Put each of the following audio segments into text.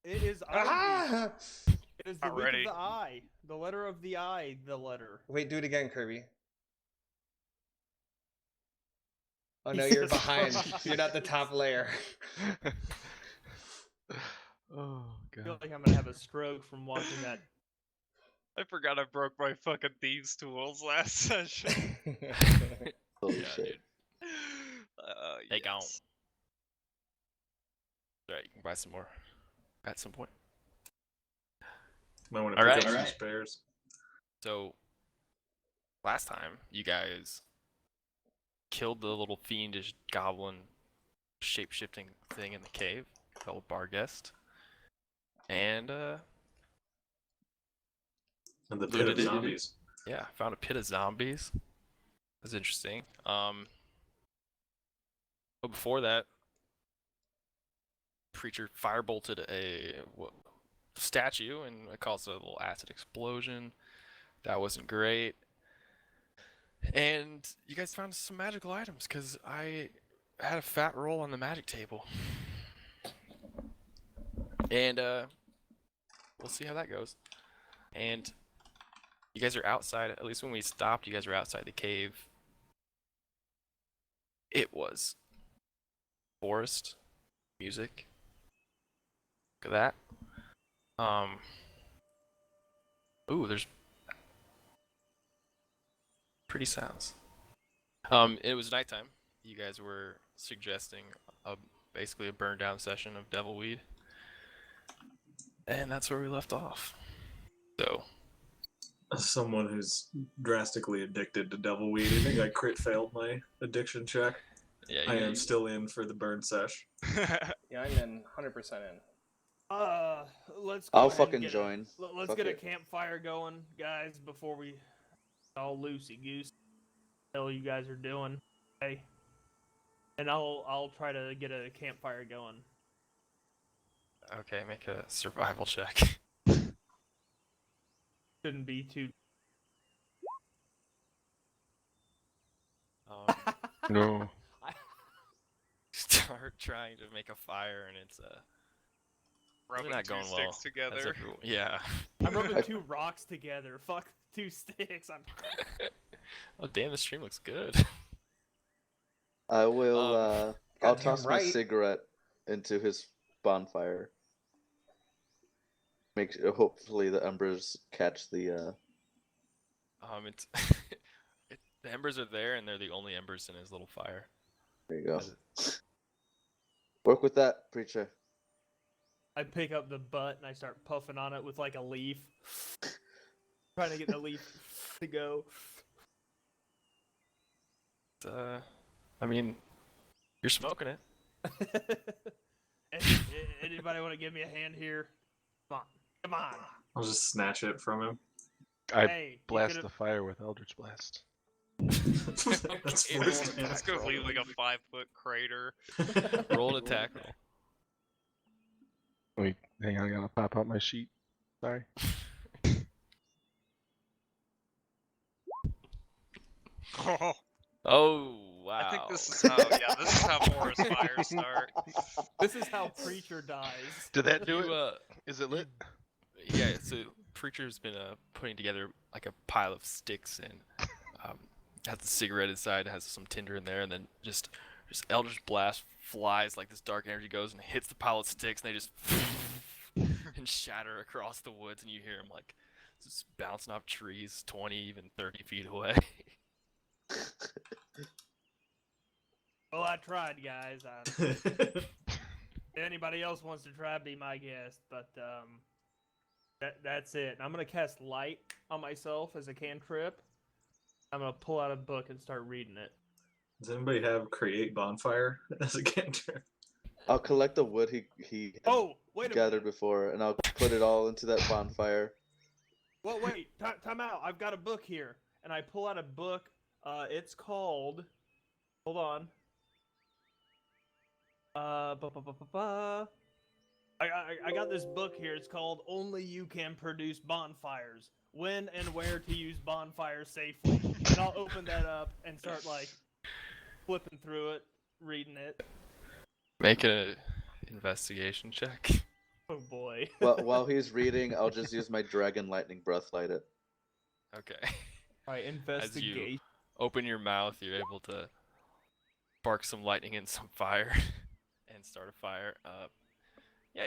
It is ivy. Ah! It is the week of the I. The letter of the I, the letter. Wait, do it again, Kirby. Oh no, Jesus you're behind. Christ. You're not the top layer. Oh I feel god. like I'm gonna have a stroke from watching that. I forgot I broke my fucking thieves tools last session. Holy Yeah, shit. dude. They gone. Yes. Alright, you can buy some more at some point. Might want to All pick right. up some Alright. spares. So, last time, you guys killed the little fiendish goblin shape-shifting thing in the cave, called Barguest. And, And the pit Looted of it. zombies. yeah, found a pit of zombies. That's interesting. But before that, Preacher firebolted a statue and it caused a little acid explosion. That wasn't great. And you guys found some magical items because I had a fat roll on the magic table. And we'll see how that goes. And you guys are outside, at least when we stopped, you guys were outside the cave. It was forest music. Look at that. Ooh, there's pretty sounds. It was nighttime. You guys were suggesting basically a burn down session of Devilweed. And that's where we left off. So, As someone who's drastically addicted to devilweed, I think I crit failed my addiction check. yeah, I am still in for the burn sesh. Yeah, I'm in. 100% in. Let's. Go I'll ahead and fucking get join. Let's Fuck get a it. campfire going, guys, before we all loosey goose. Hell, you guys are doing. Okay. And I'll try to get a campfire going. Okay, make a survival check. Shouldn't be too. No. Start trying to make a fire and it's Rubbing not two going sticks well. As together. yeah. I'm rubbing two rocks together. Fuck 2 sticks. Oh damn, the stream looks good. I will, I'll Goddamn toss my right. cigarette into his bonfire. Hopefully the embers catch the, It's the embers are there and they're the only embers in his little fire. there you go. Work with that, preacher. I pick up the butt and I start puffing on it with like a leaf. Trying to get the leaf to go. I mean, you're smoking it. Anybody want to give me a hand here? Come on. I'll just snatch it from him. I Hey, you blast could've- the fire with Eldritch Blast. That's first. Let's go leave like a 5-foot crater. Roll an attack roll. Wait, hang on, I gotta pop out my sheet. Sorry. Oh, Oh wow. I think this is how. Yeah, this is how forest fires start. This is how Preacher dies. Did that do You, it? Is it lit? Yeah, so Preacher's been putting together like a pile of sticks and has the cigarette inside, has some tinder in there, and then just Eldritch Blast flies like this dark energy goes and hits the pile of sticks, and they just and shatter across the woods, and you hear them like just bouncing off trees 20, even 30 feet away. Well, I tried, guys. If anybody else wants to try, be my guest. But that's it. I'm gonna cast light on myself as a cantrip. I'm gonna pull out a book and start reading it. Does anybody have create bonfire as a cantrip? I'll collect the wood he had Oh, wait a gathered minute. before, and I'll put it all into that bonfire. Well, wait. Time out. I've got a book here, and I pull out a book. It's called. Hold on. I got this book here. It's called "Only You Can Produce Bonfires: When and Where to Use Bonfires Safely." And I'll open that up and start like flipping through it, reading it. Make a investigation check. Oh boy. Well, while he's reading, I'll just use my dragon lightning breath light it. Okay. Alright, As you investigate. open your mouth, you're able to spark some lightning and some fire and start a fire. Yeah,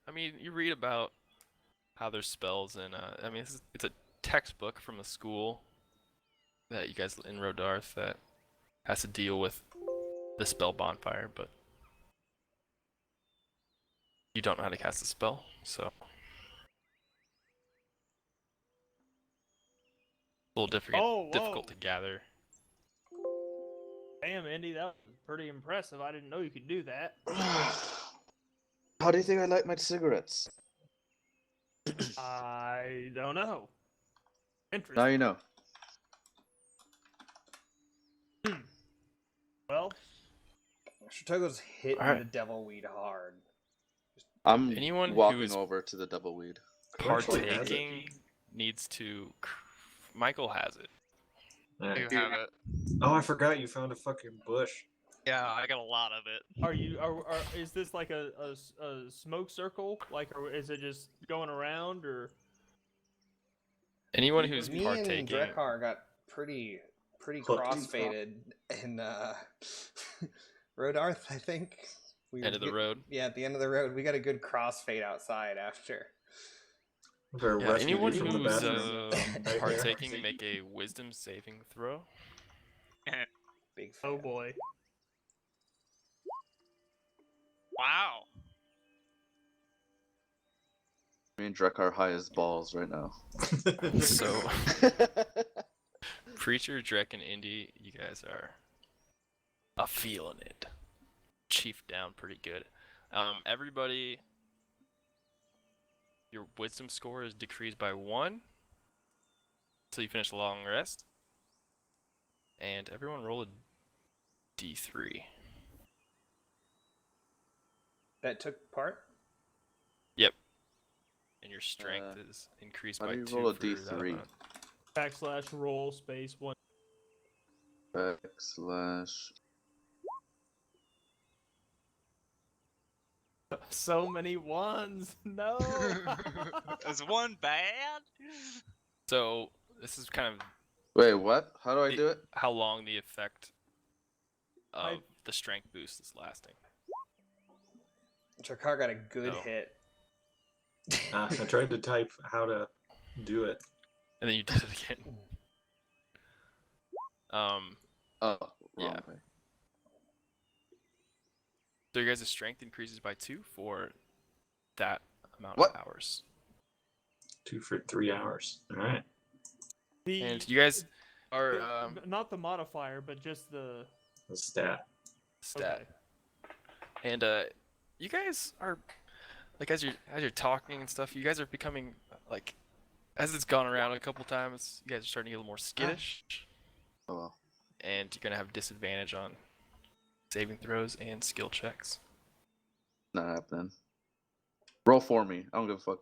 I mean, you read about how there's spells and I mean, it's a textbook from a school that you guys in Rodarth that has to deal with the spell bonfire, but you don't know how to cast a spell, so a little difficult to gather. Damn, Andy, that was pretty impressive. I didn't know you could do that. How do you think I light my cigarettes? I don't know. Interesting. Now you know. Well, Shatogo's hitting Alright. the devil weed hard. I'm Anyone who walking is over to the double weed. Actually has it. Partaking needs to. Michael has it. Alright. You have it. Oh, I forgot you found a fucking bush. Yeah, I got a lot of it. are you? Is this like a smoke circle? Like, or is it just going around, or? Anyone who's Me partaking. and Drekar got pretty Hooked. crossfaded in Rodarth, I think. End of the road. Yeah, at the end of the road, we got a good crossfade outside after. Better Yeah, rescue anyone you from the who's bathroom. Right there. partaking, make a wisdom saving throw. Big fan. Oh boy. Wow. Me and Drek are high as balls right now. So, Preacher, Drek, and Indy, you guys are a feeling it. Chief down pretty good. Everybody, your wisdom score is decreased by 1 until you finish a long rest. And everyone roll a d3. That took part? Yep. And your strength is increased how by do you 2 roll a for that D3? amount. / roll space 1. / So many ones. No. Is one bad? So, this is kind of Wait, what? How do I do it? how long the effect of I- the strength boost is lasting. Drekar got a good No. hit. I tried to type how to do it. And then you did it again. Oh, wrong Yeah. way. So your guys' strength increases by 2 for that amount What? of hours. 2 for 3 hours. All right. The, And you guys are not the modifier, but just the The stat. stat. Okay. And you guys are like as you're talking and stuff, you guys are becoming like as it's gone around a couple times, you guys are starting to get a little more skittish. Oh well. And you're gonna have disadvantage on saving throws and skill checks. Not happening. Roll for me. I don't give a fuck.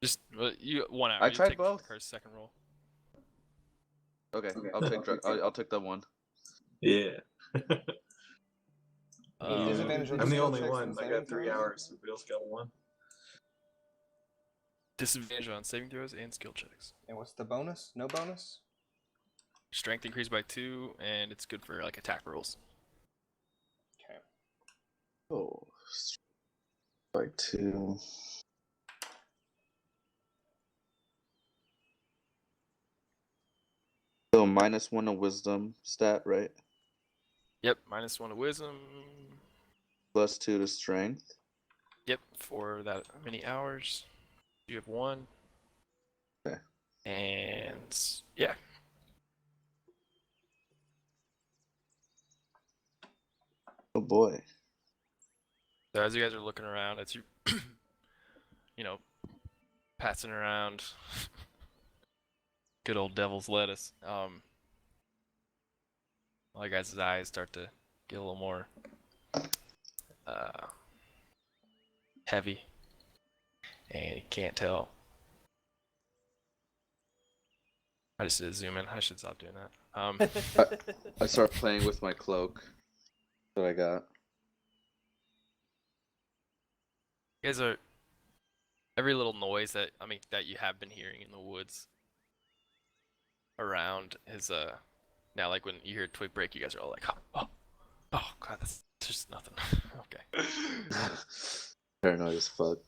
Just you 1 hour. I You tried take both. Drakar's second roll. Okay, I'll take I'll take that one. Yeah. Disadvantage on I'm the skill only checks one. and I saving got 3 throws? hours. Everybody else got 1. Disadvantage on saving throws and skill checks. And what's the bonus? No bonus? Strength increased by 2, and it's good for like attack rolls. Okay. Oh, by 2. So -1 to wisdom stat, right? Yep, -1 to wisdom. +2 to strength. Yep, for that many hours. You have 1. Okay. And yeah. Oh boy. So as you guys are looking around, it's you, passing around. Good old devil's lettuce. All you guys' eyes start to get a little more heavy, and you can't tell. I just did a zoom in. I should stop doing that. I start playing with my cloak that I got. You guys are every little noise that that you have been hearing in the woods around is now like when you hear a twig break, you guys are all like, oh god, that's just nothing. Okay. Paranoid as fuck.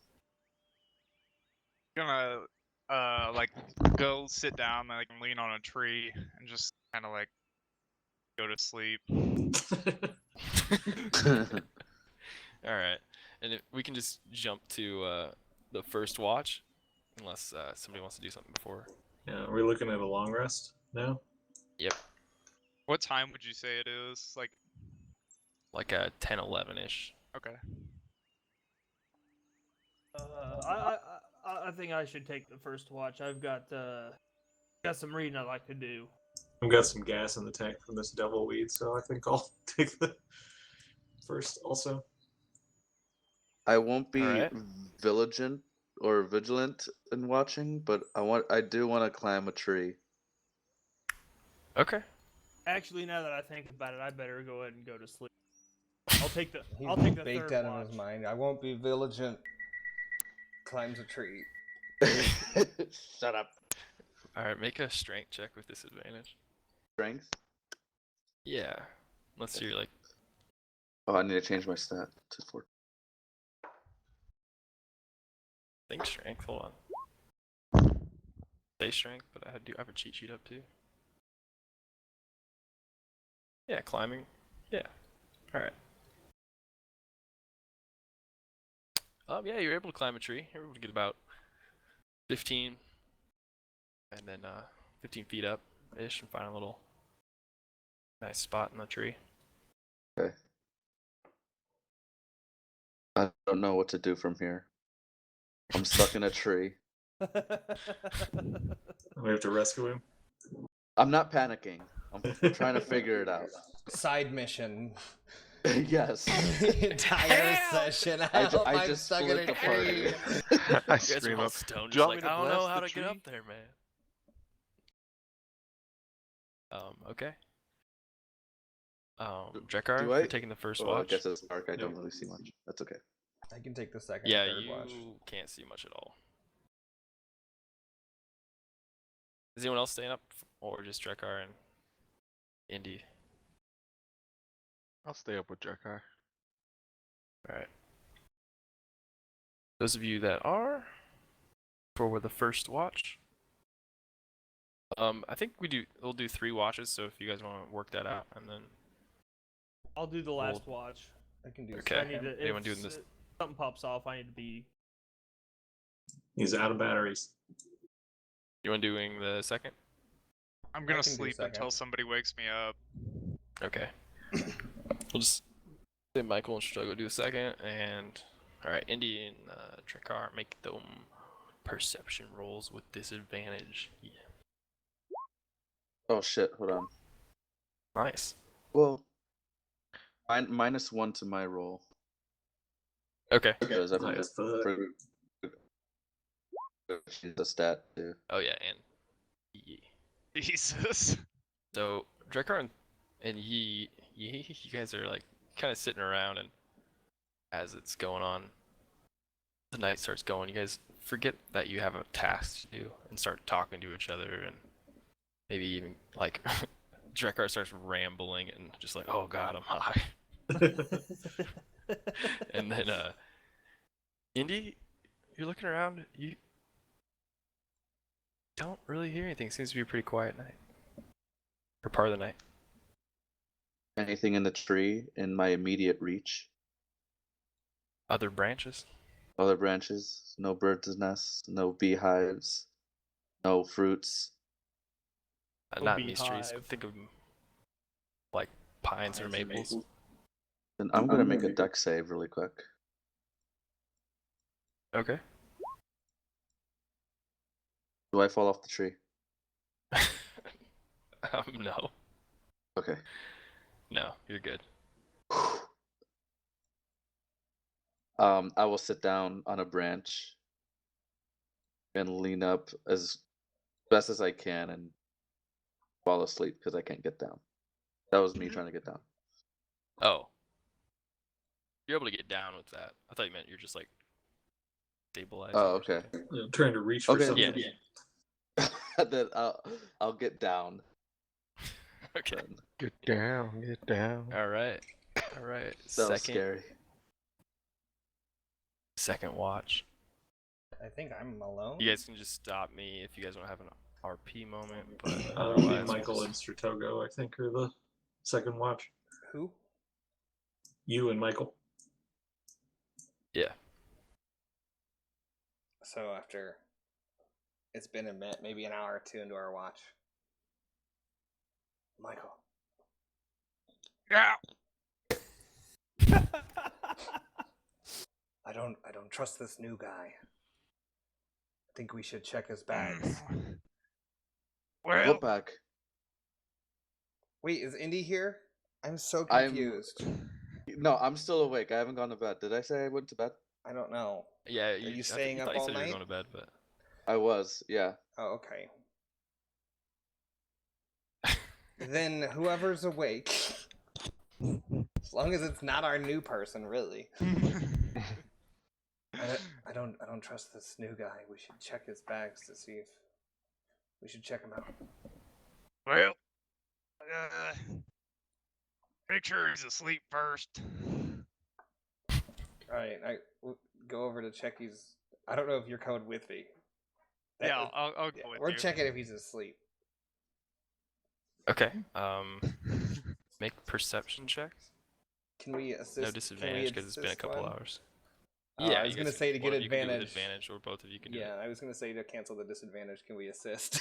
Gonna like go sit down, like lean on a tree, and just kind of like go to sleep. All right, and if we can just jump to the first watch, unless somebody wants to do something before. Yeah, we're looking at a long rest now. Yep, What time would you say it is? Like, like a 10, 11-ish. okay. I think I should take the first watch. I've got some reading I like to do. I've got some gas in the tank from this devil weed, so I think I'll take the first also. I won't be Alright. vigilant in watching, but I do want to climb a tree. Okay. Actually, now that I think about it, I better go ahead and go to sleep. I'll take the baked third out watch. in his mind. I won't be vigilant. Climbs a tree. Shut up. All right, make a strength check with disadvantage. Strength. Yeah, unless you're like Oh, I need to change my stat to 4. think strength. Hold on. Say strength, but I have a cheat sheet up too. Yeah, climbing. Yeah. All right. Yeah, you're able to climb a tree. You're able to get about 15, and then 15 feet up ish, and find a little nice spot in the tree. Okay. I don't know what to do from here. I'm stuck in a tree. We have to rescue him. I'm not panicking. I'm trying to figure it out. Side mission. Yes. Entire session. I just stuck in split a the party. tree. I You guys are scream all up. stoned, "Do you just want like me to I don't know blast how the to get tree?" up there, man. Okay. Drekar, do you're I- taking the first Well, I watch. guess it's dark. I don't Yep. really see much. That's okay. I can take the second Yeah, and third you watch. can't see much at all. Is anyone else staying up, or just Drekar and Indy? I'll stay up with Drekar. All right. Those of you that are for the first watch, I think we'll do 3 watches. So if you guys want to work that out, and then I'll do the last watch. I can do Okay. I need to. Anyone If doing this? something pops off, I need to be. He's out of batteries. You want doing the second? I'm gonna can do sleep second. until somebody wakes me up. Okay. We'll just say Michael and Struggle do the second, and all right, Indy and Drekar make them perception rolls with disadvantage. Yeah. Oh shit! Hold on. Nice. Well, -1 to my roll. Okay. Because I High as fuck. the stat too. Oh yeah, and Yi. Jesus. So Drekar and Yi, you guys are like kind of sitting around, and as it's going on, the night starts going. You guys forget that you have a task to do and start talking to each other, and maybe even like Drekar starts rambling and just like, oh god, I'm high. And then Indy, you're looking around, you don't really hear anything. Seems to be a pretty quiet night. Or part of the night. Anything in the tree in my immediate reach? Other branches? Other branches? No birds' nests? No beehives? No fruits? Not in these trees. beehive. Think of like pines or maples. Then I'm gonna make a dex save really quick. Okay. Do I fall off the tree? No. Okay. No, you're good. I will sit down on a branch and lean up as best as I can and fall asleep because I can't get down. That was me trying to get down. Oh. You're able to get down with that. I thought you meant you're just like stabilize. Oh, okay. Trying to reach for Okay. something. Yeah. Then I'll get down. Okay. Then. Get down, get down. All right. All right. That was scary. Second watch. I think I'm alone. You guys can just stop me if you guys want to have an RP moment, but Me, otherwise, Michael, and Stratogo, I think, are the second watch. Who? You and Michael. yeah. So after it's been a minute, maybe an hour or two into our watch. Michael. Yeah. I don't trust this new guy. I think we should check his bags. Well, What back? Wait, is Indy here? I'm so I'm- confused. No, I'm still awake. I haven't gone to bed. Did I say I went to bed? I don't know. Yeah. you I staying up thought you all said you night? were going to bed, but I was, yeah. Oh, okay. Then whoever's awake, as long as it's not our new person, really. I don't trust this new guy. We should check his bags to see if we should check him out. well, make sure he's asleep first. All right, we'll go over to check his. I don't know if you're coming with me. Yeah, I'll go with we're you. checking if he's asleep. okay. Make perception checks. Can we assist? No disadvantage because it's been a couple hours. I was you gonna guys say to can- get one of you can do it with advantage. advantage, or both of you can do it. Yeah, I was gonna say to cancel the disadvantage. Can we assist?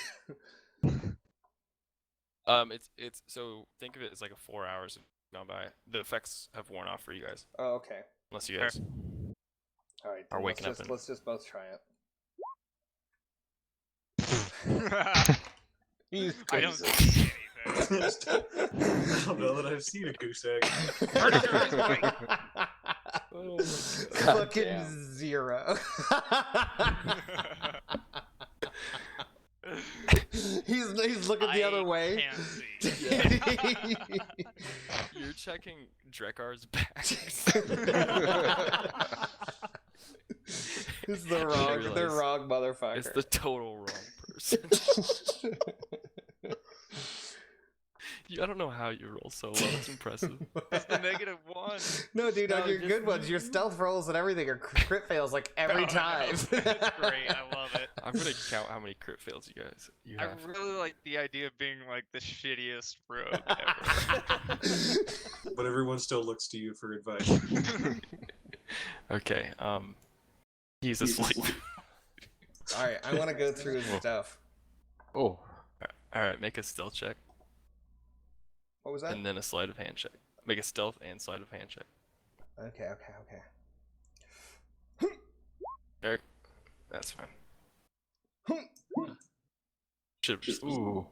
It's so think of it as like a 4 hours have gone by. The effects have worn off for you guys, Oh, okay. unless you guys. All right. Are then waking up let's just both try it. He's I don't crazy. see anything. I don't know that I've seen a goose egg. Pretty sure it's white. God Fucking damn. 0. he's looking the other way. Can't see. You're checking Drekar's bags. It's You the realize wrong motherfucker. It's the total wrong person. I don't know how you roll so low. It's impressive. It's the -1. No, dude, No, on your just- good ones, your stealth rolls and everything are crit fails like every Oh, no. time. It's great. I love it. I'm gonna count how many crit fails you I have. really like the idea of being like the shittiest rogue ever. But everyone still looks to you for advice. Okay. He's asleep. All right, I want to go through his stuff. Oh, All right. Make a stealth check, What was that? and then a sleight of hand check. Make a stealth and sleight of hand check. Okay. Eric, that's fine. Should have just. ooh.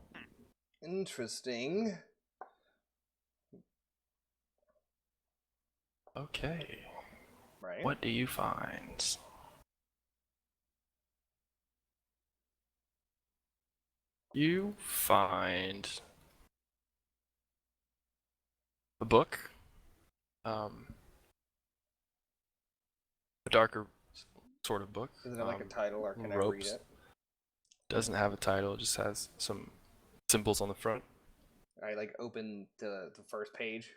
Interesting. Okay. Right. What do you find? You find a book, a darker sort of book. Does it have like a title, or can I read ropes. it? Doesn't have a title, it just has some symbols on the front. I like open the first page.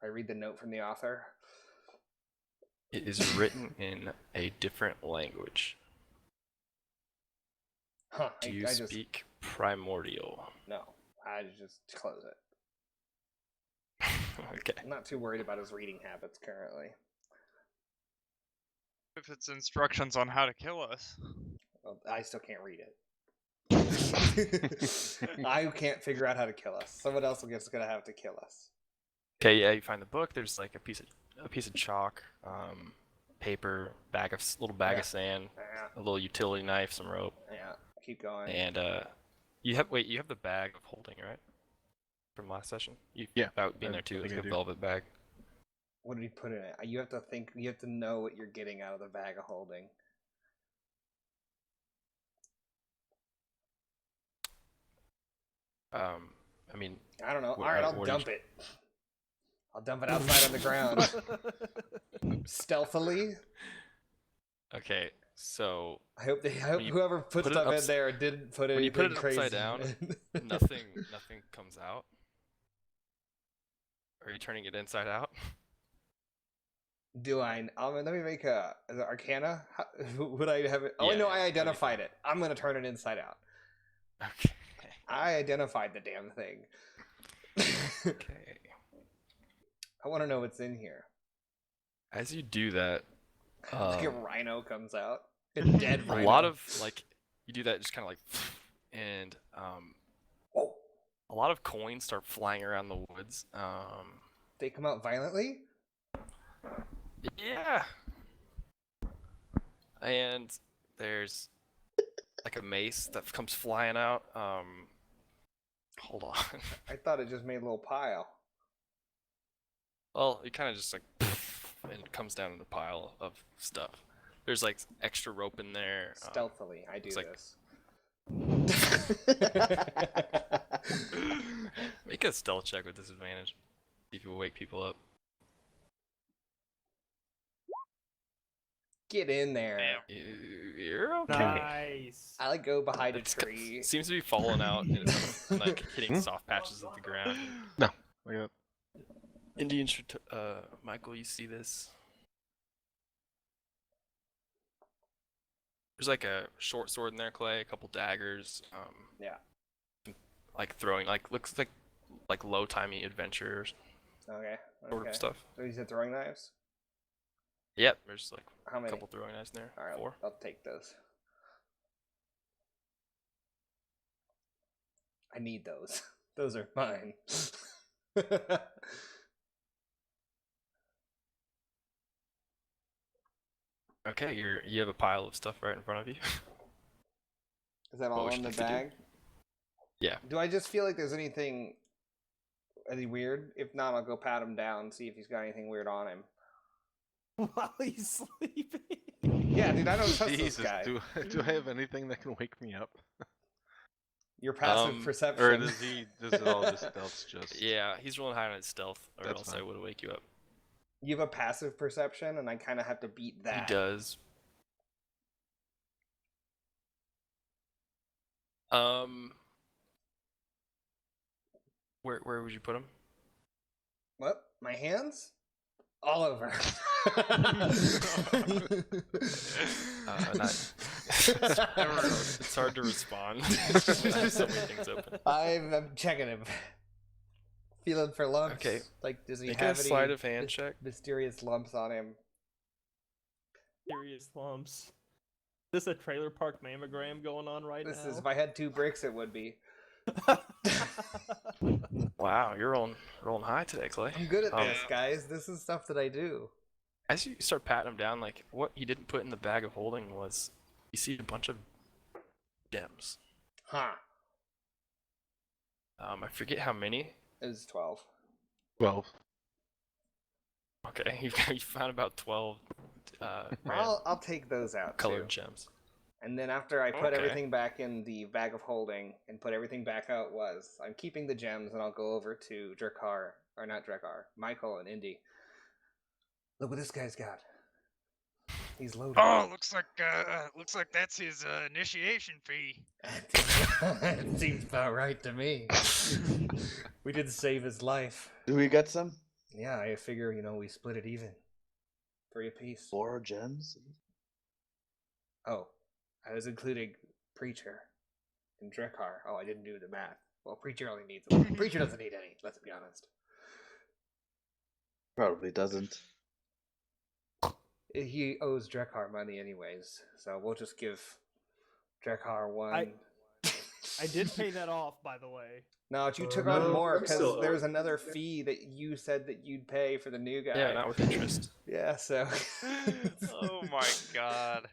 I read the note from the author. It is written in a different language. Huh? Do you I just speak primordial? no. I just close it. Okay. I'm not too worried about his reading habits currently. If it's instructions on how to kill us. Well, I still can't read it. I can't figure out how to kill us. Someone else is gonna have to kill us. Okay, yeah, you find the book. There's like a piece of chalk, paper, little bag Yeah. of sand, Yeah, a little utility knife, some rope, yeah. Keep going. and you have the bag of holding, right? From last session. Yeah, About being I there too. think It's I a do. velvet bag. What did he put in it? You have to think. You have to know what you're getting out of the bag of holding. I mean, I don't know. What- All right, I'll what did dump it. I'll dump it outside on the ground stealthily. okay. So I hope when you whoever put put it stuff in ups- there didn't put when you anything put it crazy. upside down, in. nothing comes out. Are you turning it inside out? Do I? Let me make is it Arcana. How, would I have it? Oh, I Yeah, know. yeah, I what do you do? identified it. I'm gonna turn it inside out. Okay. I identified the damn thing. Okay. I want to know what's in here. As you do that, Like a rhino comes out. A dead a rhino. lot of like you do that just kind of like, and Whoa. a lot of coins start flying around the woods. They come out violently. Yeah. And there's like a mace that comes flying out. Hold on. I thought it just made a little pile. Well, it kind of just like and it comes down in a pile of stuff. There's like extra rope in there. Stealthily, I do it's like- this. Make a stealth check with disadvantage. See if you wake people up. Get in there. You're okay. Nice. I like go behind a It tree. seems to be falling out and like hitting soft patches of the ground. No. I got Indian, Michael, you see this? There's like a short sword in there, Clay, a couple daggers. Yeah. Like throwing, like looks like low-timey adventure Okay. sort Okay. of stuff. So you said throwing knives? Yep, there's like How a many? couple throwing knives in there. All right, 4. I'll take those. I need those. Those are mine. Okay, you have a pile of stuff right in front of you. Is that What all would in you the like to do? bag? Yeah. Do I just feel like there's anything weird? If not, I'll go pat him down, see if he's got anything weird on him. While he's sleeping. Yeah, dude, I don't trust this Jesus, guy. do I have anything that can wake me up? Your passive Or perception. Or does it all just stealth just? Yeah, he's rolling high on his stealth, or That's else I fine. would wake you up. You have a passive perception, and I kind of have to beat that. He does. Where would you put him? What? My hands? All over. It's hard to respond. There's so many things open. I'm checking him. Feeling for lumps. Okay. Like, does he Make a have sleight any of hand check. mysterious lumps on him? Serious lumps. Is this a trailer park mammogram going on right This now? is, if I had 2 bricks, it would be. Wow, you're rolling high today, Clay. I'm good at Um, this, guys. This is stuff that I do. As you start patting him down, like what you didn't put in the bag of holding was you see a bunch of gems. Huh. I forget how many. It was 12. 12. Okay, you found about 12 I'll take those out, colored too. gems. And then after I put Okay. everything back in the bag of holding and put everything back how it was, I'm keeping the gems and I'll go over to Drakar, or not Drakar, Michael and Indy. Look what this guy's got. He's loaded. Oh, looks like that's his initiation fee. It seems about right to me. We did save his life. Do we get some? Yeah, I figure, we split it even. 3 apiece. 4 gems? Oh, I was including Preacher and Drekar. Oh, I didn't do the math. Well, Preacher only needs one. Preacher doesn't need any, let's be honest. Probably doesn't. He owes Drekar money anyways, so we'll just give Drekar 1. I did pay that off, by the way. No, you Oh, took no, on more I'm because still there was owed. another fee that you said that you'd pay for the new guy. Yeah, not with interest. Yeah, so. Oh my god.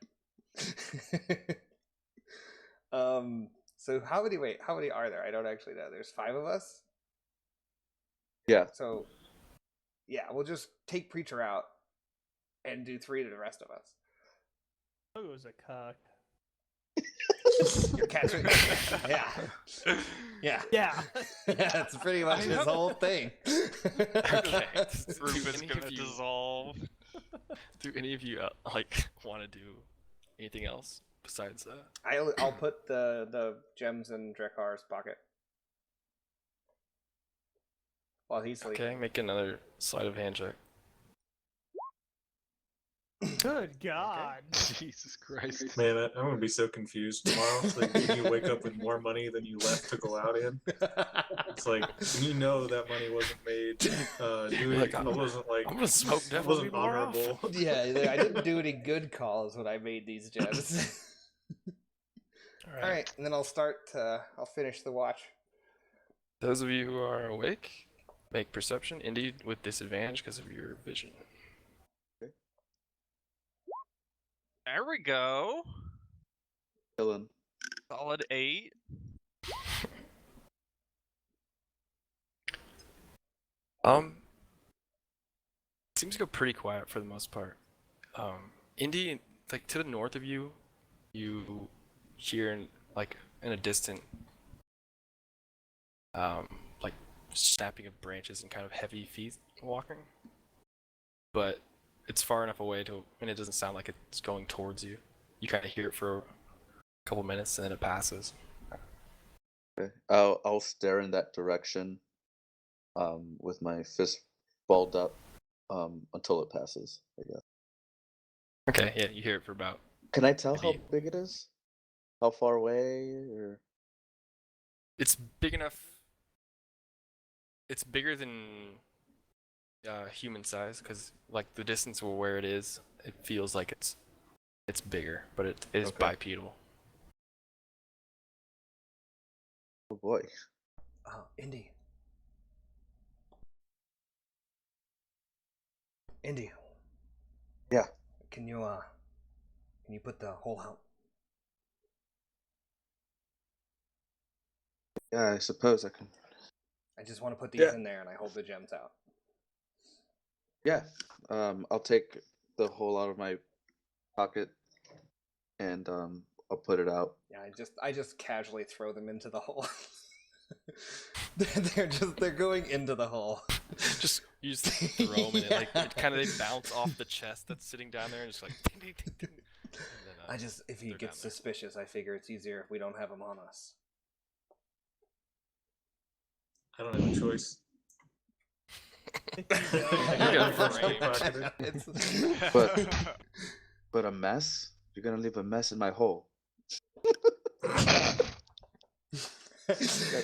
So how many are there? I don't actually know. There's 5 of us. Yeah. So, yeah, we'll just take Preacher out and do 3 to the rest of us. It was a cock. You're catching. Yeah. Yeah. Yeah. That's pretty much his whole thing. Okay. Roof is Do any gonna of you- dissolve. Do any of you want to do anything else besides I'll put the gems in Drakar's pocket while he's sleeping. Okay, make another sleight of hand check. Good God. Jesus Christ. Man, I'm gonna be so confused tomorrow. It's like you wake up with more money than you left to go out in. It's like you know that money wasn't made doing. Like, It wasn't like I'm gonna smoke it devil wasn't more off. honorable. Yeah, I didn't do any good calls when I made these gems. All right, and then I'll finish the watch. Those of you who are awake, make perception. Indeed, with disadvantage because of your vision. There we go. Chilling. Solid 8. Seems to go pretty quiet for the most part. Indy, like to the north of you, you hear like in a distant, like snapping of branches and kind of heavy feet walking. But it's far enough away and it doesn't sound like it's going towards you. You kind of hear it for a couple minutes and then it passes. Okay. I'll stare in that direction, with my fist balled up, until it passes, I guess. Okay, yeah, you hear it for about. Can I tell how Maybe- big it is? How far away, or? It's big enough. It's bigger than human size because, like, the distance of where it is, it feels like it's bigger, but it is Okay. bipedal. Oh boy. Indy. Indy. Yeah. Can you put the hole out? Yeah, I suppose I can. I just want to put these Yeah. in there, and I hold the gems out. Yeah. I'll take the hole out of my pocket, and I'll put it out. Yeah, I just casually throw them into the hole. they're going into the hole. You just throw them and it kind of they bounce off the chest that's sitting down there and just like. Ding, ding, ding, ding. And then, If he they're gets down there. suspicious, I figure it's easier if we don't have him on us. I don't have a choice. But a mess? You're gonna leave a mess in my hole. God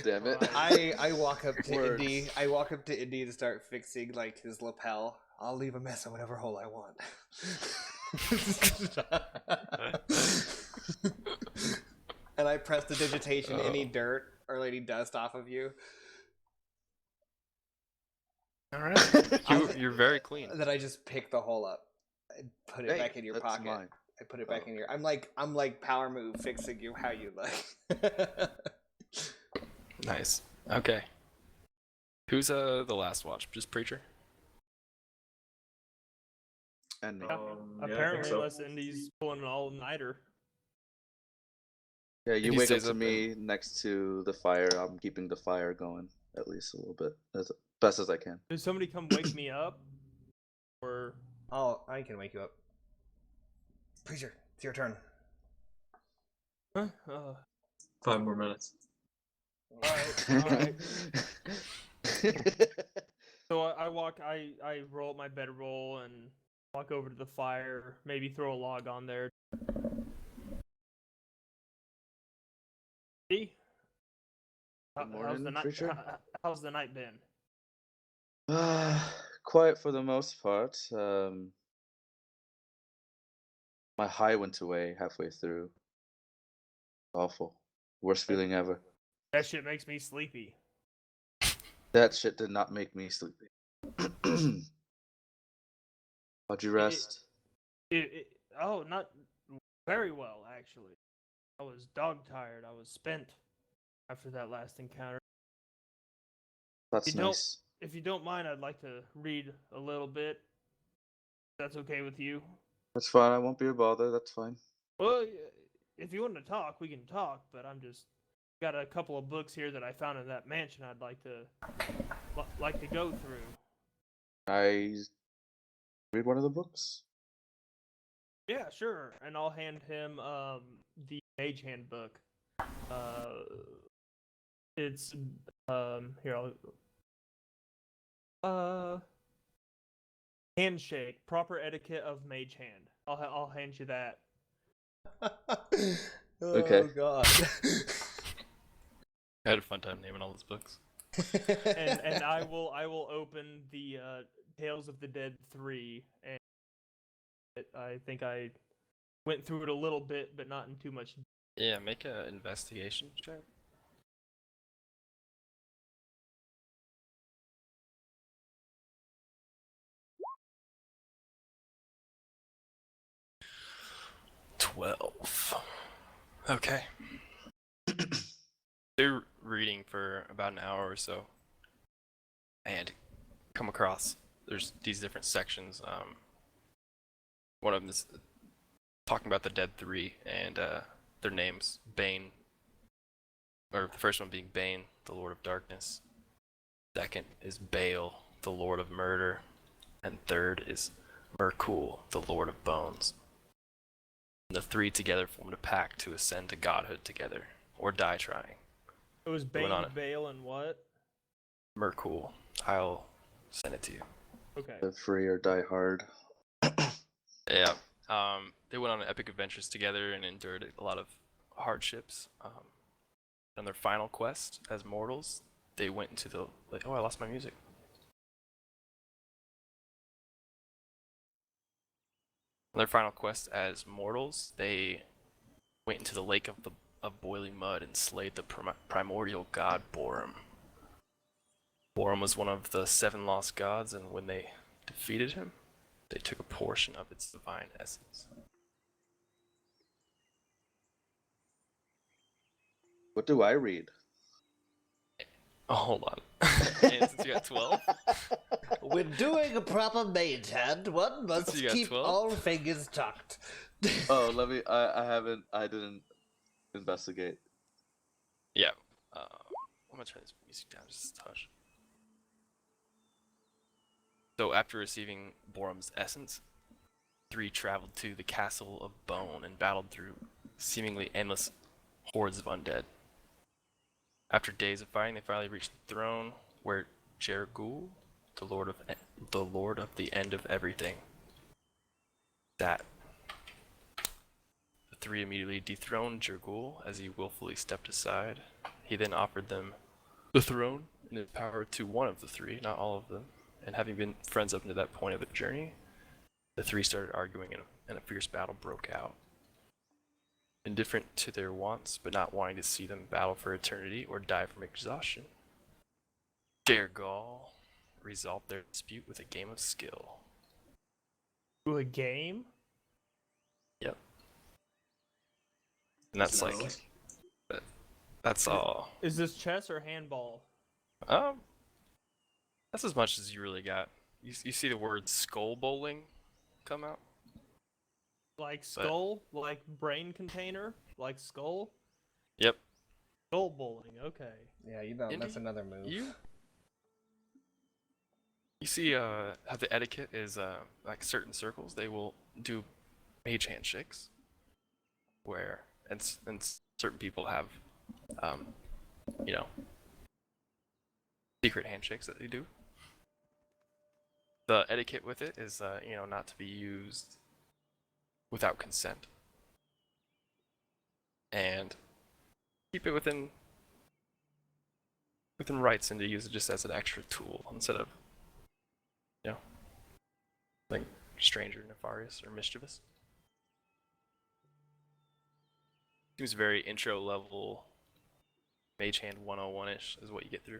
damn it. I walk up to Words. Indy. I walk up to Indy to start fixing like his lapel. I'll leave a mess in whatever hole I want. And I press the digitation. Any dirt or any dust off of you. All right. You're very clean. Then I just pick the hole up and put it Hey, back in your that's pocket. mine. I put it back in your. I'm like power move fixing you how you like. Nice. Okay. Who's the last watch? Just Preacher? And me. Yeah. Yeah, I think Apparently, so. unless Indy's pulling an all-nighter. Yeah, you he wake up stays to up me next to the fire. I'm keeping the fire going at least a little bit, as best as I can. Does somebody come wake me up? Or Oh, I can wake you up. Preacher, it's your turn. huh? 5 more minutes. Alright. So I roll up my bedroll and walk over to the fire, maybe throw a log on there. See? Good morning, night? Preacher. How's the night been? Quiet for the most part. My high went away halfway through. Awful. Worst feeling ever. That shit makes me sleepy. That shit did not make me sleepy. How'd you rest? Not very well actually. I was dog tired. I was spent after that last encounter. That's You don't- nice. If you don't mind, I'd like to read a little bit. If that's okay with you? That's fine. I won't be a bother. That's fine. Well, if you want to talk, we can talk. But I'm just got a couple of books here that I found in that mansion. I'd like to go through. I read one of the books. Yeah, sure. And I'll hand him the Mage Handbook. It's here handshake, proper etiquette of Mage Hand. I'll hand you that. Okay. Oh god. I had a fun time naming all those books. And I will open the Tales of the Dead 3, and I think I went through it a little bit, but not in too much. Yeah, make an investigation check. $12. Okay. They're reading for about an hour or so, and come across there's these different sections. One of them is talking about the Dead Three and their names: Bane, or the first one being Bane, the Lord of Darkness. Second is Bale, the Lord of Murder, and third is Merkul, the Lord of Bones. And the three together formed a pact to ascend to godhood together, or die trying. It was Went on Bane, it. Bale, and what? Merkul. I'll send it to you. Okay. Live free or die hard. Yeah. They went on epic adventures together and endured a lot of hardships. On their final quest as mortals, they went into the. Oh, I lost my music. On their final quest as mortals, they went into the lake of boiling mud and slayed the primordial god Borum. Borum was one of the 7 lost gods, and when they defeated him, they took a portion of its divine essence. What do I read? Oh, hold on. And since you got 12, When doing a proper mage hand, one must you got keep 12? all fingers tucked. Oh, let me. I didn't investigate. yeah. I'm gonna turn this music down just a touch. So after receiving Borum's essence, 3 traveled to the Castle of Bone and battled through seemingly endless hordes of undead. After days of fighting, they finally reached the throne where Jergul, the Lord of the End of Everything, sat. The 3 immediately dethroned Jergul as he willfully stepped aside. He then offered them the throne and its power to one of the 3, not all of them. And having been friends up to that point of the journey, the 3 started arguing and a fierce battle broke out. Indifferent to their wants, but not wanting to see them battle for eternity or die from exhaustion, Jergal resolved their dispute with a game of skill. To a game? Yep. And that's like, that's all. Is this chess or handball? That's as much as you really got. You see the word skull bowling come out? Like skull? Like brain container? Like skull? Yep. Skull bowling, okay. Yeah, you know, that's Indy, another move. You see how the etiquette is like certain circles, they will do mage handshakes, where and certain people have you know, secret handshakes that they do. The etiquette with it is not to be used without consent, and keep it within rights, and to use it just as an extra tool instead of like stranger, nefarious, or mischievous. Seems very intro level mage hand 101-ish is what you get through.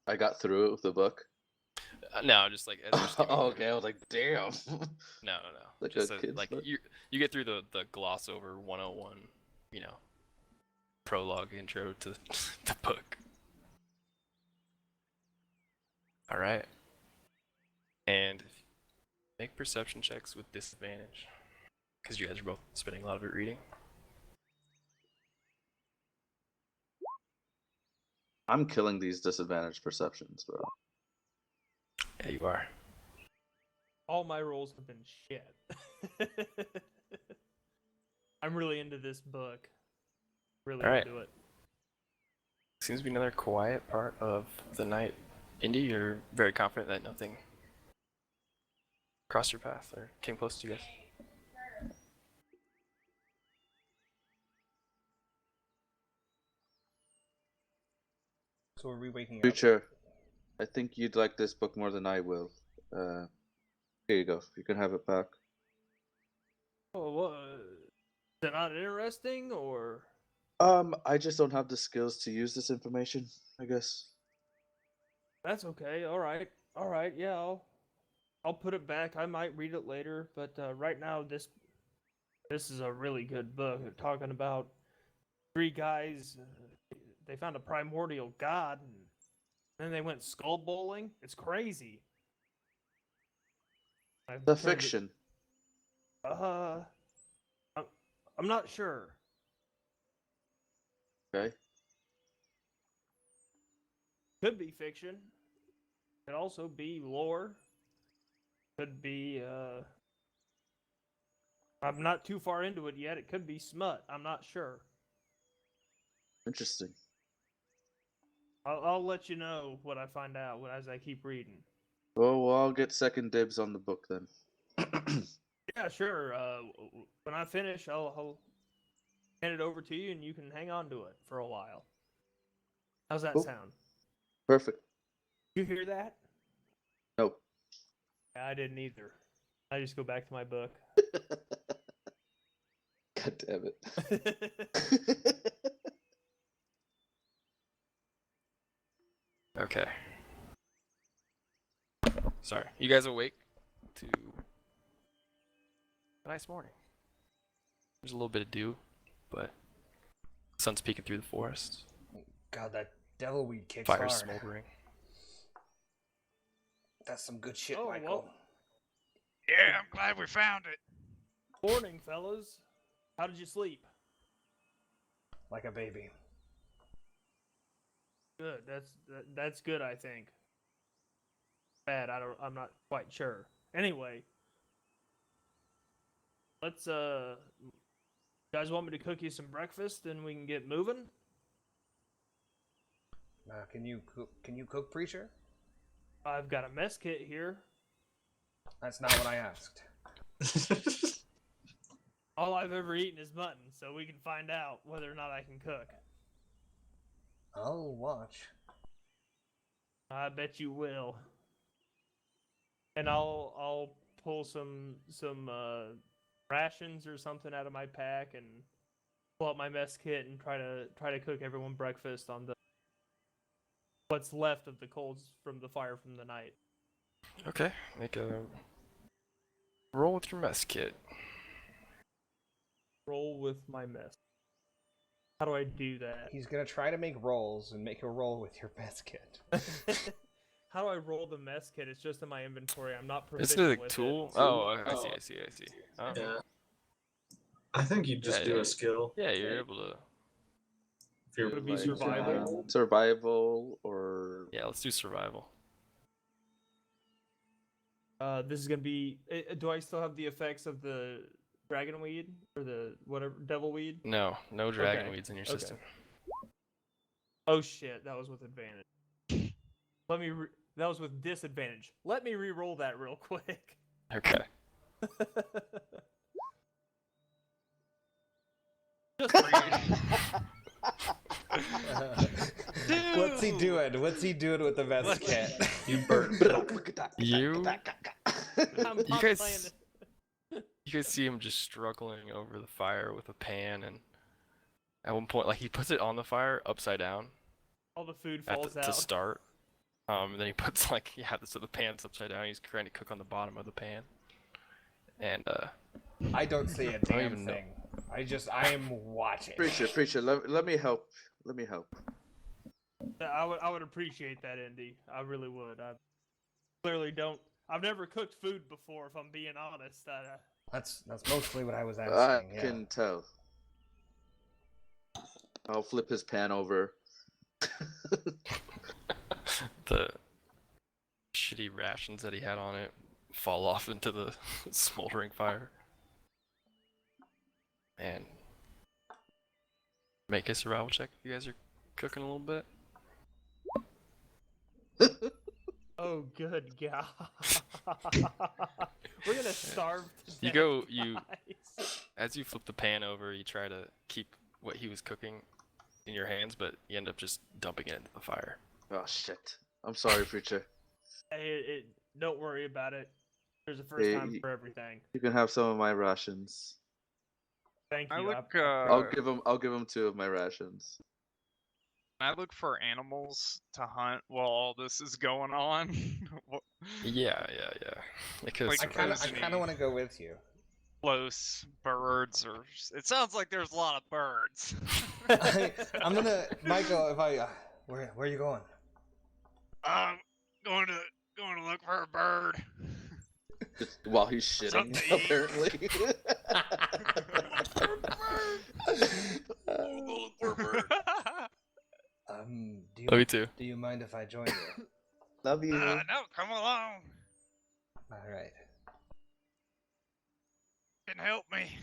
I got through it with the book. No, just like as you're skimming Oh, through. okay, I was like, damn. No. Like Just a kid's like book. you get through the gloss over 101, prologue intro to the book. All right. And make perception checks with disadvantage, because you guys are both spending a lot of it reading. I'm killing these disadvantaged perceptions, bro. Yeah, you are. all my rolls have been shit. I'm really into this book. Really Alright. into it. Seems to be another quiet part of the night. Indy, you're very confident that nothing crossed your path or came close to you guys. So are we waking up? Preacher, I think you'd like this book more than I will. Here you go. You can have it back. Oh, what? Is it not interesting, or? I just don't have the skills to use this information, I guess. That's okay. All right. Yeah, I'll put it back. I might read it later, but right now this is a really good book. They're talking about three guys. They found a primordial god, and then they went skull bowling. It's crazy. I've The turned it- fiction. I'm not sure. Okay. Could be fiction. Could also be lore. Could be I'm not too far into it yet. It could be smut. I'm not sure. Interesting. I'll let you know what I find out as I keep reading. Well, I'll get second dibs on the book then. Yeah, sure. When I finish, I'll hand it over to you, and you can hang on to it for a while. How's that Cool. sound? Perfect. You hear that? Nope. Yeah, I didn't either. I just go back to my book. God damn it. Okay. Sorry. You guys awake to a nice morning. There's a little bit of dew, but the sun's peeking through the forest. God, that devil weed kicks Fire's hard. smoldering. That's some good shit, Oh, Michael. well. Yeah, I'm glad we found it. Morning, fellas. How did you sleep? Like a baby. Good. That's good, I think. Bad. I'm not quite sure. Anyway, let's you guys want me to cook you some breakfast and we can get moving? Can you cook, preacher? I've got a mess kit here. That's not what I asked. All I've ever eaten is mutton, so we can find out whether or not I can cook. I'll watch. I bet you will. And I'll pull some rations or something out of my pack and pull out my mess kit and try to cook everyone breakfast on the what's left of the coals from the fire from the night. Okay, make a roll with your mess kit. Roll with my mess. How do I do that? He's gonna try to make rolls and make a roll with your best kit. How do I roll the mess kit? It's just in my inventory. I'm not Is proficient it a with tool? it. Oh, I see. Oh. Yeah. I think you just Yeah, do yeah. a skill. Yeah, you're able to. If you're Would it be Like, survival? Survival or Yeah, let's do survival. This is gonna be. Do I still have the effects of the dragon weed or the whatever devil weed? No dragon Okay, weeds in your okay. system. Oh shit, that was with advantage. That was with disadvantage. Let me re-roll that real quick. Okay. Just What's he doing? What's he doing with the best kit? You burn. You I'm You not guys- playing it. you guys see him just struggling over the fire with a pan, and at one point, like, he puts it on the fire upside down All the food at falls the, out. to start. And then he puts, like, so the pan's upside down. He's trying to cook on the bottom of the pan, and I don't see a don't damn even know. thing. I am watching. Preacher, let me help. Let me help. I would appreciate that, Indy. I really would. I clearly don't. I've never cooked food before, if I'm being honest. That's mostly what I was I asking. Yeah. can tell. I'll flip his pan over. the shitty rations that he had on it fall off into the smoldering fire. And make a survival check if you guys are cooking a little bit. Oh, good God. We're gonna starve to death, guys. As you flip the pan over, you try to keep what he was cooking in your hands, but you end up just dumping it into the fire. Oh shit. I'm sorry, preacher. Hey, don't worry about it. There's a first time for everything. You can have some of my rations. Thank I you. look. I'll give him 2 of my rations. I look for animals to hunt while all this is going on. Yeah. Because Like, I kind of want to go with you. Close birds, or it sounds like there's a lot of birds. I'm gonna, Michael. If I, where are you going? I'm going to look for a bird. Just while he's shitting, Something to eat. apparently. Me too. Do you mind if I join you? Love you. No, come along. All right. Can help me.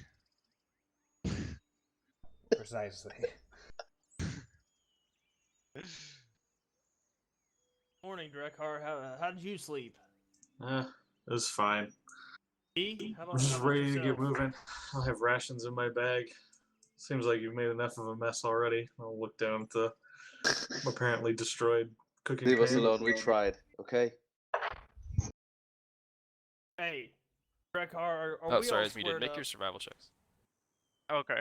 Precisely. Morning, Drekar. How did you sleep? It was fine. Me? How I'm about, just how about ready to yourself? get moving. I have rations in my bag. Seems like you've made enough of a mess already. I'll look down at the apparently destroyed cooking Leave us pan. alone. We tried. Okay. Hey, Drekar, are Oh, we sorry, all as we did. squared Make up? your survival checks. Okay.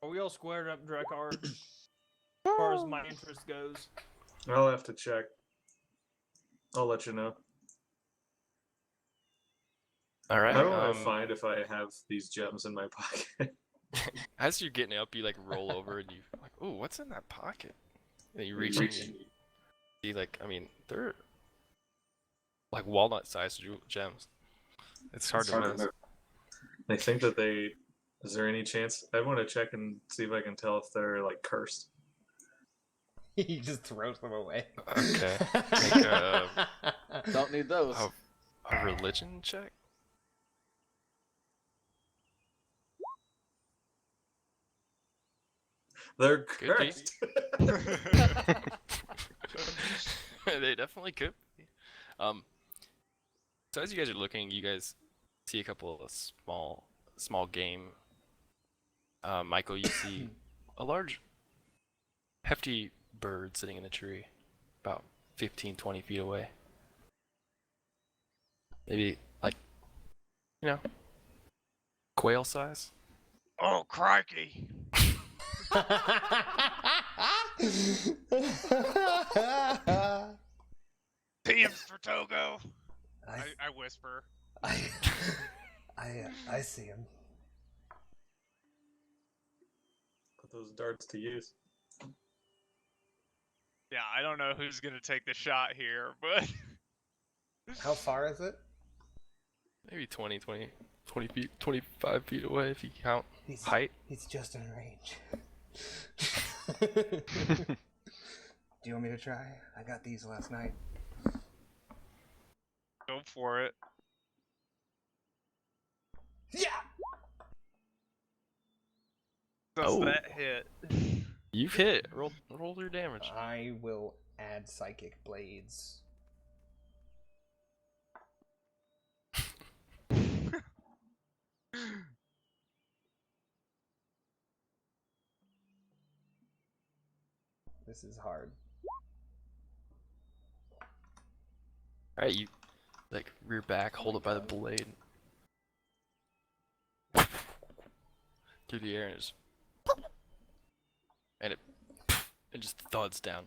Are we all squared up, Drekar? As far as my interest goes. I'll have to check. I'll let you know. All right. How do I find if I have these gems in my pocket? As you're getting up, you like roll over and you like, oh, what's in that pocket? And you reach in and see, like, I mean, they're like walnut-sized gems. It's hard to miss. I think that they. Is there any chance? I want to check and see if I can tell if they're like cursed. He just throws them away. Okay. Make Don't need those. a religion check. They're Could be. cursed. They definitely could be. So as you guys are looking, you guys see a couple of small game. Michael, you see a large, hefty bird sitting in a tree, about 15-20 feet away. Maybe like, quail size. Oh, crikey. TM's for Togo. I whisper. I see him. Put those darts to use. Yeah, I don't know who's gonna take the shot here, but How far is it? Maybe 20 feet, 25 feet away if you count height. He's just in range. Do you want me to try? I got these last night. go for it. Yeah. Does Oh. that hit? You've hit. Roll your damage. I will add psychic blades. This is hard. Alright, you like rear back, hold it by the blade. Through the air and it just thuds down.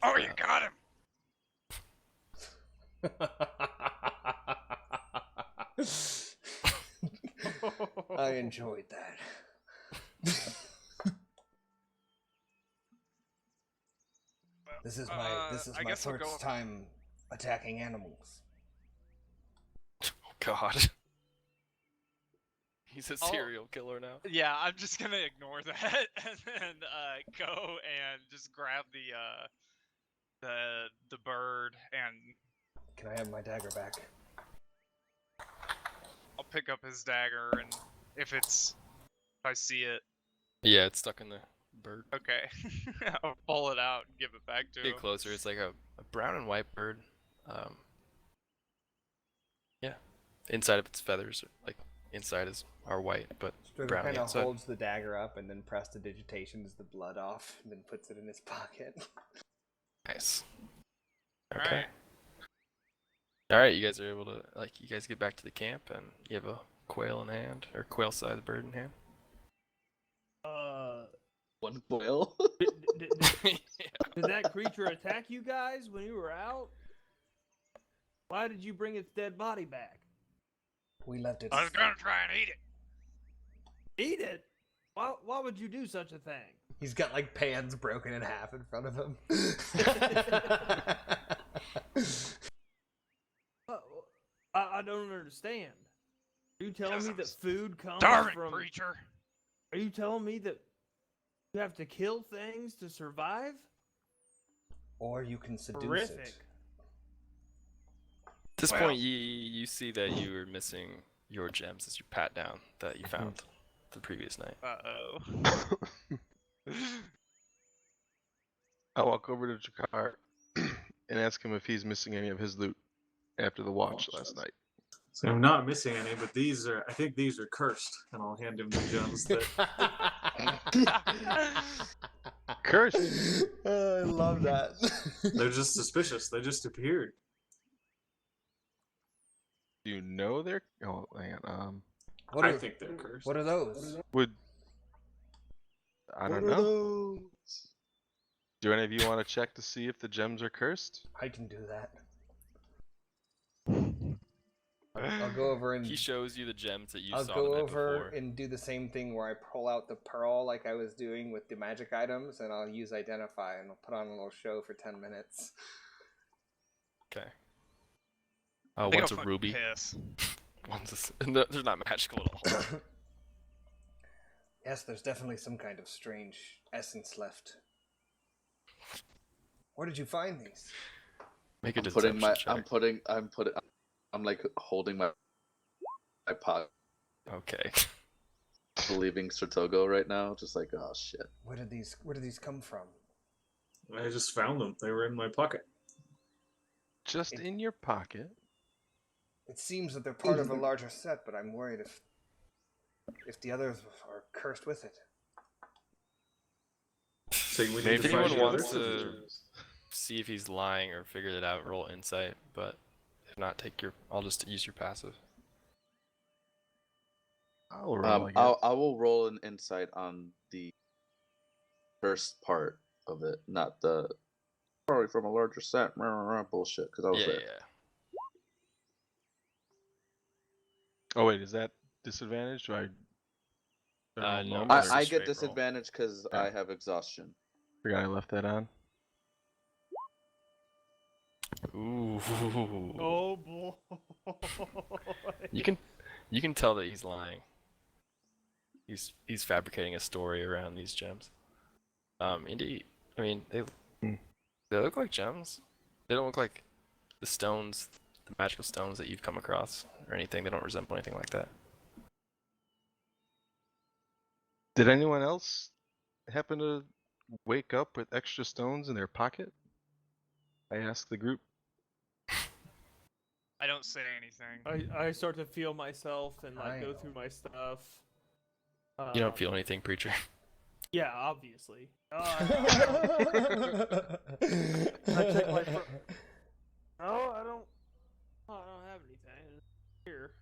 Oh, you got him! I enjoyed that. This is I my guess we'll go first with- time attacking animals. Oh god. He's a serial killer now. Yeah, I'm just gonna ignore that and then go and just grab the bird and Can I have my dagger back? I'll pick up his dagger, and if I see it, Yeah, it's stuck in the bird. okay, I'll pull it out and give it back to Get him. closer. It's like a brown and white bird. Yeah. Inside of its feathers, like inside are white, but Strider brown on kind the of outside. holds the dagger up and then prestidigitations the blood off and then puts it in his pocket. Nice. All Okay. right. All right, you guys are able to you guys get back to the camp and you have a quail in hand or quail-sized bird in hand. One quail. Did that creature attack you guys when you were out? Why did you bring its dead body back? We left it. I was gonna try and eat it. Eat it? Why would you do such a thing? He's got like pans broken in half in front of him. I don't understand. Are you telling me that food comes Darn it, from... creature! Are you telling me that you have to kill things to survive? Or you can seduce Horrific. it. At this Well- point, you see that you are missing your gems as you pat down that you found the previous night. Uh-oh. I walk over to Jakar and ask him if he's missing any of his loot after the watch last night. So I'm not missing any, but I think these are cursed, and I'll hand him the gems that. Cursed! I love that. They're just suspicious. They just appeared. Do you know they're? Oh, hang on. What I are, think they're cursed. what are those? Would I don't know. Do any of you want to check to see if the gems are cursed? I can do that. I'll go over and He shows you the gems that you I'll saw go the night over before. and do the same thing where I pull out the pearl like I was doing with the magic items, and I'll use identify and I'll put on a little show for 10 minutes. Okay. I think One's a I'll fucking ruby. piss. One's a... No, they're not magical at all. Yes, there's definitely some kind of strange essence left. Where did you find these? Make a I'm putting deception check. I'm like holding my pocket, Okay. leaving Sertogo right now. Just like, oh shit. Where did these come from? I just found them. They were in my pocket. Just in your pocket. It seems that they're part of a larger set, but I'm worried if the others are cursed with it. So we need Maybe to find anyone the wants others? to see if he's lying or figure it out, roll insight, but if not, I'll just use your passive. I'll roll. I guess. I will roll an insight on the first part of it, not the probably from a larger set bullshit. Because I was there. Oh wait, is that disadvantage? Do I? No, normal, it's or- I straight get roll. disadvantage because Yeah. I have exhaustion. Forgot I left that on. Ooh. Oh boy. You can tell that he's lying. He's fabricating a story around these gems. Indeed. I mean, they look like gems. They don't look like the stones, the magical stones that you've come across or anything. They don't resemble anything like that. Did anyone else happen to wake up with extra stones in their pocket? I asked the group. I don't say anything. I start to feel myself and like I go know. through my stuff. You don't feel anything, preacher. Yeah, obviously. I check my. No, I don't have anything here.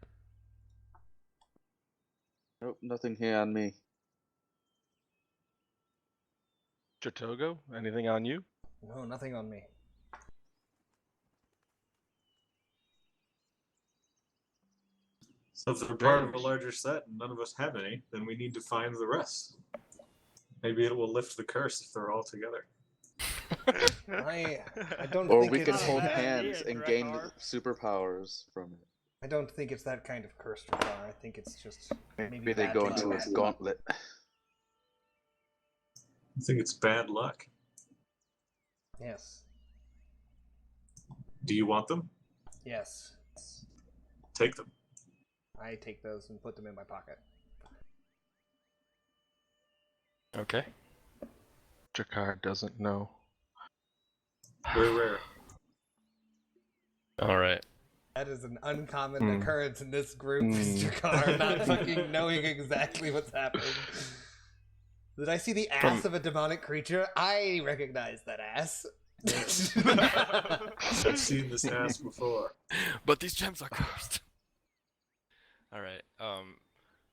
Nope, nothing here on me. Chatogo, anything on you? No, nothing on me. So if they're part of a larger set and none of us have any, then we need to find the rest. Maybe it will lift the curse if they're all together. I don't Or think we can it's hold bad hands idea, and gain Drekar. superpowers from it. I don't think it's that kind of curse, Drekar. I think it's just Maybe they bad go luck. into a gauntlet. I think it's bad luck. Yes. Do you want them? Yes. Take them. I take those and put them in my pocket. Okay. Jakar doesn't know. Very rare. All right. That is an uncommon Hmm. occurrence in this group, Hmm. Mr. Carr, not fucking knowing exactly what's happening. Did I see the ass of a demonic creature? I recognize that ass. I've seen this ass before. But these gems are cursed. All right.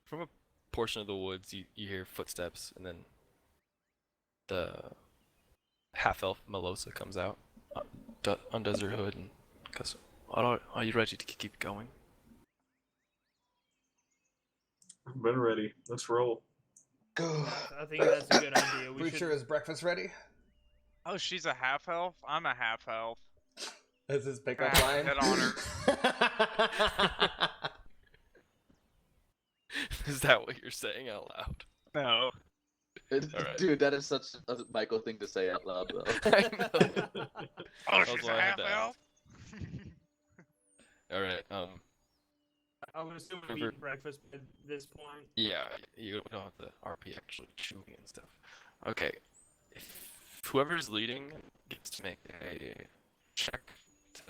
From a portion of the woods, you hear footsteps, and then the half-elf Melosa comes out, undoes her hood, and goes, "Are you ready to keep going?" I've been ready. Let's roll. Go. I think that's a good idea. We Preacher, should. is breakfast ready? Oh, she's a half elf. I'm a half elf. That's his pickup Ah, line. hit on her. Is that what you're saying out loud? No. Alright. Dude, that is such a Michael thing to say out loud, though. I know. Oh, That's she's why a I had half to ask. elf. All right. I would assume we Remember- eat breakfast at this point. Yeah, you don't have the RP actually chewing and stuff. Okay. If whoever's leading gets to make a check to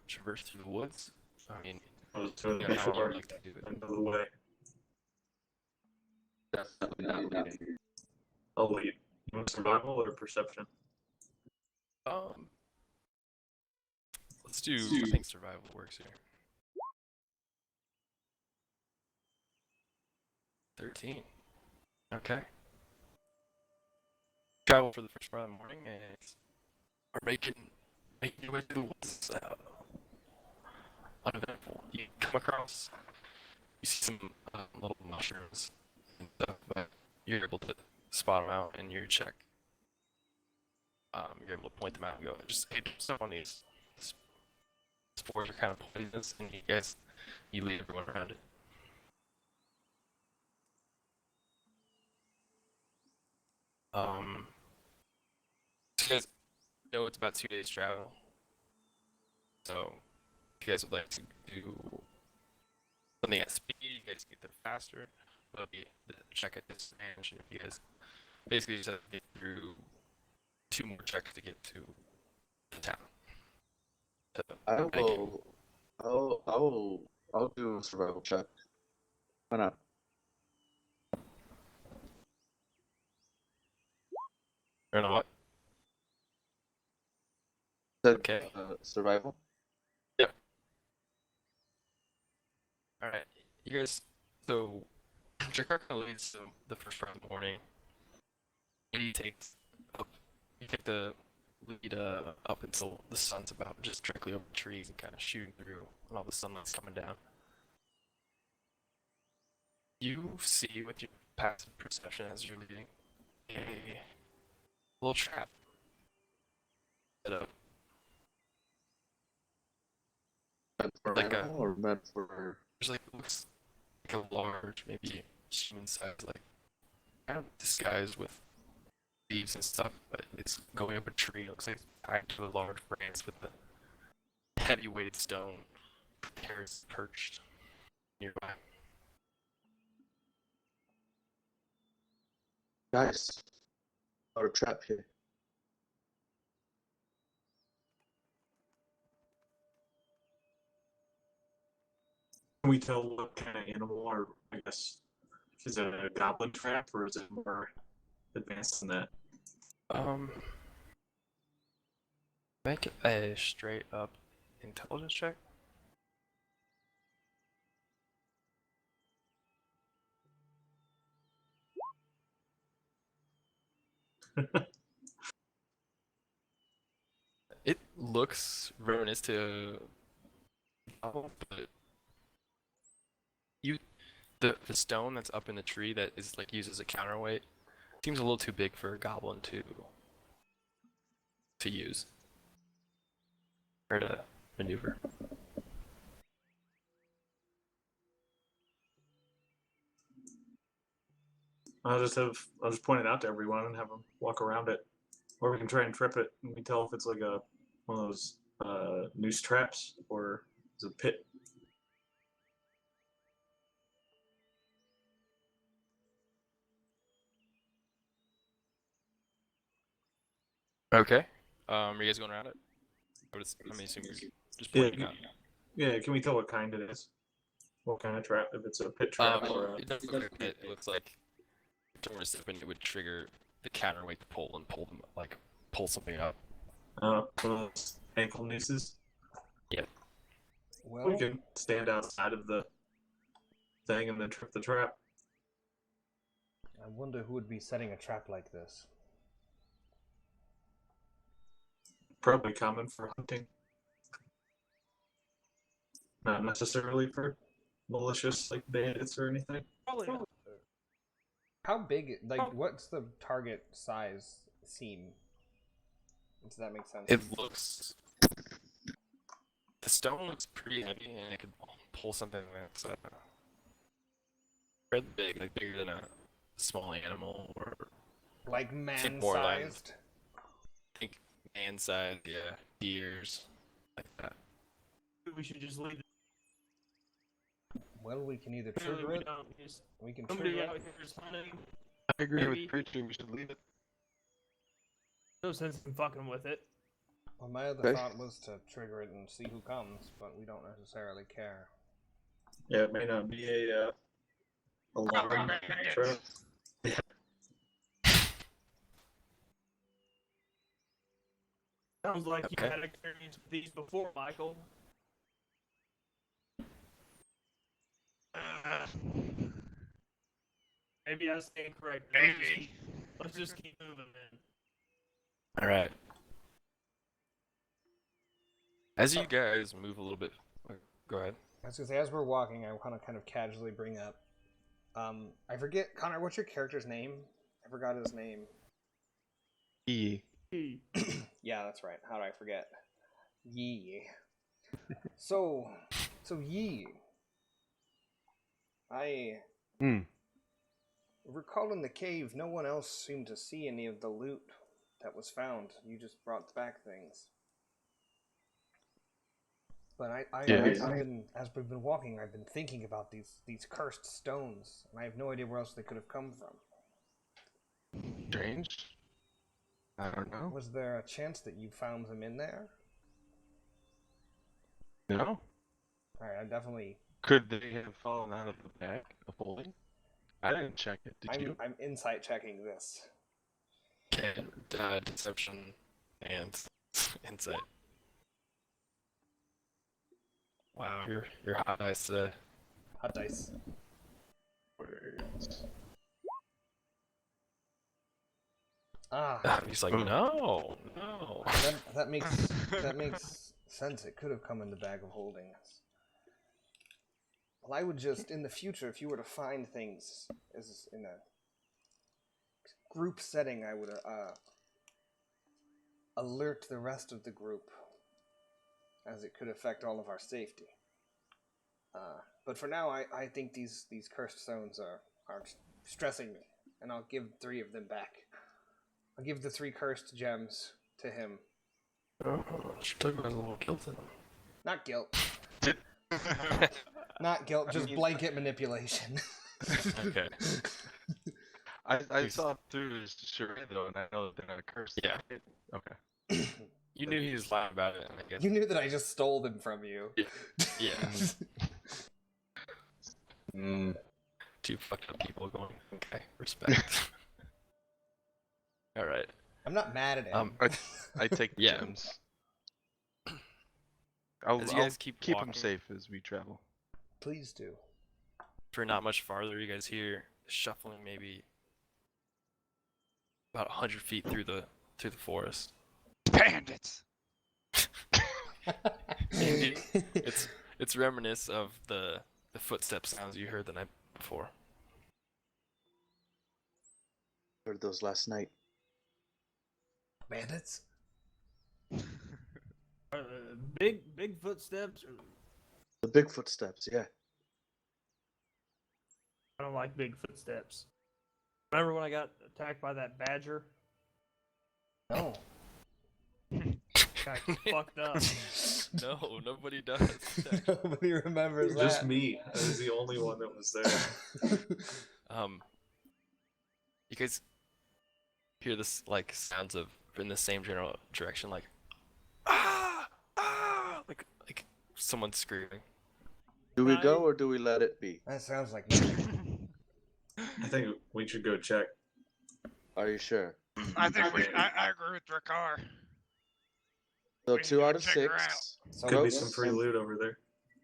traverse through the woods. I mean, I was doing you it know, how you before. would like to do it. End of the way. Definitely not leading. I'll lead. You want survival or perception? Let's do. I think survival works here. 13. Okay. Travel for the first part of the morning and are making your way through the woods. Uneventful. You come across, you see some little mushrooms and stuff, but you're able to spot them out in your check. You're able to point them out and go, just hey, stuff on these. Spores are kind of poisonous, and you lead everyone around it. So you guys know it's about 2 days travel. So if you guys would like to do something at speed, you guys get there faster. It'll be the check at disadvantage, and if you guys basically just have to get through 2 more checks to get to the town. I'll do a survival check. Why not? Or not what? Said, Okay. Survival. Alright, you guys, so Jakar kind of leads the first part of the morning. And you take the lead up until the sun's about just directly over the trees and kind of shooting through when all the sunlight's coming down. You see with your passive perception as you're leading a little trap set up. Meant for Like a- animal or meant for... There's like looks like a large, maybe human sized, like kind of disguised with leaves and stuff, but it's going up a tree. It looks like it's tied to a large branch with a heavy weighted stone. Prepares perched nearby. Guys, got a trap here. Can we tell what kind of animal, or I guess, is it a goblin trap or is it more advanced than that? Make a straight up intelligence check. It looks reminiscent to but the stone that's up in the tree that is like used as a counterweight seems a little too big for a goblin to use or to maneuver. I'll just point it out to everyone and have them walk around it, or we can try and trip it and we tell if it's like one of those noose traps or It's a pit. Okay. Are you guys going around it? I'm assuming you're just Yeah, pointing out. yeah. Can we tell what kind it is? What kind of trap? If it's a pit trap or a... It doesn't look like a pit. It looks like if someone were to step in, it would trigger the counterweight to pull and pull them pull something up. one of those ankle nooses. Yeah. Well, We can stand outside of the thing and then trip the trap. I wonder who would be setting a trap like this. Probably common for hunting. Not necessarily for malicious like bandits or anything. Probably not. How big? Like, what's the target size seem? Does that make sense? It looks. The stone looks pretty heavy, and it could pull something that's fairly big, like bigger than a small animal, or like think more like- man-sized? I think man size, yeah, deers, like that. We should just leave it. Well, we can either Clearly, trigger we it. don't. Just We can somebody trigger out it. here is hunting. I agree Maybe. with Preacher. We should leave it. No sense in fucking with it. Well, my other Okay. thought was to trigger it and see who comes, but we don't necessarily care. Yeah, it may not be a alarm trap. Sounds like Okay. you had experience with these before, Michael. Maybe I stand corrected. Maybe. Let's just keep moving, man. All right. As you guys move a little bit, go ahead. I was gonna say, as we're walking, I want to kind of casually bring up. I forget, Connor. What's your character's name? I forgot his name. E. Yeah, that's right. How do I forget? Yee. So Yee. I recall in the cave, no one else seemed to see any of the loot that was found. You just brought back things. But I've been, as we've been walking, I've been thinking about these cursed stones, and I have no idea where else they could have come from. Strange. I don't know. Was there a chance that you found them in there? No. Alright, I definitely... Could they have fallen out of the bag of holding? I didn't check it. Did you? I'm insight checking this. Okay, deception and insight. Wow, you're hot dice today. Hot dice. Ah, He's like, no. that makes sense. It could have come in the bag of holding. Well, I would just, in the future, if you were to find things as in a group setting, I would alert the rest of the group, as it could affect all of our safety. But for now, I think these cursed stones are stressing me, and I'll give 3 of them back. I'll give the 3 cursed gems to him. Oh, she took a little guilt in him. Not guilt. Not guilt, just blanket manipulation. Okay. I saw through his charade though, and I know that they're not cursed. Yeah. Okay. You knew he was lying about it, I guess. You knew that I just stole them from you. Yeah. Mm. 2 fucked up people going, okay, respect. Alright. I'm not mad at him. I take the Yeah. gems. I'll As you guys keep him walking- safe as we travel. Please do. For not much farther, you guys hear shuffling maybe about 100 feet through the forest. Bandits! And it's reminiscent of the footstep sounds you heard the night before. Heard those last night. Bandits? Big footsteps. The big footsteps, yeah. I don't like big footsteps. Remember when I got attacked by that badger? No. Got fucked up. No, nobody does. Nobody remembers Just that. me. I was the only one that was there. You guys hear this like sounds of in the same general direction, like like someone screaming. Do we Can go I- or do we let it be? That sounds like music. I think we should go check. Are you sure? I think I agree with Drakar. So We need 2 to out of check her 6. So Could be goats some free and- loot over there,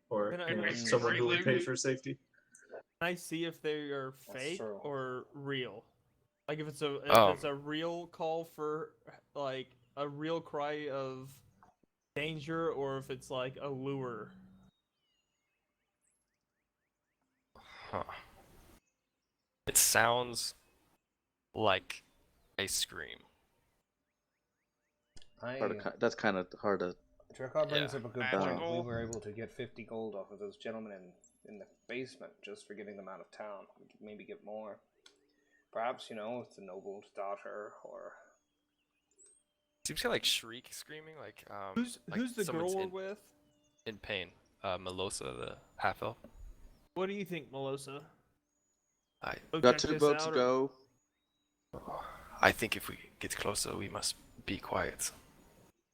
or Can I- you know, Could be some someone free who would loot. pay for safety. Can I see if they are That's fake true. or real? Like if it's Oh. a real call for like a real cry of danger, or if it's like a lure. Huh. It sounds like a scream. That's kind of hard to. Drakar brings Yeah. up a good point. We Magical. were able to get 50 gold off of those gentlemen in the basement just for getting them out of town. We could maybe get more. Perhaps, you know, it's a noble's daughter, or Seems kind of like shriek screaming, like like Who's the someone's girl we're with? in pain. Melosa, the half elf. What do you think, Melosa? I Go Got check 2 this votes out, or- go. I think if we get closer, we must be quiet.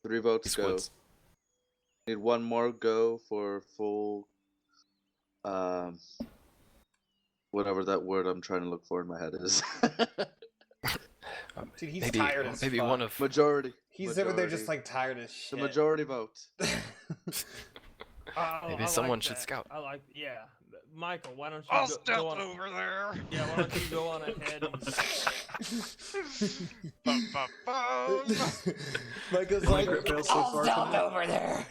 3 votes These go. woods. Need 1 more go for full. Whatever that word I'm trying to look for in my head is. dude, he's maybe tired as maybe fuck. one of Majority. He's over there just Majority. like tired as The shit. majority vote. Maybe I someone like should that. scout. I like, yeah. Michael, why don't you I'll go stealth on? over there. Yeah, why don't you go on ahead and Bum, bum, bum. Michael's Like, like, fail so I'll far stealth tonight." over there.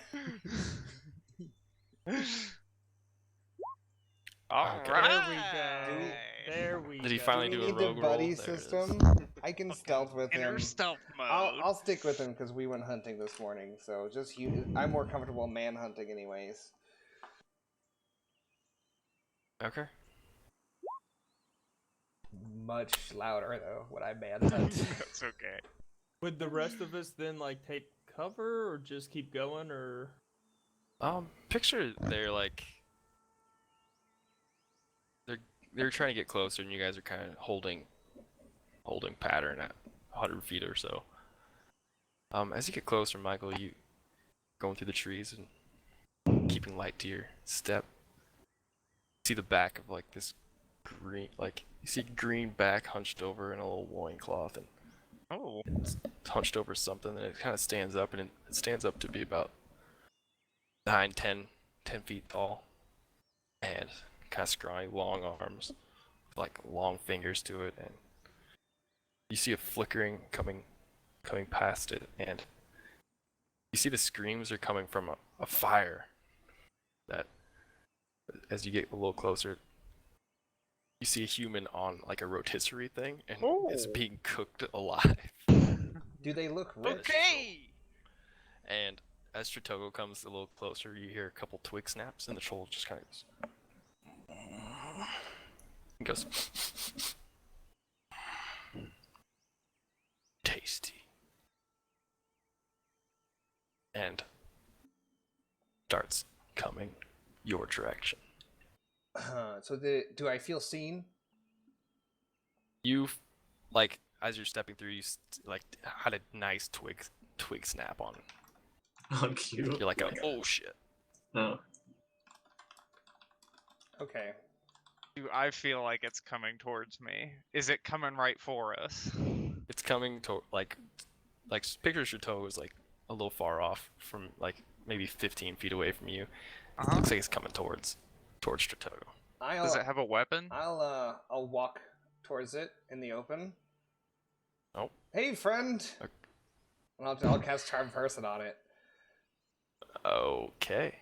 All Okay. right. there we go. Did he go. finally Do do we a need the rogue roll? buddy There it is. system? I can stealth with Inner him. stealth mode. I'll stick with him because we went hunting this morning. So just you, I'm more comfortable man hunting anyways. Okay. Much louder though when I man hunt. That's okay. Would the rest of us then like take cover or just keep going, or Picture they're like they're trying to get closer, and you guys are kind of holding pattern at 100 feet or so. As you get closer, Michael, you going through the trees and keeping light to your step. You see the back of like this green, like you see green back hunched over in a little loincloth, and Oh. it's hunched over something, and it kind of stands up, and it stands up to be about 9, 10 feet tall, and kind of scrawny, long arms, with like long fingers to it, and you see a flickering coming past it, and you see the screams are coming from a fire that, as you get a little closer, you see a human on like a rotisserie thing, and is Oh. being cooked alive. Do they look rich? Okay. And as Tritogo comes a little closer, you hear a couple twig snaps, and the troll just kind of goes, tasty, and starts coming your direction. So do I feel seen? You, like, as you're stepping through, you like had a nice twig snap on. On cue. You're like, oh shit. Oh. Okay. Do I feel like it's coming towards me? Is it coming right for us? It's coming to like picture Chateau is like a little far off from like maybe 15 feet away from you. Uh-huh. Looks like it's coming towards Chateau. Does it have a weapon? I'll walk towards it in the open. Oh. Hey, friend. Okay. And I'll cast Charm Person on it. Okay.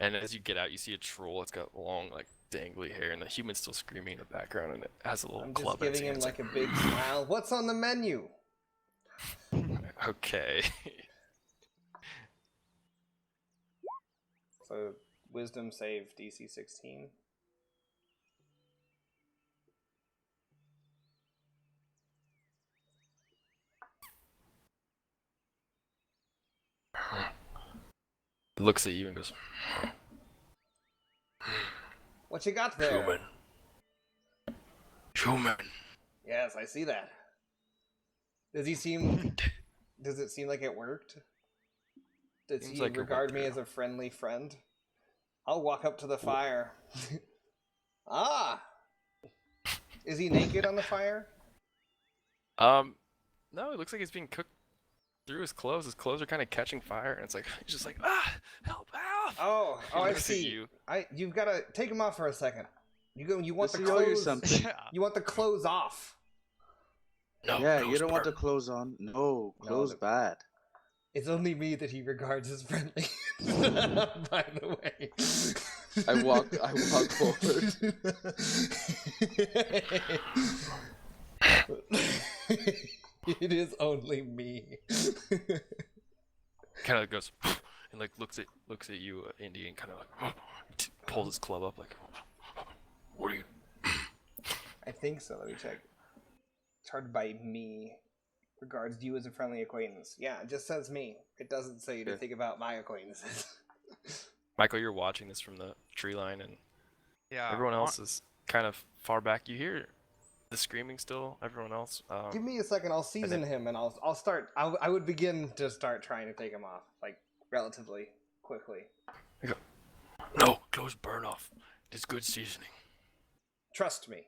And as you get out, you see a troll. It's got long, like, dangly hair, and the human's still screaming in the background, and it has a little I'm club just in its giving him hands. like a big smile. What's on the menu? Okay. So Wisdom save DC 16. looks at you and goes, What you got there? "Human, human." Yes, I see that. Does he seem? Does it seem like it worked? Does Seems he like it went regard me through. as a friendly friend? I'll walk up to the fire. Ah! Is he naked on the fire? No, it looks like he's being cooked through his clothes. His clothes are kind of catching fire, and it's like he's just like, help, help! Oh, He I looks at see. you. You've got to take him off for a second. You want Does the he owe you clothes? something? Yeah. You want the clothes off? No, Yeah, clothes you don't want burn. the clothes on. No, clothes the- bad. It's only me that he regards as friendly. By the way, I walk forward. It is only me. Kind of goes and like looks at you, Indy, and kind of like pulls his club up like, "What are you?" I think so. Let me check. Charged by me. Regards you as a friendly acquaintance. Yeah, it just says me. It doesn't say Okay. anything about my acquaintances. Michael, you're watching this from the tree line, and Yeah. everyone else is kind of far back. You hear the screaming still. Everyone else. Give me a second. I'll season him, and I'll start. I would begin to start trying to take him off, like relatively quickly. No, clothes burn off. It's good seasoning. Trust me.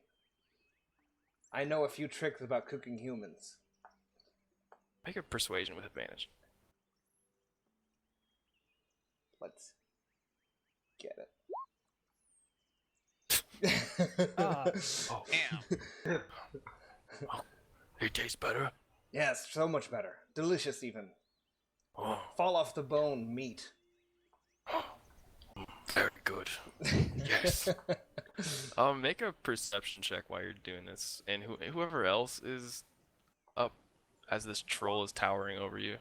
I know a few tricks about cooking humans. Make a persuasion with advantage. Let's get it. Ah. Oh, Damn. it tastes better. Yes, so much better. Delicious, even. Oh, Fall off the bone meat. very good. Yes. Make a perception check while you're doing this, and whoever else is up as this troll is towering over you.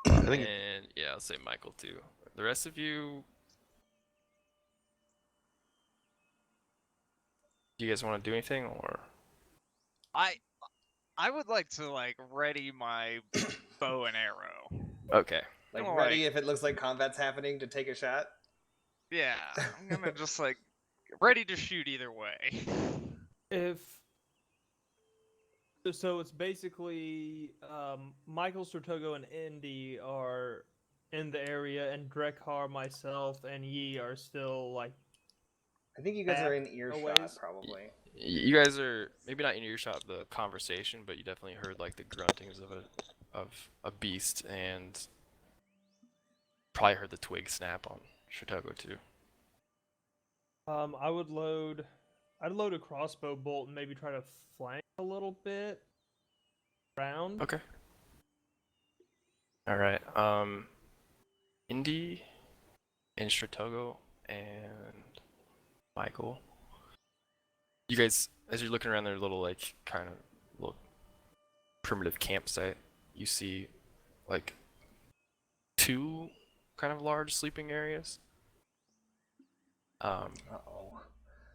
I think And yeah, I'll say Michael too. The rest of you, do you guys want to do anything or? I would like to like ready my bow and arrow. Okay. Like Alright. ready if it looks like combat's happening to take a shot. Yeah, I'm gonna just like ready to shoot either way. If so, it's basically Michael, Sertogo, and Indy are in the area, and Drekhar, myself, and Yi are still like. I think you guys are in Back a earshot, ways. probably. You guys are maybe not in earshot of the conversation, but you definitely heard like the gruntings of a beast, and probably heard the twig snap on Shitogo too. I'd load a crossbow bolt and maybe try to flank a little bit around. Okay. All right. Indy and Shitogo and Michael. You guys, as you're looking around their little like kind of little primitive campsite, you see like two kind of large sleeping areas. Uh-oh.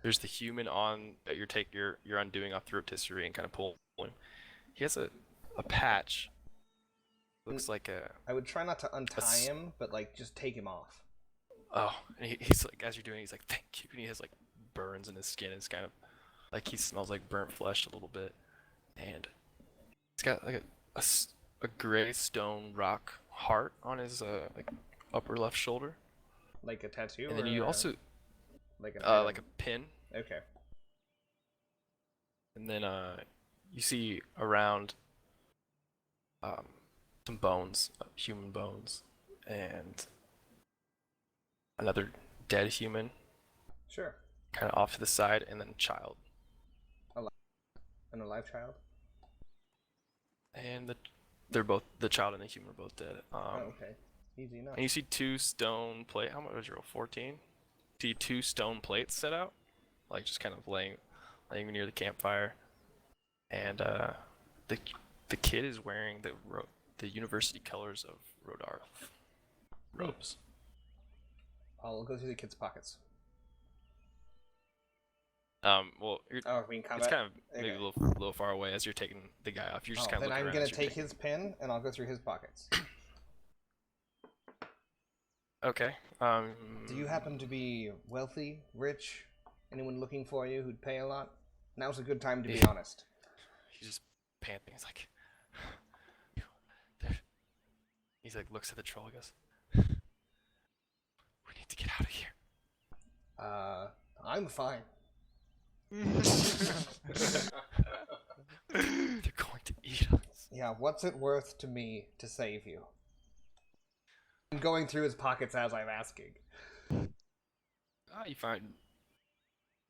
There's the human on that you're undoing off the rotisserie and kind of pulling him. He has a patch. Looks like a I would try not to untie s- him, but like just take him off. and he's like, as you're doing it, he's like, thank you, and he has like burns in his skin. It's kind of like he smells like burnt flesh a little bit, and he's got like a gray stone rock heart on his like upper left shoulder, Like a tattoo? and then or you also like an like a item? pin. Okay. And then you see around some bones, human bones, and another dead human Sure. kind of off to the side, and then a child. An alive child? And the child and the human are both dead. Oh, okay. Easy enough. And you see two stone plate. How much was your roll? 14. See two stone plates set out, like just kind of laying near the campfire. And the kid is wearing the university colors of Rodarth robes. I'll go through the kid's pockets. Well, Oh, I mean it's combat. kind of maybe Okay. a little far away as you're taking the guy off. You're just kind of Then looking I'm around. gonna as you're take taking- his pin and I'll go through his pockets. Okay. Do you happen to be wealthy, rich? Anyone looking for you who'd pay a lot? Now's a good time to be Yeah. honest. He's just panting. He's like, he's like looks at the troll. He goes, "We need to get out of here." I'm fine. They're going to eat us. Yeah, what's it worth to me to save you? I'm going through his pockets as I'm asking. You find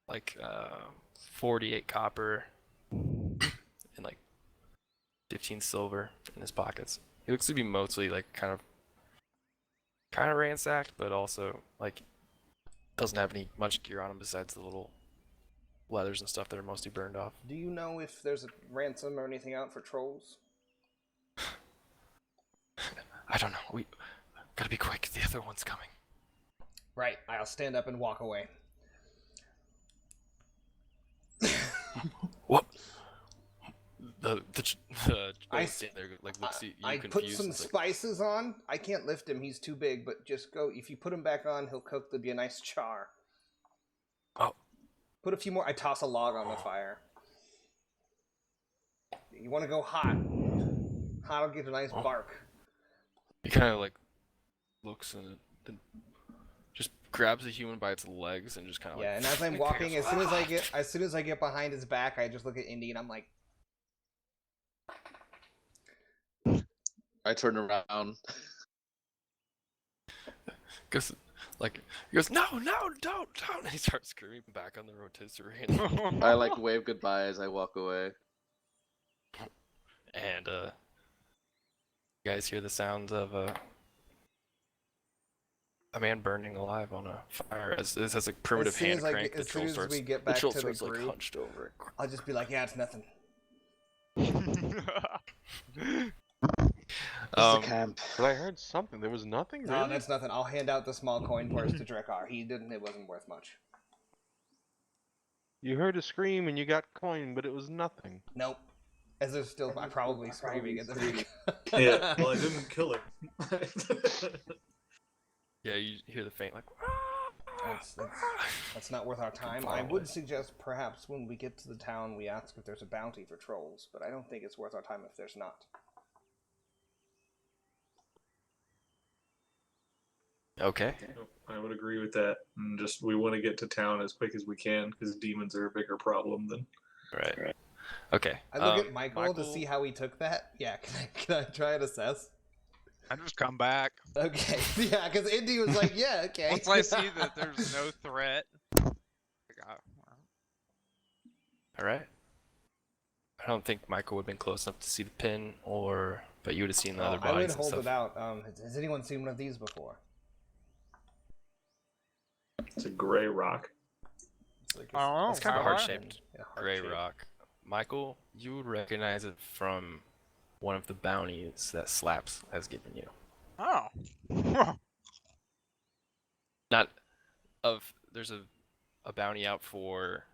like 48 copper and like 15 silver in his pockets. He looks to be mostly like kind of ransacked, but also like doesn't have any much gear on him besides the little leathers and stuff that are mostly burned off. Do you know if there's a ransom or anything out for trolls? I don't know. We gotta be quick. The other one's coming. Right, I'll stand up and walk away. What? The I stand there like looks at you I confused. put some and is like, spices on. I can't lift him, he's too big, but just go. If you put him back on, he'll cook. There'll be a nice char. oh, Put a few more. I toss a log on the fire. You want to go hot. Hot will give a nice bark. he kind of like looks and then just grabs the human by its legs and just kind of Yeah, like. and as I'm walking, as soon as I get behind his back, I just look at Indy and I'm like, I turn around. Goes like he goes, no, don't, and he starts screaming back on the rotisserie, I like wave goodbye as I walk away. and you guys hear the sounds of a man burning alive on a fire. As this has a primitive soon hand as I crank, get- the as troll soon as starts. we get The back troll to the starts like group, hunched over. I'll just be like, yeah, it's nothing. This is a camp. But I heard something. There was nothing. No, Really? that's nothing. I'll hand out the small coin purse to Drekar. He didn't. It wasn't worth much. You heard a scream and you got coin, but it was nothing. Nope. As there's still, I'm probably screaming at the back. Yeah, well, I didn't kill him. Yeah, you hear the faint like. That's not worth our time. far I away. would suggest perhaps when we get to the town, we ask if there's a bounty for trolls, but I don't think it's worth our time if there's not. Okay. I would agree with that. And just we want to get to town as quick as we can because demons are a bigger problem than. Right. Okay. I look at Michael to see how he took that. Yeah, can I try and assess? I just come back. Okay, yeah, because Indy was like, yeah, okay. Once I see that there's no threat, like, All right. I don't think Michael would have been close enough to see the pin, but you would have seen the other I would bodies and hold stuff. it out. Has anyone seen one of these before? It's a gray rock. It's like I don't know. It's kind of a How heart-shaped gray heart-shaped. rock. Michael, you would recognize it from one of the bounties that Slaps has given you. oh. There's a bounty out for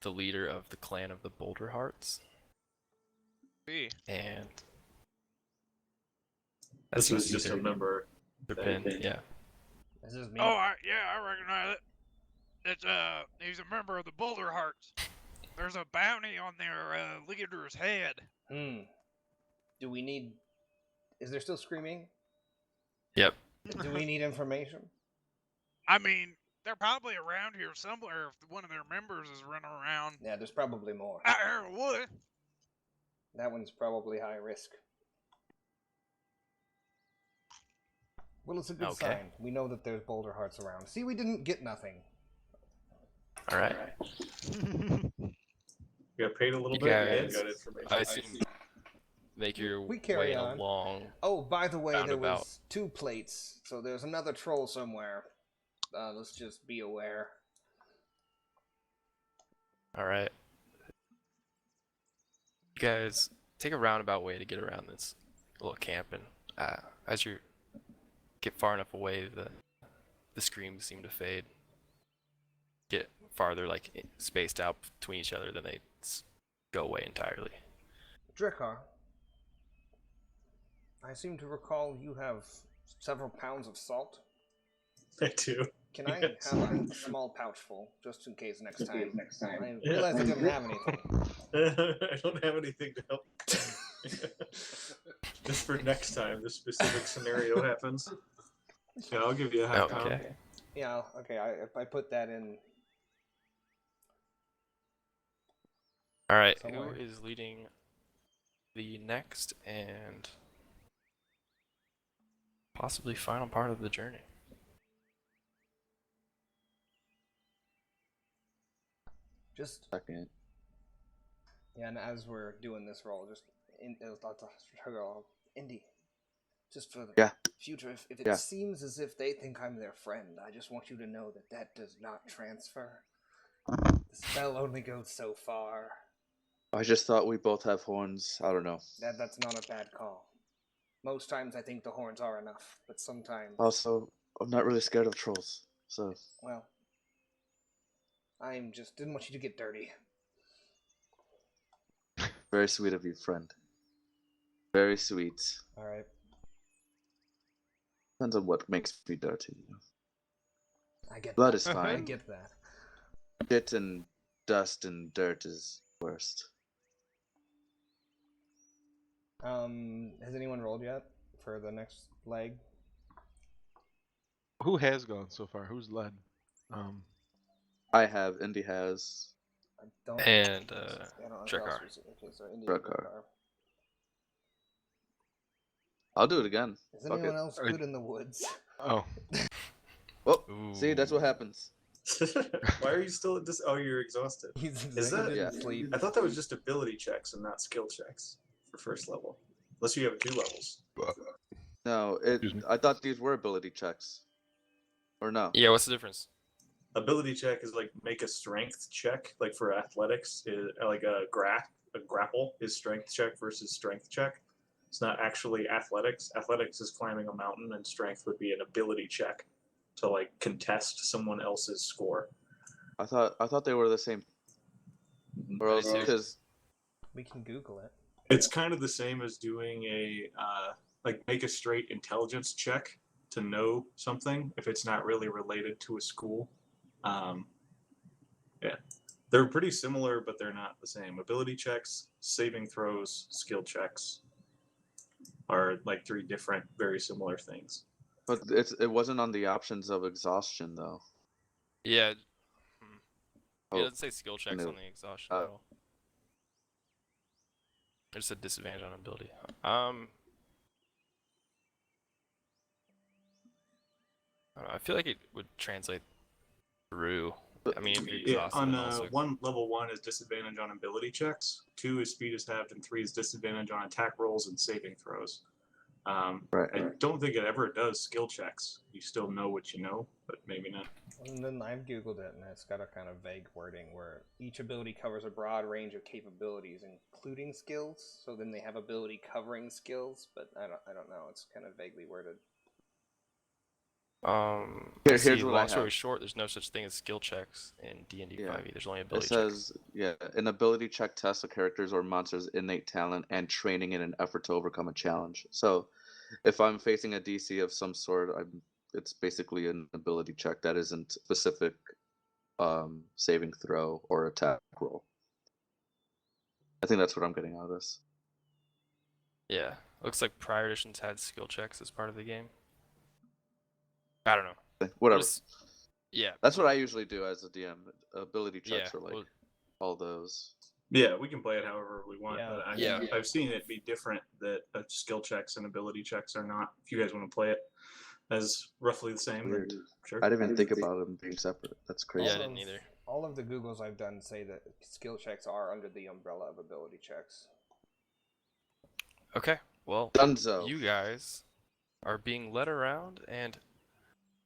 the leader of the clan of the Boulder Hearts, See. and This seems was to be just a member. their pin. Yeah. This is me. Oh, I recognize it. It's he's a member of the Boulder Hearts. There's a bounty on their leader's head. Do we need... Is there still screaming? Yep. Do we need information? I mean, they're probably around here somewhere if one of their members is running around. Yeah, there's probably more. Out here in the wood. That one's probably high risk. Well, it's a good Okay. sign. We know that there's boulder hearts around. See, we didn't get nothing. All right. You got paid a little You bit and guys- got information. I assume make your We carry way on. along. Oh, by the way, there Roundabout. was 2 plates, so there's another troll somewhere. Let's just be aware. All right. You guys take a roundabout way to get around this little camp, and as you get far enough away, the screams seem to fade. Get farther like spaced out between each other, then they go away entirely. Drekar, I seem to recall you have several pounds of salt. I do. Can I Yes. have a small pouch full, just in case next time? I realized I didn't have anything. I don't have anything to help. Just for next time, this specific scenario happens. Yeah, I'll give you a half pound. Okay. Yeah, okay, if I put that in All right. somewhere. Who is leading the next and possibly final part of the journey? just Second. yeah, and as we're doing this roll, just Indy, just for the Yeah. future, if it Yeah. seems as if they think I'm their friend, I just want you to know that that does not transfer. The spell only goes so far. I just thought we both have horns. I don't know. That's not a bad call. Most times I think the horns are enough, but sometimes, Also, I'm not really scared of trolls. So well, I'm just didn't want you to get dirty. very sweet of you, friend. Very sweet. All right. Depends on what makes me dirty. I get Blood that. is I fine. get that. Shit and dust and dirt is worst. Has anyone rolled yet for the next leg? Who has gone so far? Who's led? I have. Indy has. I don't. And I don't know who Drekar. else was- Okay, so Indy and Drekar. Drekar. I'll do it again. Is Fuck anyone it. else good in the woods? Oh, Oh, see, that's what Ooh. happens. Why are you still at this? Oh, you're exhausted. Is that- didn't Yeah. sleep? I thought that was just ability checks and not skill checks for first level. Unless you have 2 levels. No, Excuse me. I thought these were ability checks. Or no? Yeah, what's the difference? Ability check is like make a strength check, like for athletics, is like a grapple is strength check versus strength check. It's not actually athletics. Athletics is climbing a mountain, and strength would be an ability check to like contest someone else's score. I thought they were the same. Or else, too. because We can Google it. It's kind of the same as doing a like make a straight intelligence check to know something if it's not really related to a school. Yeah, they're pretty similar, but they're not the same. Ability checks, saving throws, skill checks are like 3 different, very similar things. but it wasn't on the options of exhaustion though. Yeah. Oh, It doesn't say skill checks no. on the exhaustion at all. There's a disadvantage on ability. I don't know, I feel like it would translate through. I mean, if you're Yeah, exhausted, on then also. level 1 is disadvantage on ability checks. 2 is speed is halved, and 3 is disadvantage on attack rolls and saving throws. Right. I don't think it ever does skill checks. You still know what you know, but maybe not. And then I've Googled it, and it's got a kind of vague wording where each ability covers a broad range of capabilities, including skills. So then they have ability covering skills, but I don't know. It's kind of vaguely worded. Let's Here's see, what I long story have. short, there's no such thing as skill checks in D&D Yeah. 5e. There's only It ability checks. says, yeah, an ability check tests a character's or monster's innate talent and training in an effort to overcome a challenge. So, if I'm facing a DC of some sort, it's basically an ability check that isn't specific saving throw or attack roll. I think that's what I'm getting out of this. Yeah. Looks like prior editions had skill checks as part of the game. I don't know. Whatever. Just- yeah. That's what I usually do as a DM. Ability checks Yeah. are like well, all those. Yeah, we can play it however we want, Yeah. but Yeah. I've seen it be different that skill checks and ability checks are not. If you guys want to play it as roughly the same, then Weird. sure. I didn't even think about them being separate. That's crazy. Yeah, I didn't either. All of the Googles I've done say that skill checks are under the umbrella of ability checks. Okay. Well, Dunzo. you guys are being led around, and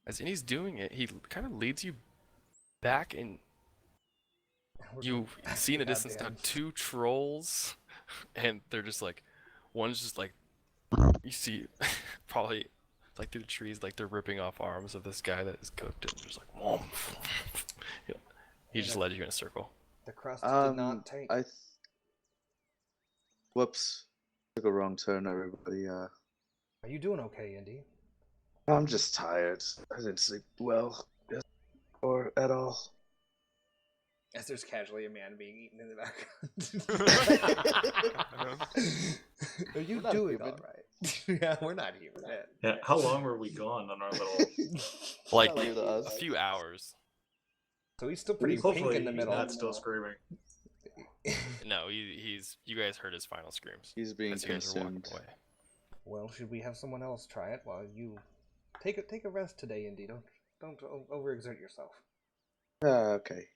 as Indy's doing it, he kind of leads you back, and you see in the distance now Goddamn. 2 trolls, and they're just like, one's just like, you see, probably like through the trees, like they're ripping off arms of this guy that is cooked, and just like, whoa. He just led you in a circle. The crust did not take. Whoops. Took a wrong turn, everybody. Are you doing okay, Indy? I'm just tired. I didn't sleep well or at all. As there's casually a man being eaten in the background. Are you We're not doing human. all right? Yeah, we're not human. Yeah, how long were we gone on our little? Like Not you to a us. few hours. So he's still pretty pink Hopefully in the he's middle. not still screaming. No, he's. You guys heard his final screams. He's being as you guys were walking consumed. away. Well, should we have someone else try it while you take a rest today, Indy? Don't overexert yourself. Okay.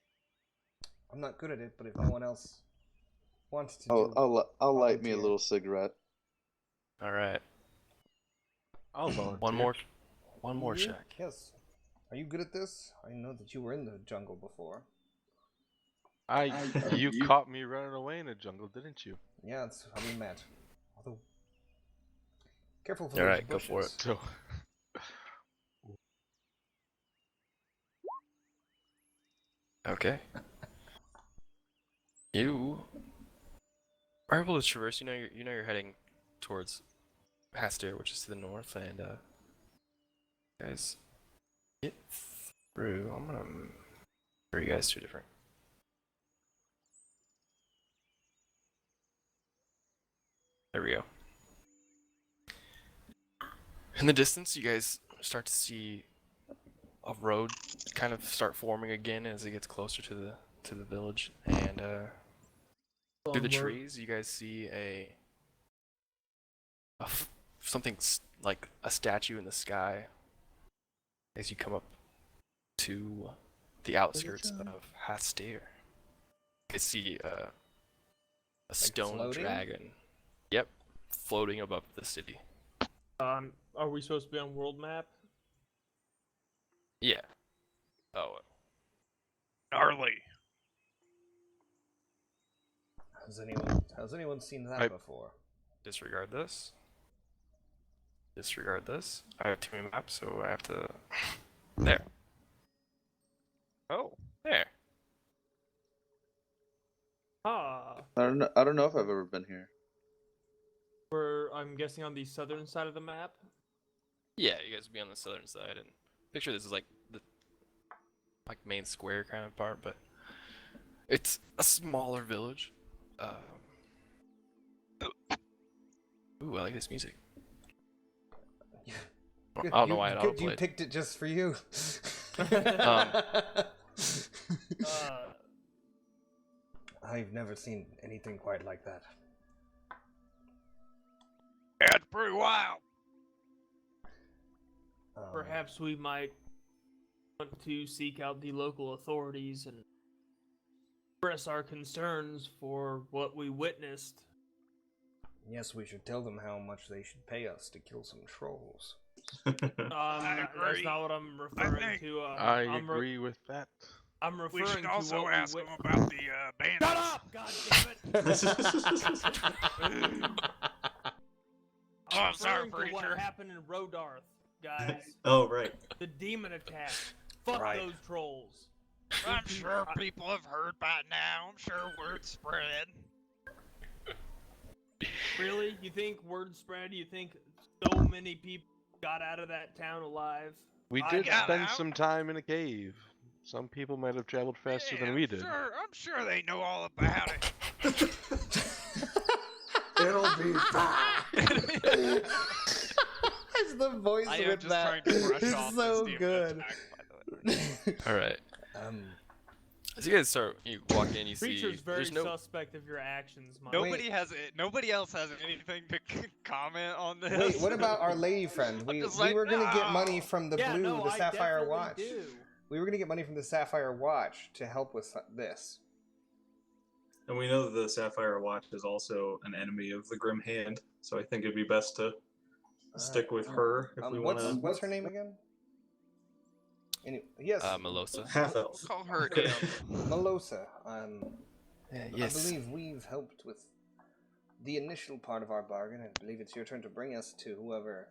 I'm not good at it, but if no one else wants to do, I'll light me a volunteer. little cigarette. All right. I'll volunteer. One more You? check. Yes. Are you good at this? I know that you were in the jungle before. You caught me running away in the jungle, didn't you? Yeah, that's how we met. Although, careful for All those right, go for bushes. it. So, Okay. You are able to traverse. You know you're heading towards Hastere, which is to the north, and guys get through. I'm gonna for you guys two different. There we go. In the distance, you guys start to see a road kind of start forming again as it gets closer to the village, and through the trees, you guys see something like a statue in the sky as you come up to the outskirts of Hastere. You see a stone floating? dragon. Yep, floating above the city. Are we supposed to be on world map? Yeah. Oh. Gnarly. Has anyone seen that before? Disregard this. Disregard this. I have too many maps, so I have to. There. Oh. There. Ah, I don't know if I've ever been here. I'm guessing on the southern side of the map. Yeah, you guys will be on the southern side, and picture this is like the main square kind of part, but it's a smaller village. Ooh, I like this music. I don't know why it Good, you autoplayed. picked it just for you. I've never seen anything quite like that. That's pretty wild. Perhaps we might want to seek out the local authorities and express our concerns for what we witnessed. Yes, we should tell them how much they should pay us to kill some trolls. That's agree. not what I'm referring to. I agree with that. I'm We referring should to also what ask we them about the bandits. Shut up! God damn it! Oh, I'm sorry, referring to what preacher. happened in Rodarth, guys. Oh right. The demon attack. Fuck Right. those trolls. I'm sure people have heard by now. I'm sure word spread. Really? You think word spread? You think so many people got out of that town alive? We I did got spend out. some time in a cave. Some people might have traveled faster Yeah, than we did. I'm sure they know all about it. It'll be fine. It's the voice I am with just that. trying to brush It's off so this demon good. attack, by the way. All right. Um, As you guys you walk in, you see Preacher's very there's no. suspect of your actions, Mike. Nobody else has anything to comment on this. wait, what about our lady friend? We just like, were gonna get money no. from the Yeah, blue, no, the I Sapphire definitely Watch. do. We were gonna get money from the Sapphire Watch to help with this. And we know that the Sapphire Watch is also an enemy of the Grim Hand, so I think it'd be best to stick with her if we want to. What's her name again? Yes, Melosa. Half elf. Call her Okay. Melosa. Yes. I believe we've helped with the initial part of our bargain, and I believe it's your turn to bring us to whoever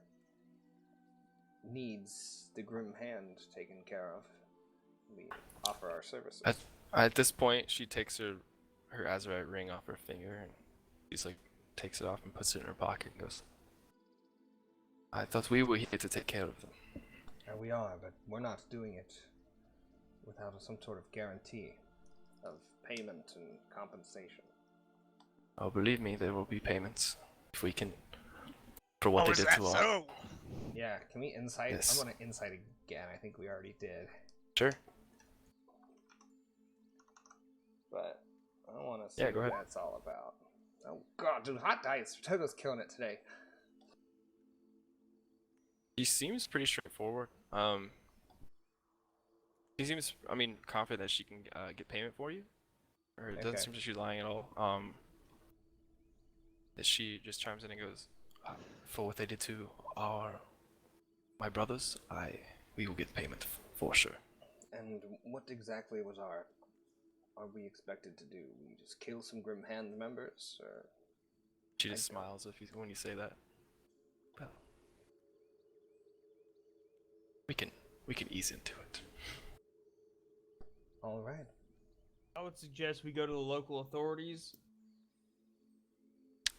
needs the Grim Hand taken care of. We offer our services. At this point, she takes her azurite ring off her finger, and she's like, takes it off and puts it in her pocket and goes, I thought we were here to take care of them. And we are, but we're not doing it without some sort of guarantee of payment and compensation. Oh, believe me, there will be payments if we can, for what they is did that to us. so? Yeah, can we insight? Yes. I'm gonna insight again. I think we already did. Sure. But I want to see Yeah, go what ahead. that's all about. Oh god, dude, hot dice. Togo's killing it today. She seems pretty straightforward. She seems, I mean, confident that she can get payment for you. Or it doesn't Okay. seem like she's lying at all. That she just chimes in and goes, for what they did to my brothers, we will get payment for sure. And what exactly are we expected to do? We just kill some Grim Hand members, or She just I don't- smiles when you say that. Well, we can ease into it. all right? I would suggest we go to the local authorities.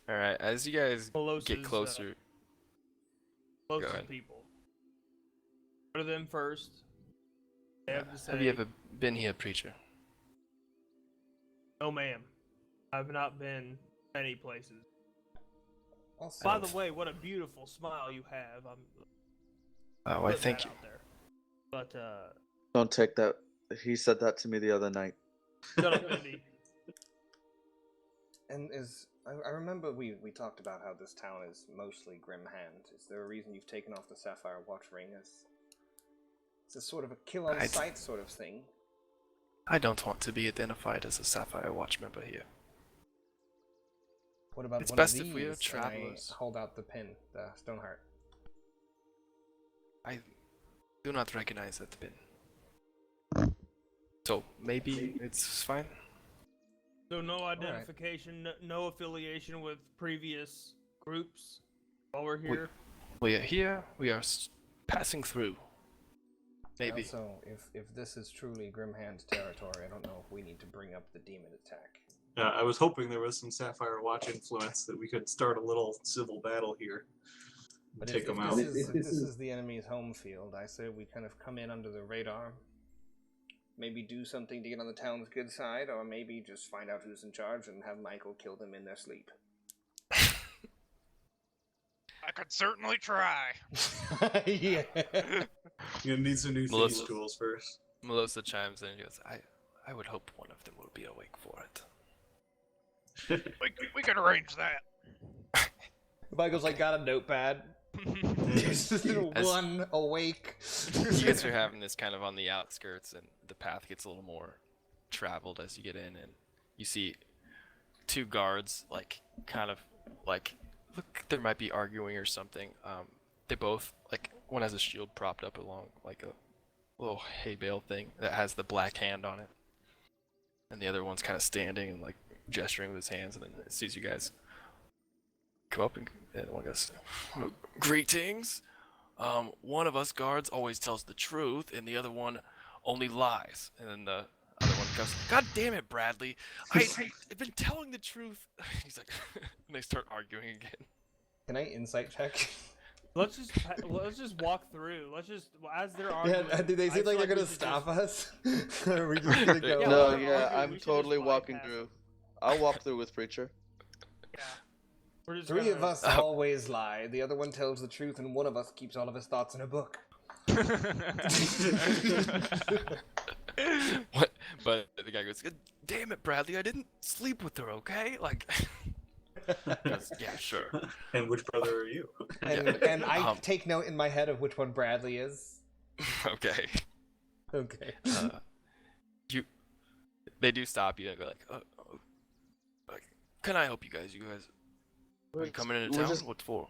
All right, as you guys Melos's, get closer, Closest ahead. people. Go to them first. They have to say, have you ever been here, preacher? no ma'am. I've not been many places. Also, By the way, what a beautiful smile you have. I'm Oh, I putting thank that you. out there. But, Don't take that. He said that to me the other night. shut up, Indy. and I remember we talked about how this town is mostly Grim Hand. Is there a reason you've taken off the Sapphire Watch ring? It's a sort of a kill on sight sort of thing. I don't want to be identified as a Sapphire Watch member here. What about It's one best of if these? we are And I travelers. hold out the pin, the stone heart. I do not recognize that pin. So maybe it's fine. So no identification, no affiliation with previous groups while we're here. We are here. We are passing through. Maybe. Also, if this is truly Grim Hand territory, I don't know if we need to bring up the demon attack. I was hoping there was some Sapphire Watch influence that we could start a little civil battle here. But Take if them out. this is the enemy's home field, I say we kind of come in under the radar. Maybe do something to get on the town's good side, or maybe just find out who's in charge and have Michael kill them in their sleep. I could certainly try. Yeah. You're gonna need some new Melissa. thieves' tools first. Melissa chimes in and goes, I would hope one of them will be awake for it. We could arrange that. Michael's like got a notepad. Just one awake. You guys are having this kind of on the outskirts, and the path gets a little more traveled as you get in, and you see two guards, like, kind of, like, look, there might be arguing or something. They both, like, one has a shield propped up along, like, a little hay bale thing that has the black hand on it. And the other one's kind of standing and, like, gesturing with his hands, and then it sees you guys come up, and one goes, greetings. One of us guards always tells the truth, and the other one only lies. And then the other one goes, God damn it, Bradley! I've been telling the truth. He's like, and they start arguing again. Can I insight check? Let's just walk through. Let's just as they're arguing. Yeah, do they I seem like feel they're we gonna should stop just- us? Or are we just gonna go? Yeah, No, we're yeah, arguing, I'm we should totally just walking bypass through. them. I'll walk through with Preacher. Yeah. We're just Three of gonna- us always lie. The other one tells the truth, and one of us keeps all of his thoughts in a book. What? But the guy goes, damn it, Bradley! I didn't sleep with her, okay? Like, he goes, yeah, sure. And which brother are you? And I take note in my head of which one Bradley is. Okay. Okay. They do stop you and go like, can I help you guys? You guys are you coming into We're town? just- What for?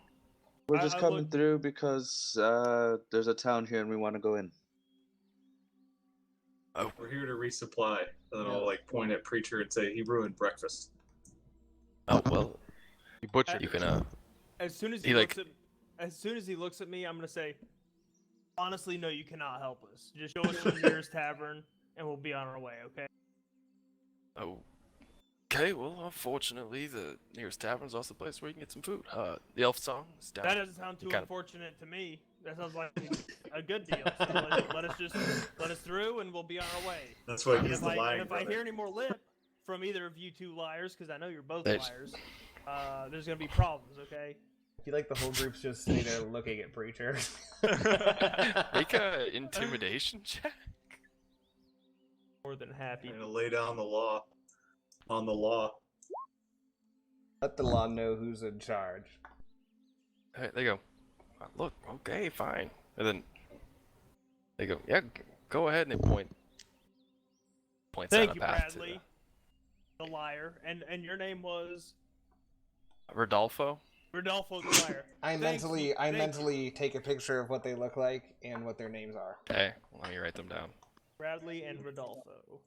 We're just I coming would- through because there's a town here and we want to go in. Oh, We're here to resupply. And then I'll like point at Preacher and say he ruined breakfast. oh well. You butchered You it. can As soon as He, he like- looks at me, I'm gonna say, honestly, no, you cannot help us. Just show us to the nearest tavern, and we'll be on our way. Okay? Oh. Okay, well, unfortunately, the nearest tavern is also the place where you can get some food. The Elf Song is down. That doesn't sound too kind of- unfortunate to me. That sounds like a good deal. So let us through, and we'll be on our way. That's why And he's if the I lying hear brother. any more lip from either of you two liars, because I know you're both There's- liars, there's gonna be problems. Okay. I feel like the whole group's just sitting there looking at Preacher. Make a intimidation check. More than happy. I'm gonna lay down the law. On the law. Let the law know who's in charge. All right, they go. Look, okay, fine. And then they go, yeah, go ahead, and they points Thank out you, a path Bradley, the liar. And your name was to Rodolfo. Rodolfo the liar. I Thank you, thank you. mentally take a picture of what they look like and what their names are. Okay, let me write them down. Bradley and Rodolfo.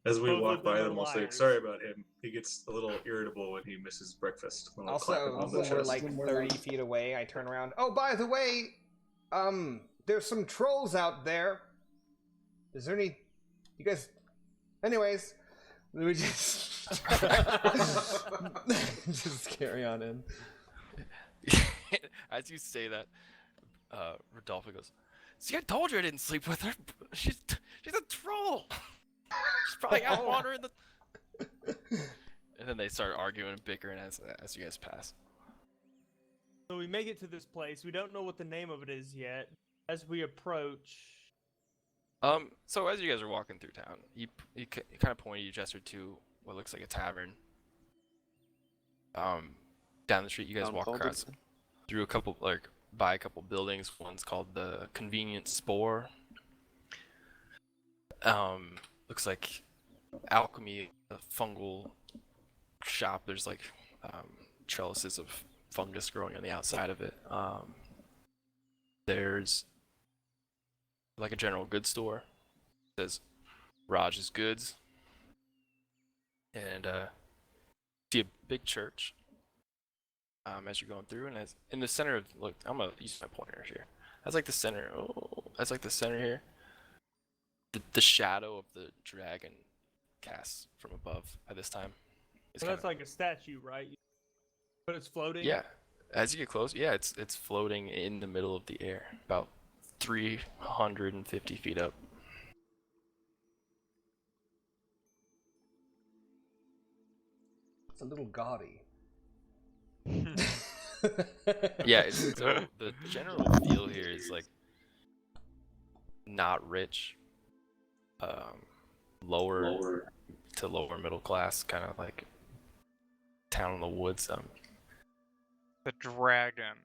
As we Both walk of them by are them, we'll say, liars. sorry about him. He gets a little irritable when he misses breakfast. When we'll clap him Also, on the when we're chest. like 30 feet away, I turn around. Oh, by the way, there's some trolls out there. Is there any... You guys... Anyways, we just... just carry on in. As you say that, Rodolfo goes, see, I told you I didn't sleep with her. She's a troll. She's probably out wandering the... And then they start arguing and bickering as you guys pass. So we make it to this place. We don't know what the name of it is yet. As we approach, So as you guys are walking through town, you kind of point, you gesture to what looks like a tavern. Down the street, you guys Town walk called across it? through by a couple buildings. One's called the Convenience Spore. Looks like alchemy, a fungal shop. There's like trellises of fungus growing on the outside of it. There's like a general goods store. It says Raj's Goods. And see a big church as you're going through, and as in the center of, look, I'm gonna use my pointer here. That's like the center. Oh, that's like the center here. The shadow of the dragon casts from above at this time. It's so that's kinda- like a statue, right? But it's floating. yeah. As you get close, yeah, it's floating in the middle of the air, about 350 feet up. It's a little gaudy. Yeah, so the general feel here is like not rich, lower to lower middle class, kind of like town in the woods. The dragon.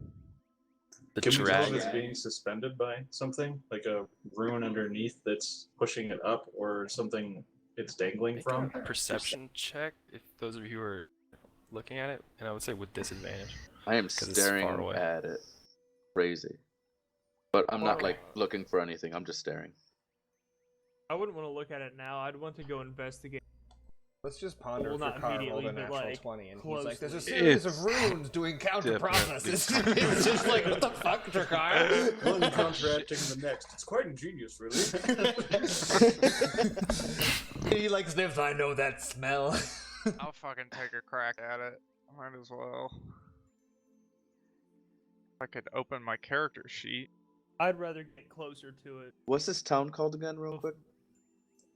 The Can we tell if dragon. it's being suspended by something? Like a rune underneath that's pushing it up, or something it's dangling Make from? a perception check if those of you are looking at it, and I would say with disadvantage. I am 'Cause it's staring far away. at it. Crazy. But I'm not Far like away. looking for anything. I'm just staring. I wouldn't want to look at it now. I'd want to go investigate. Let's just ponder Well, for not Carl rolled immediately, a but, natural like, 20, and he's like, there's a closely. series of It's runes doing counter processes. definitely- It's just like, what the fuck, Drakkar? One counteracting the next. It's quite ingenious, really. He like sniffs, I know that smell. I'll fucking take a crack at it. Might as well. I could open my character sheet. I'd rather get closer to it. What's this town called again, real quick?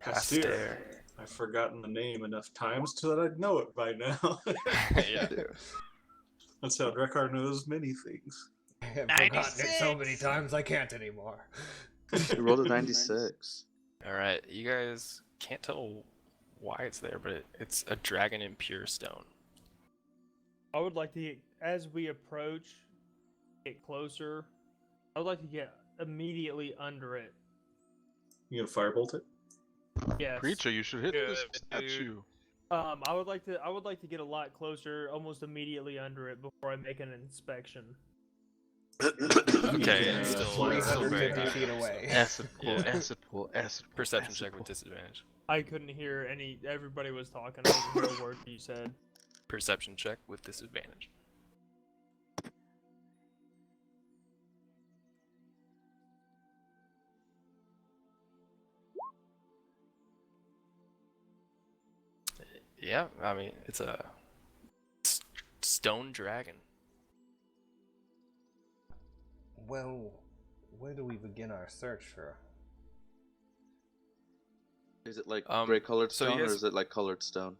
Hastere. I've forgotten the name enough times so that I'd know it by now. Yeah. That's how Drakkar knows many things. I've forgotten it so many times I can't anymore. You rolled a 96. All right, you guys can't tell why it's there, but it's a dragon in pure stone. I would like to get, as we approach, get closer. I would like to get immediately under it. You gonna firebolt it? Yes. Preacher, you should hit this Good, statue. I would like to get a lot closer, almost immediately under it before I make an inspection. Okay, Yeah, it's still, it's it's still very 350 high. feet away. Acid pull, Yeah. acid pull, acid pull. Perception acid check pull. with disadvantage. I couldn't hear any. Everybody was talking. I didn't hear a word you said. Perception check with disadvantage. Yeah, I mean, it's a stone dragon. Well, where do we begin our search for? Is it like Um, gray colored so you stone, or guys- is it like colored stone?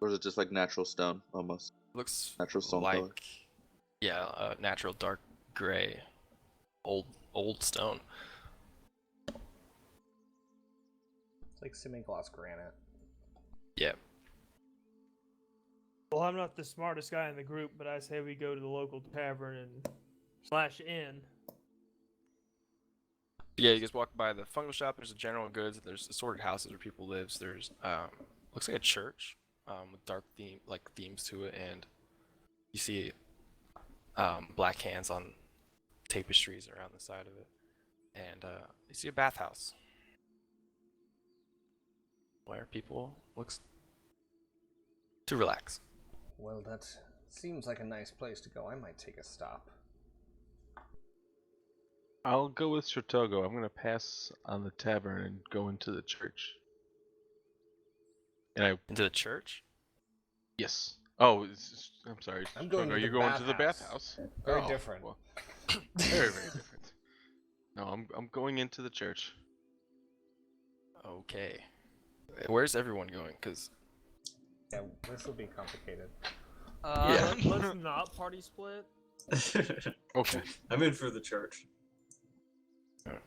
Or is it just like natural stone almost? Looks Natural stone like, color. yeah, natural dark gray, old stone. It's like semi-gloss granite. Yeah. Well, I'm not the smartest guy in the group, but I say we go to the local tavern and / inn. Yeah, you guys walk by the fungal shop. There's a general goods. There's assorted houses where people live. There's looks like a church with dark themes to it, and you see black hands on tapestries around the side of it, and you see a bathhouse where people looks to relax. Well, that seems like a nice place to go. I might take a stop. I'll go with Shirtogo. I'm gonna pass on the tavern and go into the church. And I Into the church. yes. Oh, I'm sorry. I'm going Shirtogo, to you're the going to the bathhouse. bathhouse. Very Oh, different. well, very different. No, I'm going into the church. Okay. Where's everyone going? Cause Yeah, this will be complicated. Yeah. Let's not party split. Okay. I'm in for the church.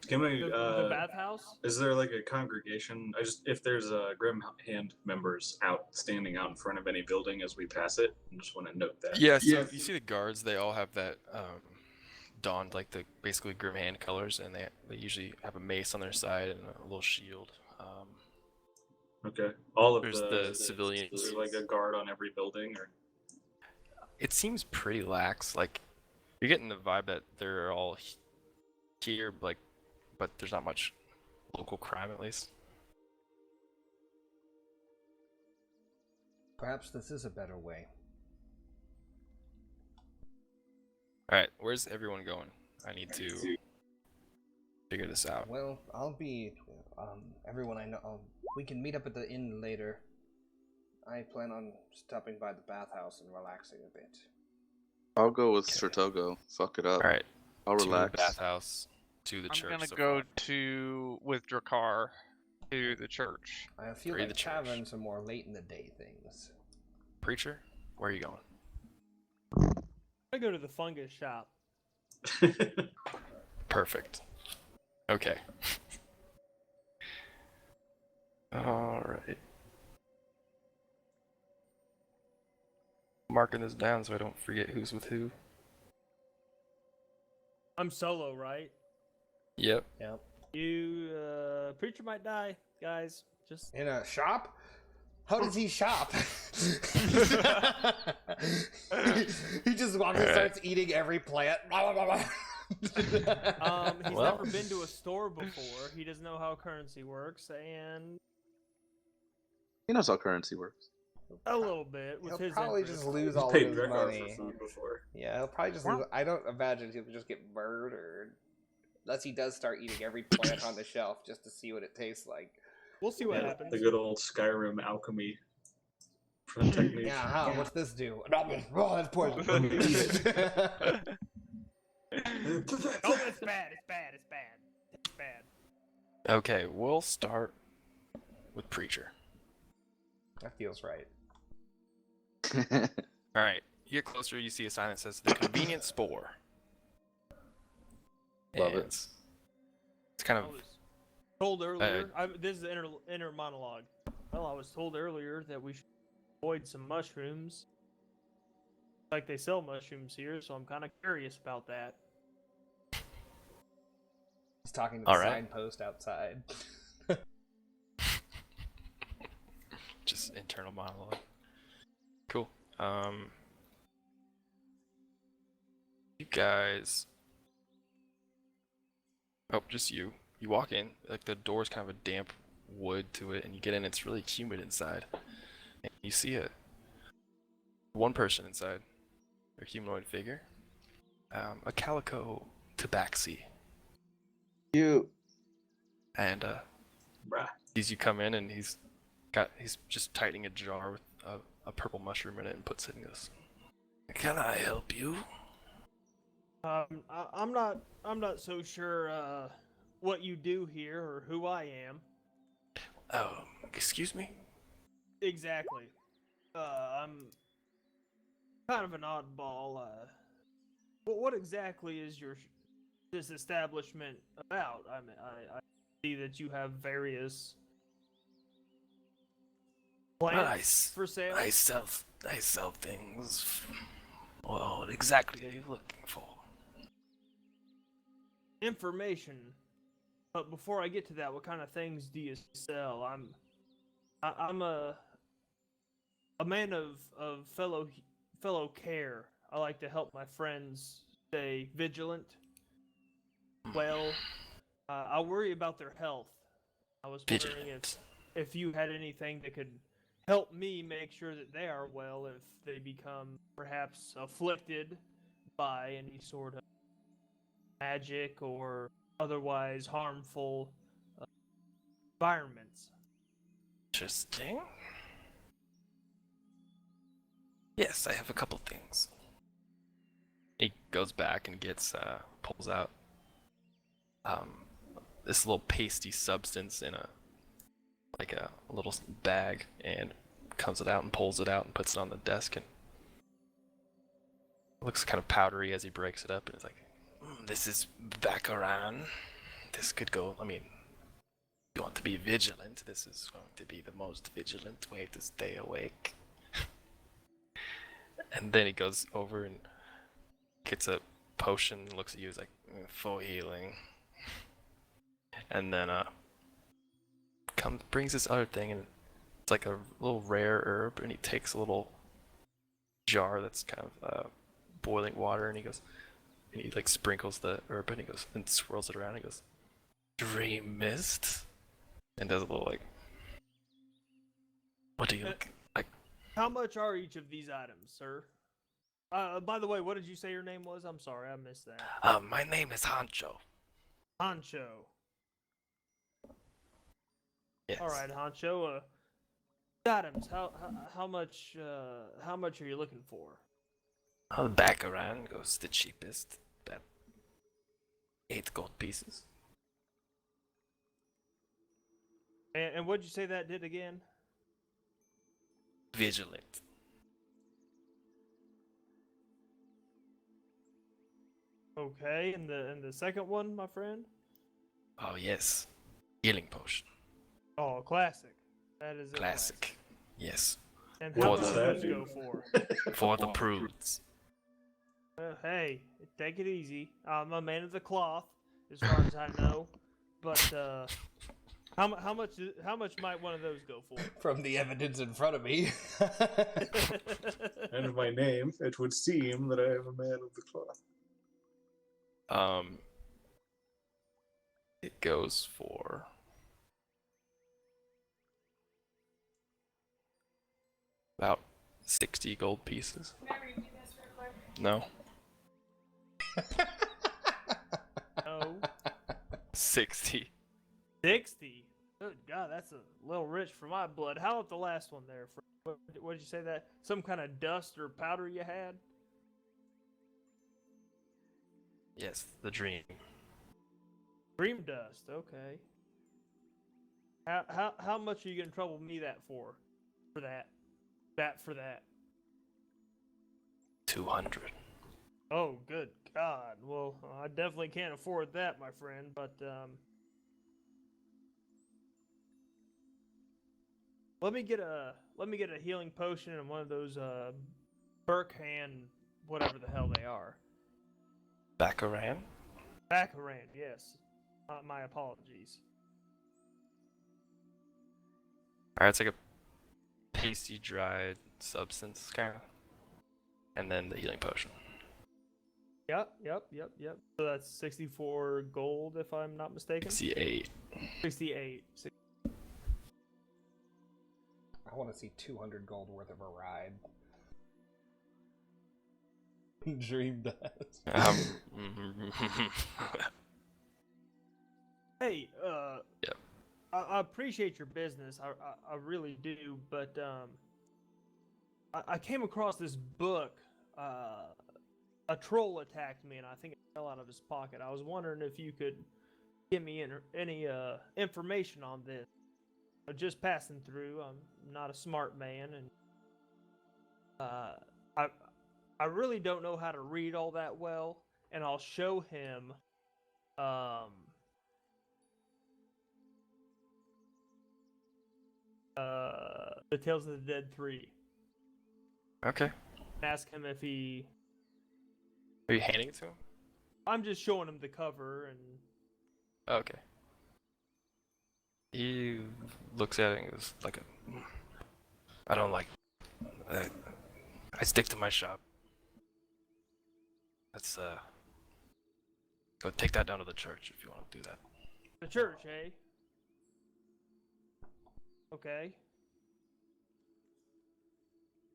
Can we? The bathhouse. Is there like a congregation? If there's Grim Hand members standing out in front of any building as we pass it, I just want to note that. yeah, so you see the guards. They all have that donned like the basically grim hand colors, and they usually have a mace on their side and a little shield. Okay. All of There's the civilians. Is there like a guard on every building, or? It seems pretty lax. Like you're getting the vibe that they're all here, like, but there's not much local crime at least. Perhaps this is a better way. All right, where's everyone going? I need to figure this out. Well, I'll be. Everyone I know. We can meet up at the inn later. I plan on stopping by the bathhouse and relaxing a bit. I'll go with Okay. Shirtogo. Fuck it up. All right, I'll to the relax. bathhouse, to the I'm church. gonna so go far. with Drakkar to the church. I feel Free like the church. taverns are more late in the day things. Preacher, where are you going? I go to the fungus shop. Perfect. Okay. All right. Marking this down so I don't forget who's with who. I'm solo, right? Yep. Yep. You preacher might die, guys. Just In a shop? How does he shop? He just walks and starts eating every plant. he's Well. never been to a store before. He doesn't know how currency works, and He knows how currency works. a little bit with He'll his probably interest. just lose He's all of paid his Drakkar money. for food before. Yeah, he'll probably just lose. I don't imagine he'll just get murdered. Unless he does start eating every plant on the shelf just to see what it tastes like. We'll see what Yeah, happens. the good old Skyrim alchemy technique. Yeah, how? What's this do? Oh, that's poison. Oh, it's bad. It's bad. It's bad. It's bad. Okay, we'll start with Preacher. That feels right. All right, you get closer, you see a sign that says the convenient spore. Love it. And it's kind I of was told earlier. This is the inner monologue. Well, I was told earlier that we should avoid some mushrooms. Like they sell mushrooms here, so I'm kind of curious about that. He's talking to the All right. signpost outside. just internal monologue. Cool. You guys. Oh, just you. You walk in, like the door's kind of a damp wood to it, and you get in, it's really humid inside. And you see one person inside, a humanoid figure, a calico tabaxi, You. and Bruh. sees you come in, and he's just tightening a jar with a purple mushroom in it and puts it in this. Can I help you? I'm not so sure what you do here or who I am. Excuse me? Exactly. I'm kind of an oddball. What exactly is this establishment about? I see that you have various plants for sale. I sell things. Well, what exactly are you looking for? Information. But before I get to that, what kind of things do you sell? I'm a man of fellow care. I like to help my friends stay vigilant. Well, I worry about their health. I was wondering Vigilant. if you had anything that could help me make sure that they are well if they become perhaps afflicted by any sort of magic or otherwise harmful environments. Interesting. Yes, I have a couple things. He goes back and pulls out this little pasty substance in a little bag and comes it out and pulls it out and puts it on the desk and it looks kind of powdery as he breaks it up and it's like, this is Baccaran. This could go, I mean, you want to be vigilant, this is going to be the most vigilant way to stay awake. And then he goes over and gets a potion and looks at you, he's like, for healing. And then brings this other thing and it's like a little rare herb and he takes a little jar that's kind of boiling water and he goes and he like sprinkles the herb and he goes and swirls it around and he goes, dream mist, and does a little like, what do you look like? How much are each of these items, sir? By the way, what did you say your name was? I'm sorry, I missed that. My name is Hancho. Hancho. Yes. All right, Hancho. Items. How much are you looking for? The Baccaran goes the cheapest, about 8 gold pieces. And what'd you say that did again? Vigilant. Okay, and the second one, my friend? Oh yes, healing potion. Oh, classic. That is a Classic. Yes. And What how does much do that those do? go for? For the prudes. Hey, take it easy. I'm a man of the cloth, as far as I know. But how much might one of those go for? From the evidence in front of me. And my name, it would seem that I am a man of the cloth. It goes for about 60 gold pieces. No? No. 60. 60. Good God, that's a little rich for my blood. How about the last one there? What did you say that? Some kind of dust or powder you had? Yes, the dream. Dream dust. Okay. How much are you gonna trouble me that for? For that. For that. 200. Oh, good God. Well, I definitely can't afford that, my friend. But let me get a healing potion and one of those Burkhand, whatever the hell they are. Baccaran? Baccaran, yes. My apologies. Alright, it's like a pasty dried substance, kind of. And then the healing potion. Yep. So that's 64 gold, if I'm not mistaken. 68. 68. I want to see 200 gold worth of a ride. Dream dust. Hey, Yep. I appreciate your business. I really do, but I came across this book. A troll attacked me, and I think it fell out of his pocket. I was wondering if you could give me any information on this. Just passing through. I'm not a smart man, and I really don't know how to read all that well. And I'll show him the Tales of the Dead 3. Okay. Ask him if he. Are you handing it to him? I'm just showing him the cover and. Okay. He looks at it and goes like, I don't like. I stick to my shop. Let's go take that down to the church if you want to do that. The church, eh? Okay.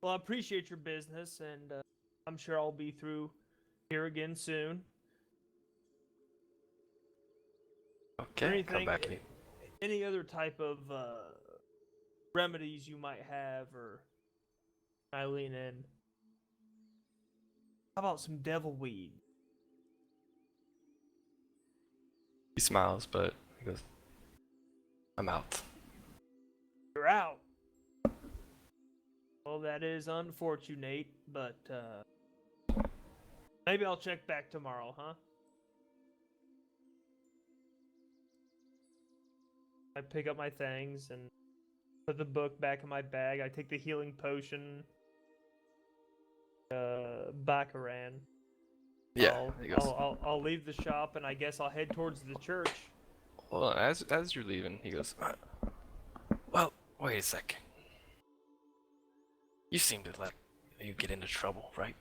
Well, I appreciate your business, and I'm sure I'll be through here again soon. Okay, come back in. Any other type of remedies you might have, or I lean in. How about some devil weed? He smiles, but he goes, I'm out. You're out. Well, that is unfortunate, but maybe I'll check back tomorrow, huh? I pick up my things and put the book back in my bag. I take the healing potion, Baccaran. Yeah, he goes, I'll leave the shop, and I guess I'll head towards the church. well, as you're leaving, he goes, well, wait a second. You seem to let you get into trouble, right?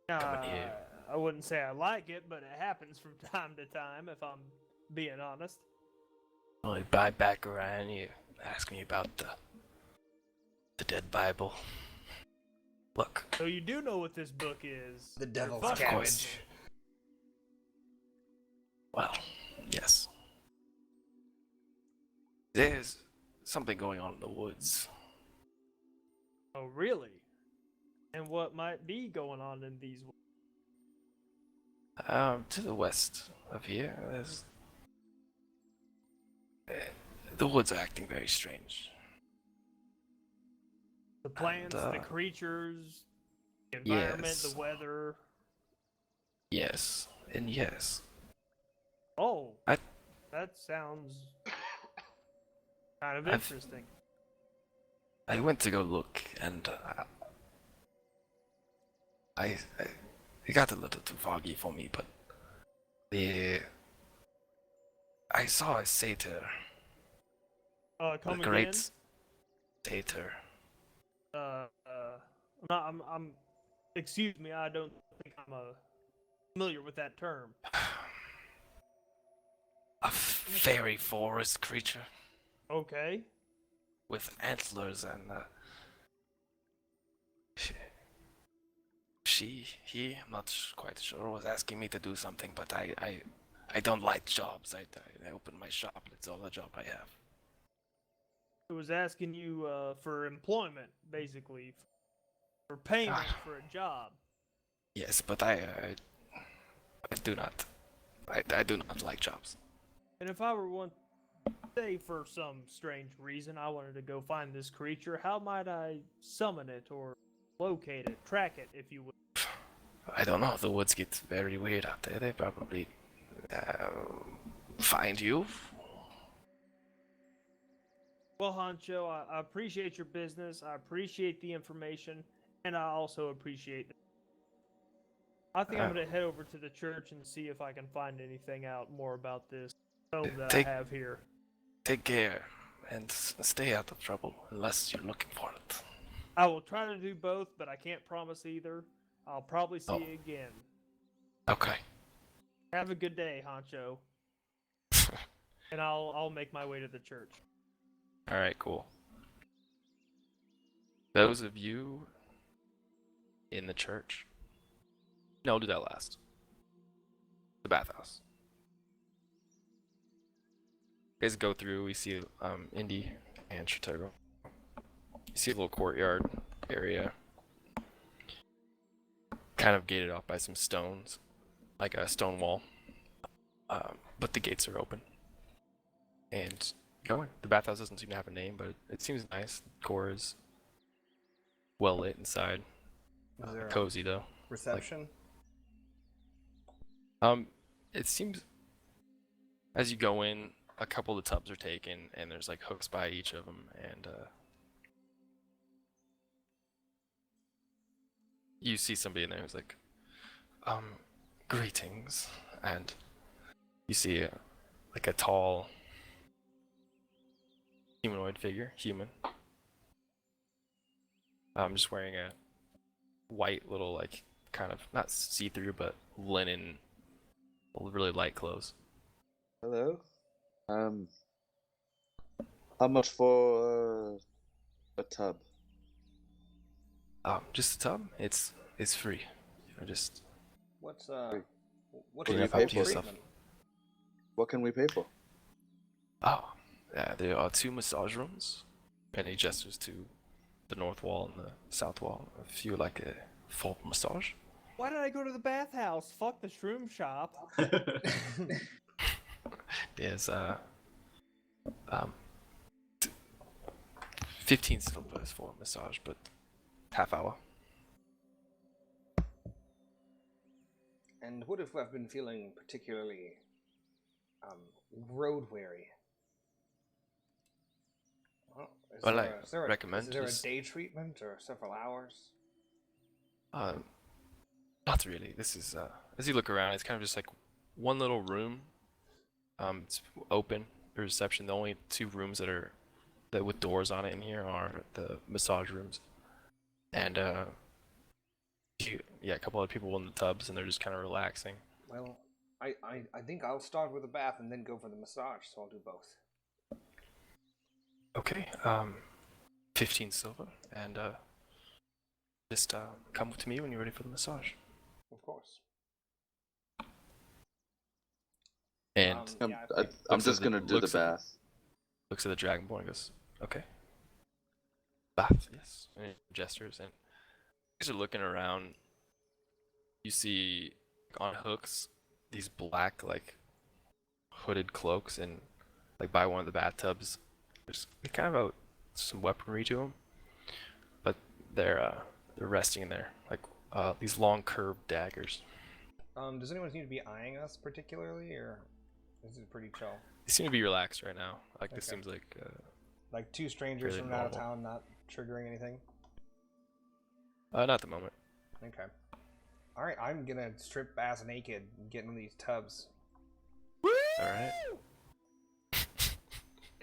Coming here. I wouldn't say I like it, but it happens from time to time, if I'm being honest. Well, you buy back around, you ask me about the dead Bible. Look. So you do know what this book is. The devil's Fuck Of course. cabbage. Well, yes. There's something going on in the woods. Oh, really? And what might be going on in these? To the west of here, there's the woods are acting very strange. The plants, And, the creatures, the environment, yes. the weather. Yes, and yes. Oh, I- that sounds kind of I've- interesting. I went to go look, and it got a little too foggy for me, but I saw a satyr, Come a great again. satyr. I'm. Excuse me. I don't think I'm familiar with that term. A fairy forest creature Okay. with antlers and I'm not quite sure, was asking me to do something, but I don't like jobs. I opened my shop. It's all the job I have. It was asking you for employment, basically, for payment for a job. Yes, but I do not. I do not like jobs. And if I were one, say for some strange reason, I wanted to go find this creature, how might I summon it or locate it, track it, if you would? I don't know. The woods get very weird out there. They probably find you. Well, Honcho, I appreciate your business. I appreciate the information, and I also appreciate it. I think I'm going to head over to the church and see if I can find anything out more about this home that I have here. Take care and stay out of trouble unless you're looking for it. I will try to do both, but I can't promise either. I'll probably see you again. Okay. Have a good day, Honcho. And I'll make my way to the church. All right, cool. Those of you in the church. No, I'll do that last. The bathhouse. You guys go through. We see Indy and Shitego. You see a little courtyard area, kind of gated off by some stones, like a stone wall. But the gates are open. And go in. The bathhouse doesn't seem to have a name, but it seems nice. The core is well lit inside. Is there a Cozy though. reception? It seems as you go in, a couple of the tubs are taken, and there's like hooks by each of them, and you see somebody in there who's like, greetings, and you see like a tall humanoid figure, human. Just wearing a white little like kind of not see-through but linen, really light clothes. Hello. How much for a tub? Just a tub. It's free. You know, just What's What your do you full pay for? treatment? What can we pay for? yeah. There are 2 massage rooms, and he gestures to the north wall and the south wall. If you like a full massage. Why did I go to the bathhouse? Fuck the shroom shop. There's 15 silver for a massage, but half hour. And what if I've been feeling particularly road weary? Well, Well, I is there recommend is there a just- day treatment or several hours? Not really. This is as you look around, it's kind of just like one little room. It's open for reception. The only 2 rooms that with doors on it in here are the massage rooms, and a couple of people in the tubs, and they're just kind of relaxing. Well, I think I'll start with a bath and then go for the massage, so I'll do both. Okay. 15 silver, and just come to me when you're ready for the massage. Of course. And Yeah, I'm Looks just at the- gonna do the looks at the- bath. looks at the dragonborn and goes, "Okay, bath, yes." And he gestures, and as you're looking around, you see on hooks these black like hooded cloaks, and like by one of the bathtubs, there's kind of some weaponry to them, but they're resting in there like these long curved daggers. Does anyone seem to be eyeing us particularly, or is it pretty chill? They seem to be relaxed right now. Like this Okay. seems like Like 2 strangers Fairly from out of normal. town, not triggering anything? not at the moment. Okay. Alright, I'm gonna strip ass naked and get in these tubs. All right.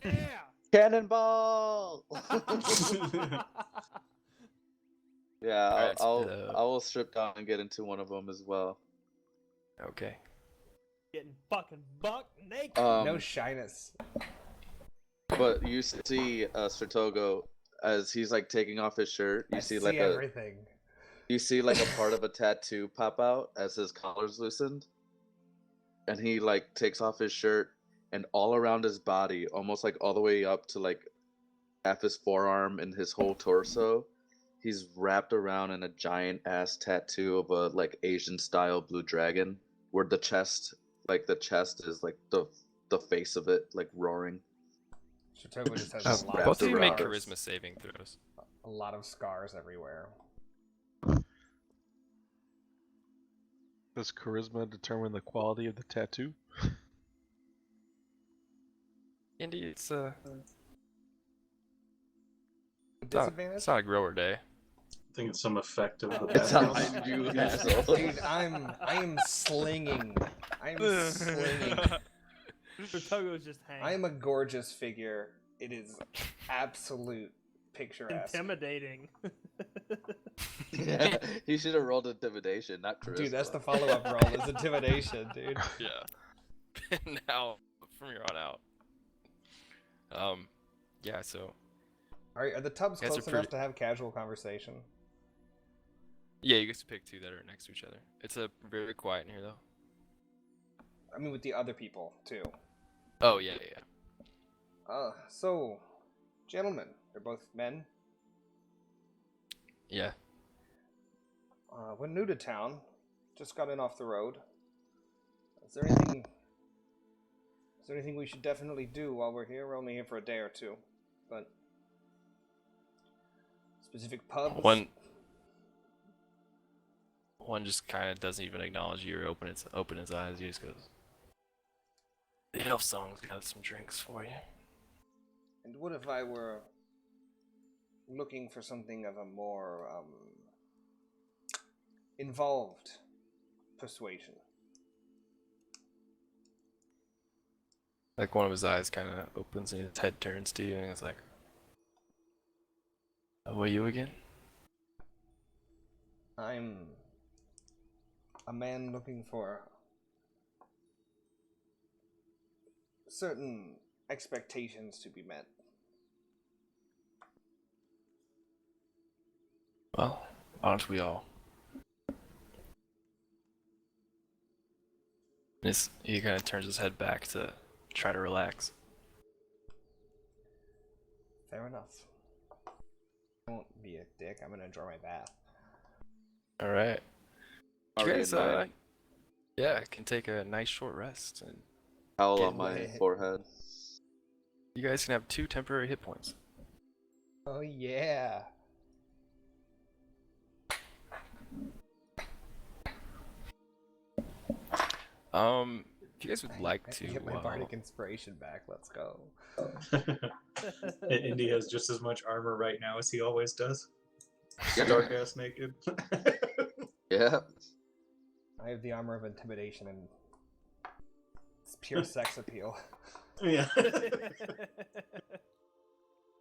Yeah. Cannonball! Yeah, Alright, I will strip down and get into one of them as well. Okay. Getting fucking buck naked. No shyness. But you see Sertogo as he's like taking off his shirt. You I see see like everything. you see like a part of a tattoo pop out as his collar's loosened, and he like takes off his shirt, and all around his body, almost like all the way up to like half his forearm and his whole torso, he's wrapped around in a giant ass tattoo of a like Asian style blue dragon, where the chest is like the face of it like roaring. Shitogo just has Just a lot wrapped of Both of you make around. scars. charisma saving throws. A lot of scars everywhere. Does charisma determine the quality of the tattoo? Indy, it's Disadvantage? it's not a grower day. I think it's some effect of the It's bathhouse. on you, asshole. Dude, I am slinging. I'm slinging. Togo's just hanging. I am a gorgeous figure. It is absolute picturesque. Intimidating. Yeah, he should have rolled intimidation, not charisma. Dude, that's the follow-up roll. Is intimidation, dude. Yeah. Now, from here on out. Yeah. So Are the tubs You guys close are enough pretty- to have casual conversation? yeah, you get to pick 2 that are next to each other. It's very quiet in here though. I mean, with the other people too. Oh yeah. So, gentlemen, they're both men. Yeah. We're new to town. Just got in off the road. Is there anything? Is there anything we should definitely do while we're here? We're only here for a day or two, but specific pubs. One just kind of doesn't even acknowledge you or open his eyes. He just goes, "The elf song's got some drinks for you." And what if I were looking for something of a more involved persuasion? Like one of his eyes kind of opens and his head turns to you and it's like, "Who are you again?" I'm a man looking for certain expectations to be met. Well, aren't we all? He kind of turns his head back to try to relax. Fair enough. I won't be a dick. I'm gonna enjoy my bath. All right. You Already guys, in mine. yeah, can take a nice short rest, and Howl Get on my away. forehead. you guys can have 2 temporary hit points. Oh yeah. If you guys would like to, Get my bardic inspiration back. Let's go. Indy has just as much armor right now as he always does. Yeah. Dark ass naked. Yeah. I have the armor of intimidation and it's pure sex appeal. Yeah.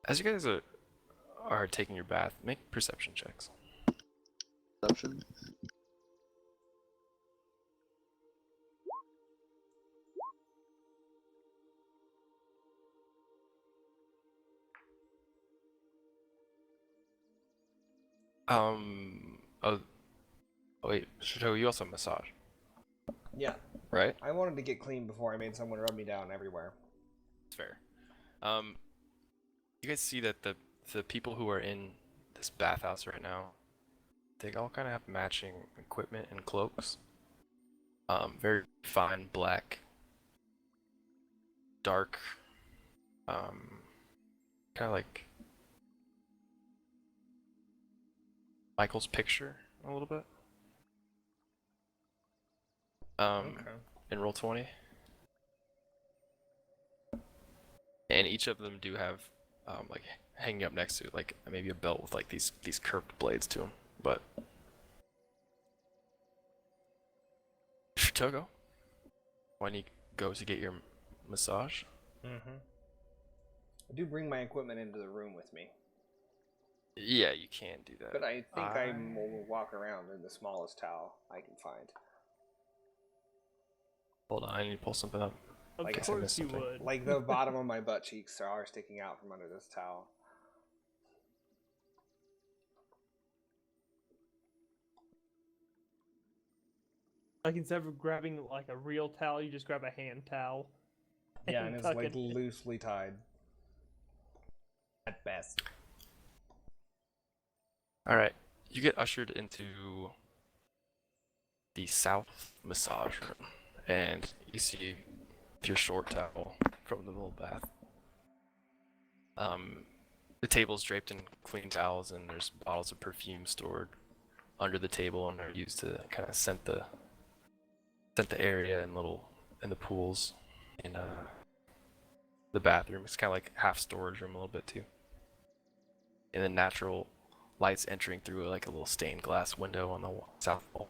as you guys are taking your bath, make perception checks. Perception. Oh wait, Shato, you also have massage, Yeah. right? I wanted to get clean before I made someone rub me down everywhere. That's fair. You guys see that the people who are in this bathhouse right now, they all kind of have matching equipment and cloaks. Very fine black, dark, kind of like Michael's picture a little bit. In Roll20. And each of them do have like hanging up next to it, like maybe a belt with like these curved blades to them. But Togo, when you go to get your massage, Mm-hmm. I do bring my equipment into the room with me, yeah, you can do that. but I think I will walk around in the smallest towel I can find. Hold on, I need to pull something up. Of Like I said, course missed you something. would. Like the bottom of my butt cheeks are sticking out from under this towel. Like instead of grabbing like a real towel, you just grab a hand towel. Yeah, and it's tuck like it. loosely tied. At best. All right, you get ushered into the south massage room, and you see your short towel from the little bath. The table's draped in clean towels, and there's bottles of perfume stored under the table, and they're used to kind of scent the area and the pools in the bathroom. It's kind of like half storage room a little bit too. And then natural lights entering through like a little stained glass window on the south wall.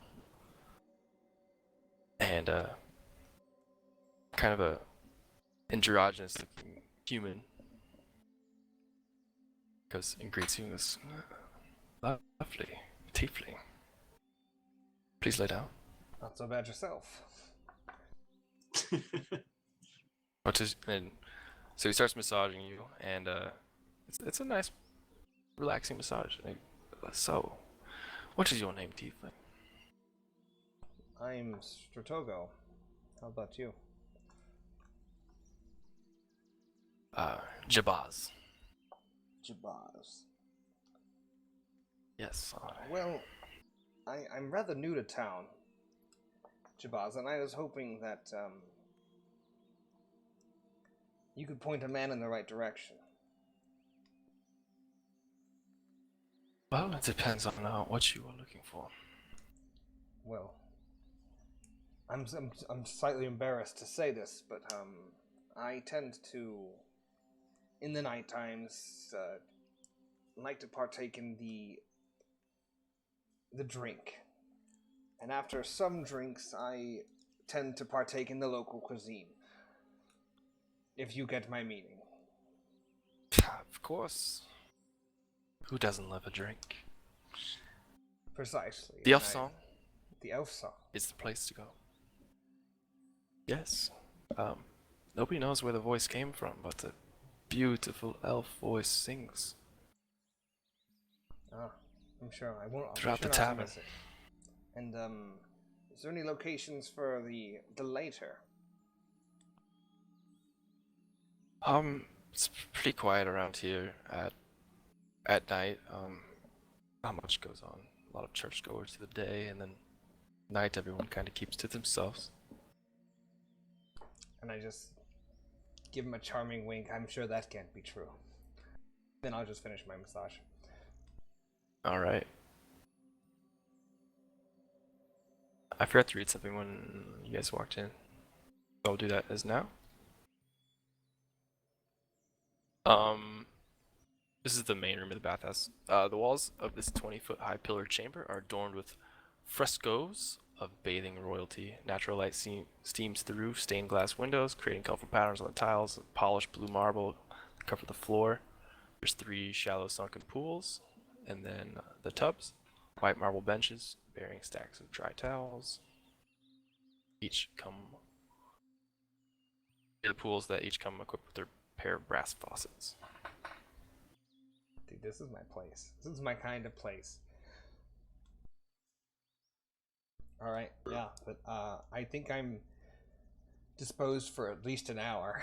And kind of a androgynous looking human goes and greets you with this lovely tiefling. Please lay down. Not so bad yourself. And so he starts massaging you, and it's a nice, relaxing massage. So, what is your name, tiefling? I'm Stratogo. How about you? Jabaz. Jabaz. Yes. Well, I'm rather new to town, Jabaz, and I was hoping that you could point a man in the right direction. Well, it depends on what you are looking for. Well, I'm slightly embarrassed to say this, but I tend to, in the night times, like to partake in the drink, and after some drinks, I tend to partake in the local cuisine. If you get my meaning. Of course. Who doesn't love a drink? Precisely. The elf song The elf song. is the place to go. Yes. Nobody knows where the voice came from, but the beautiful elf voice sings Ah, I'm sure I won't. throughout the not to tavern. miss it. And is there any locations for the later? It's pretty quiet around here at night. Not much goes on. A lot of churchgoers through the day, and then night everyone kind of keeps to themselves. And I just give him a charming wink. I'm sure that can't be true. Then I'll just finish my massage. All right. I forgot to read something when you guys walked in. I'll do that as now. This is the main room of the bathhouse. The walls of this 20-foot high pillared chamber are adorned with frescoes of bathing royalty. Natural light steams through stained glass windows, creating colorful patterns on the tiles. Polished blue marble cover the floor. There's 3 shallow sunken pools, and then the tubs. White marble benches bearing stacks of dry towels. The pools that each come equipped with their pair of brass faucets. Dude, this is my place. This is my kind of place. All right, yeah, but I think I'm disposed for at least an hour.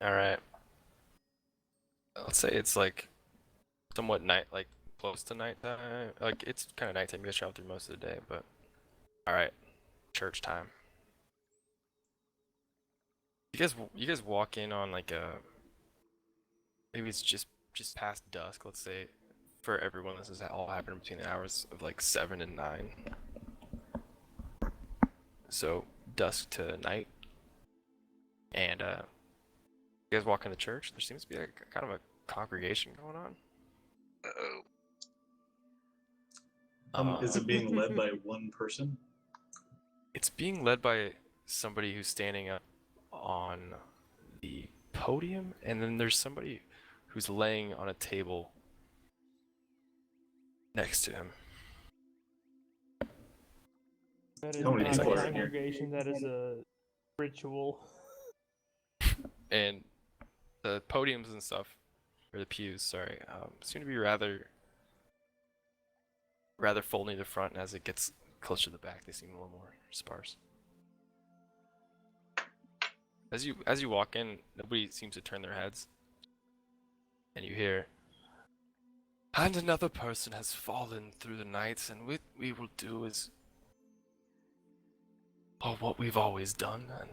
All right. Let's say it's like somewhat night, like close to nighttime. Like it's kind of nighttime. You guys travel through most of the day, but all right, church time. You guys walk in on like a maybe it's just past dusk. Let's say for everyone, this is all happening between the hours of like 7 and 9. So dusk to night, and you guys walk in the church. There seems to be like kind of a congregation going on. Is it being led by one person? It's being led by somebody who's standing up on the podium, and then there's somebody who's laying on a table next to him. That is How many not people a are in here? congregation, that is a ritual. And the podiums and stuff, or the pews, sorry, seem to be rather full near the front, and as it gets closer to the back, they seem a little more sparse. As you walk in, nobody seems to turn their heads, and you hear, "And another person has fallen through the night, and what we will do is, what we've always done, and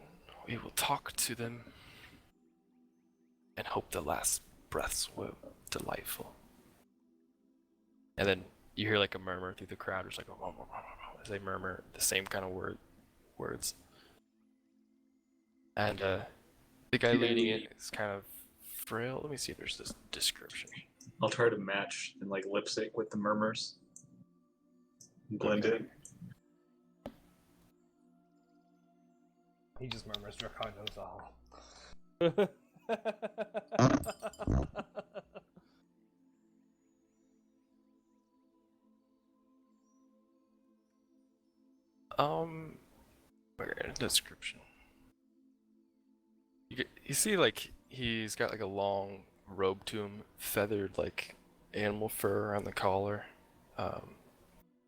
we will talk to them, and hope the last breaths were delightful." And then you hear like a murmur through the crowd, just like as they murmur the same kind of words. And the guy leading it is kind of frail. Let me see if there's this description. I'll try to match and like lip sync with the murmurs. Blend in. He just murmurs, Drakon knows all. Where in the description? You see, like he's got like a long robe to him, feathered like animal fur around the collar.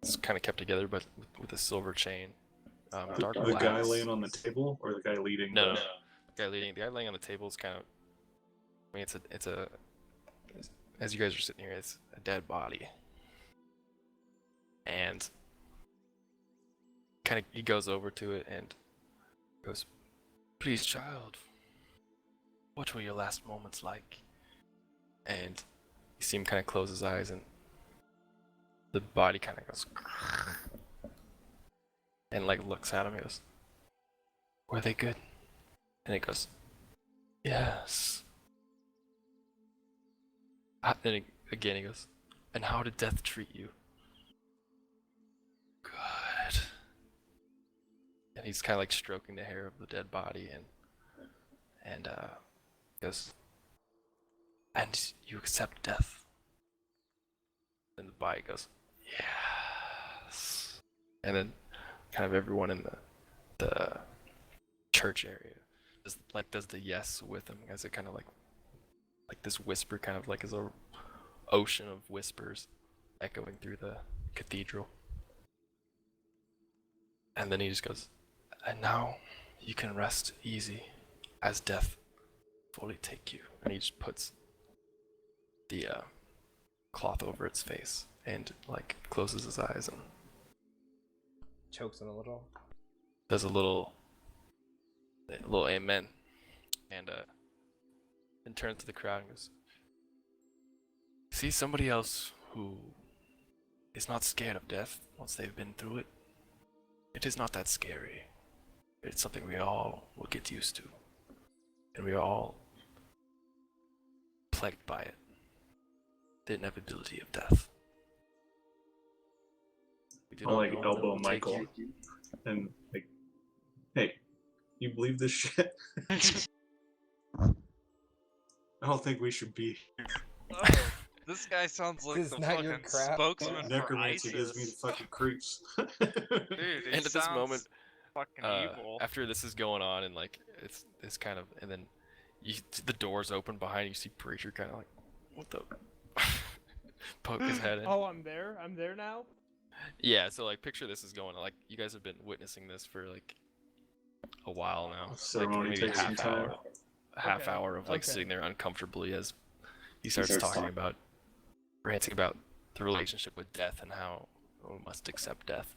It's kind of kept together, but with a silver chain. Dark The guy glass. laying on the table, or the guy leading? No, the... the guy laying on the table is kind of. I mean, as you guys are sitting here, it's a dead body. And kind of he goes over to it and goes, "Please, child, what were your last moments like?" And you see him kind of close his eyes, and the body kind of goes and like looks at him. He goes, "Were they good?" And it goes, "Yes." Then again he goes, "And how did death treat you?" "Good." And he's kind of like stroking the hair of the dead body, and goes, "And you accept death?" And the body goes, "Yes." And then kind of everyone in the church area does the yes with him, as it kind of like this whisper, kind of like as a ocean of whispers echoing through the cathedral. And then he just goes, "And now you can rest easy as death fully take you." And he just puts the cloth over its face and like closes his eyes and Chokes him a little. does a little amen, and then turns to the crowd and goes, "See somebody else who is not scared of death once they've been through it. It is not that scary. It's something we all will get used to, and we are all plagued by it. The inevitability of death. We do I'll not like know when it elbow will take Michael you." and like, hey, you believe this shit? I don't think we should be here. Oh, this guy sounds like This is the not your fucking crap. spokesman for Necromancy gives me the ISIS. fucking creeps. Dude, he And at this sounds moment, fucking evil. after this is going on, and like it's kind of, and then the doors open behind you. You see Preacher kind of like, "What the?" Poke his head in. Oh, I'm there. I'm there now. Yeah, so like picture this is going on. Like you guys have been witnessing this for like a while now. Ceremony like maybe takes some time. a half Okay, hour of like okay. sitting there uncomfortably as he starts talking about, ranting about the relationship with death and how we must accept death.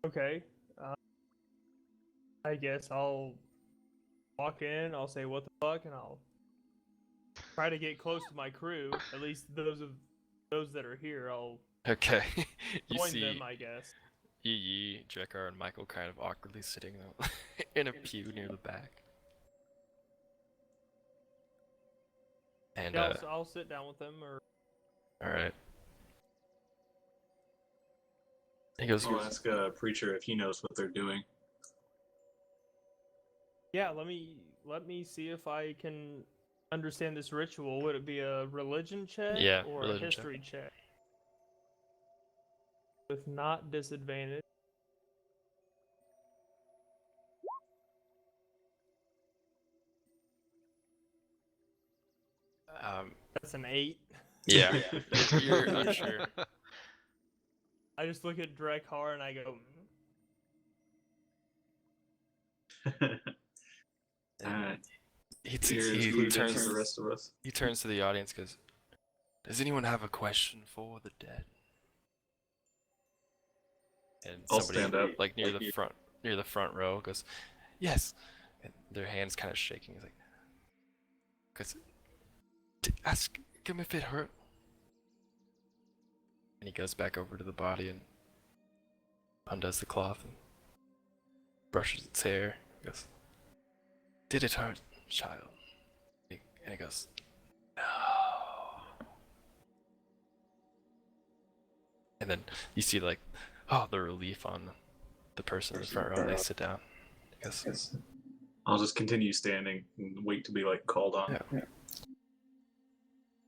Okay. I guess I'll walk in. I'll say what the fuck, and I'll try to get close to my crew. At least those that are here. I'll Okay, you join see them, I guess. Yi, Drekar, and Michael kind of awkwardly sitting in a pew near the back. And Yeah, I'll sit down with them. Or all right. He goes, I'll ask a preacher if he knows what they're doing. yeah, let me see if I can understand this ritual. Would it be a religion check Yeah, or religion a history check? With not disadvantage. That's an 8. yeah, you're unsure. I just look at Drekar and I go, Alright. He He turns the rest of us. He turns to the audience, goes, "Does anyone have a question for the dead?" And I'll somebody stand up. like near the front row goes, "Yes." And their hands kind of shaking. He's like, "Cause ask him if it hurt." And he goes back over to the body and undoes the cloth and brushes its hair. He goes, "Did it hurt, child?" And he goes, "No." And then you see like, oh, the relief on the person in the front row. They sit down. I guess. I'll just continue standing and wait to be like called on. Yeah.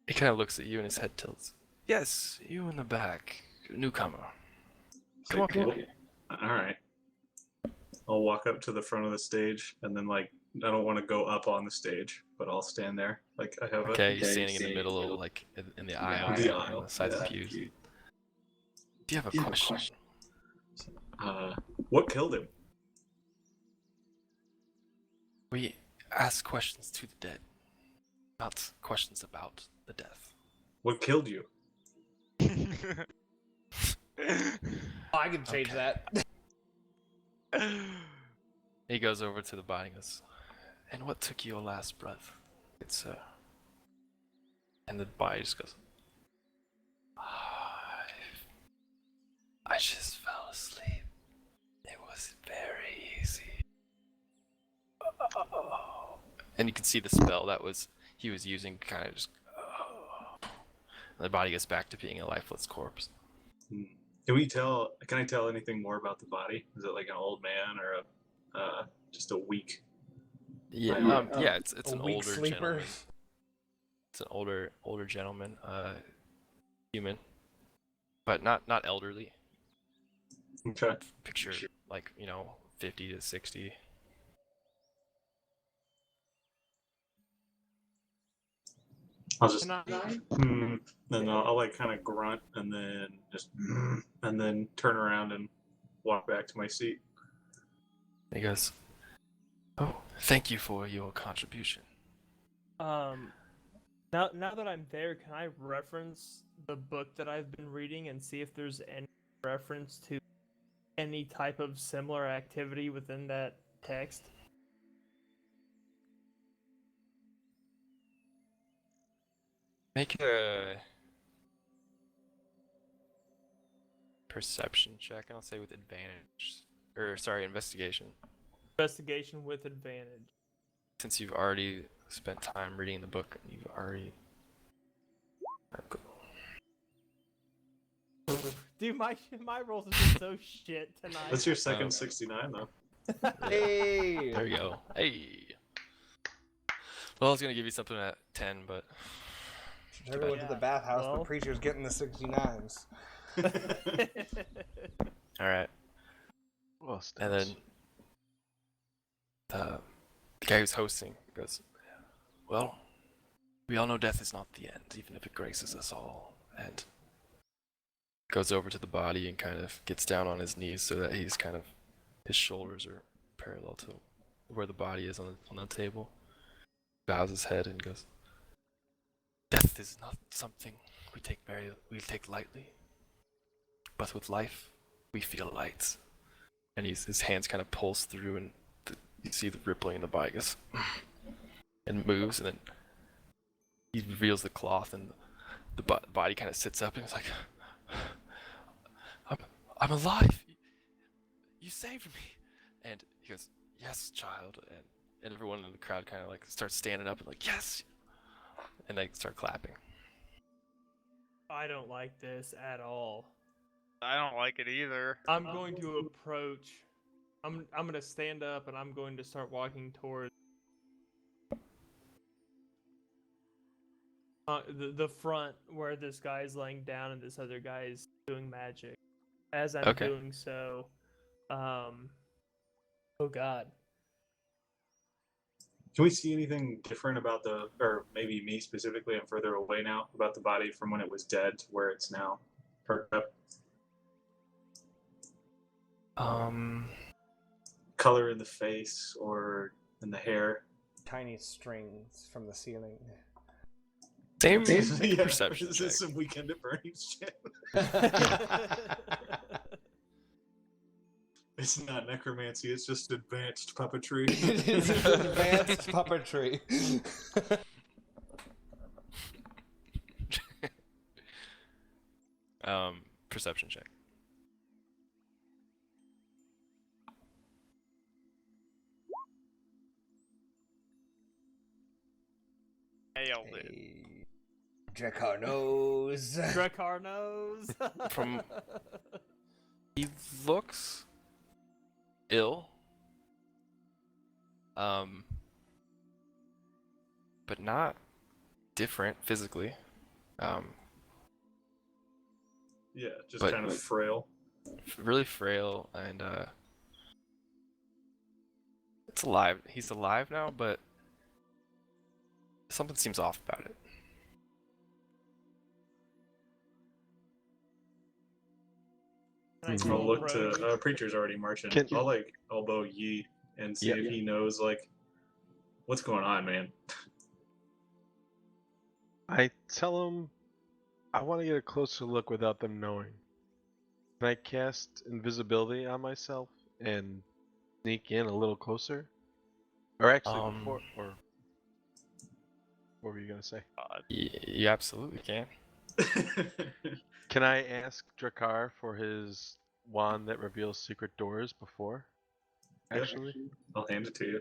He kind of looks at you and his head tilts. "Yes, you in the back, newcomer. Come up here." Alright. I'll walk up to the front of the stage and then like I don't want to go up on the stage, but I'll stand there. Like I have Okay, you're standing in the middle, like in the aisle, The on aisle, the sides of yeah. the pews. Do you have a question? What killed him? We ask questions to the dead. not questions about the death. What killed you? I can change Okay. that. He goes over to the body and goes, "And what took your last breath, good sir?" And the body just goes, I just fell asleep. It was very easy. And you can see the spell that he was using kind of just. And the body gets back to being a lifeless corpse. Can I tell anything more about the body? Is it like an old man or just a weak? Yeah, yeah, it's A an weak older sleeper. gentleman. It's an older gentleman, human, but not elderly. Okay. Picture like 50 to 60. I'll just Can I? then I'll like kind of grunt and then just and then turn around and walk back to my seat. He goes, "Oh, thank you for your contribution." Now that I'm there, can I reference the book that I've been reading and see if there's any reference to any type of similar activity within that text? Make a perception check, and I'll say with advantage. Or, sorry, investigation. Investigation with advantage. Since you've already spent time reading the book, you've already. Dude, my rolls have been so shit tonight. That's your second 69 though. Hey. There you go. Hey! Well, I was gonna give you something at 10, but. Trevor went to the bathhouse, well. but Preacher's getting the 69s. Alright. Well, And then. The guy who's hosting goes, "Well, we all know death is not the end, even if it graces us all." And goes over to the body and kind of gets down on his knees so that his shoulders are parallel to where the body is on the table. Bows his head and goes, "Death is not something we take lightly, but with life we feel light." And his hands kind of pulse through, and you see the rippling in the body goes, and moves, and then he reveals the cloth, and the body kind of sits up, and it's like, I'm alive. You saved me. And he goes, "Yes, child." And everyone in the crowd kind of like starts standing up and like, "Yes," and they start clapping. I don't like this at all. I don't like it either. I'm going to approach. I'm going to stand up and I'm going to start walking towards the front where this guy's laying down and this other guy is doing magic. As I'm Okay. doing so, oh god. Can we see anything different about or maybe me specifically, I'm further away now, about the body from when it was dead to where it's now perked up? Color in the face or in the hair? Tiny strings from the ceiling. Same Yeah, perception this check. is some Weekend at Bernie's shit. It's not necromancy, it's just advanced puppetry. It's advanced puppetry. Perception check. Nailed it. Hey, Dracar knows. Dracar knows. From- He looks ill. But not different physically. Yeah, just But- kind of frail. Really frail, and it's alive. He's alive now, but something seems off about it. I'll look to Preacher's already marching. Can- I'll like elbow Yi and see Yeah. if he knows like what's going on, man. I tell him I want to get a closer look without them knowing. Can I cast invisibility on myself and sneak in a little closer? Or actually, before, or what were you gonna say? You absolutely can. Can I ask Drakkar for his wand that reveals secret doors before? Actually, I'll hand it to you.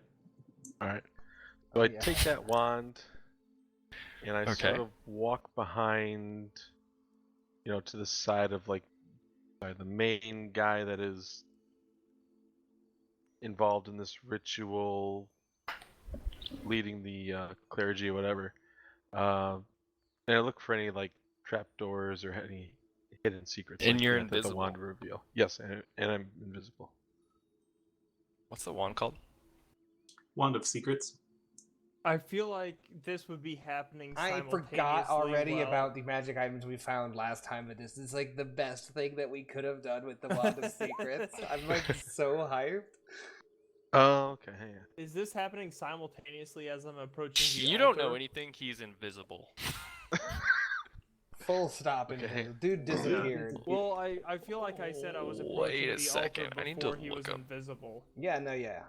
all right. So I take that wand, and I Okay. sort of walk behind, to the side of the main guy that is involved in this ritual, leading the clergy or whatever. And I look for any trapdoors or any hidden secrets And you're that the invisible. wand will reveal. Yes, and I'm invisible. What's the wand called? Wand of Secrets. I feel like this would be happening I simultaneously. forgot already well. about the magic items we found last time, but this is like the best thing that we could have done with the Wand of Secrets. I'm like so hyped. Oh, okay. Hang on. Is this happening simultaneously as I'm approaching the You don't know altar? anything. He's invisible. Full stop. Okay. Invisible. Dude disappeared. Well, I feel like I said I was approaching Wait a the second, altar I need before to he was look up. invisible. Yeah, no, yeah.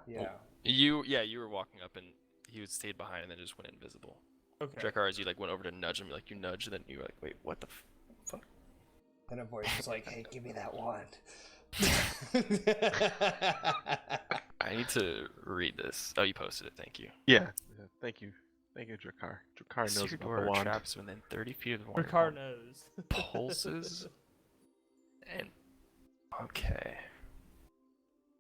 You were walking up and he stayed behind and then just went invisible. Okay. Drakkar, as you went over to nudge him, you nudge, and then you were like, wait, what the fuck? And a voice was like, "Hey, give me that wand." I need to read this. Oh, you posted it. Thank you. Yeah. Thank you, Drakkar. Drakkar knows Secret about door the or wand. traps within 30 feet of the Your wand. car knows. Pulses. And okay.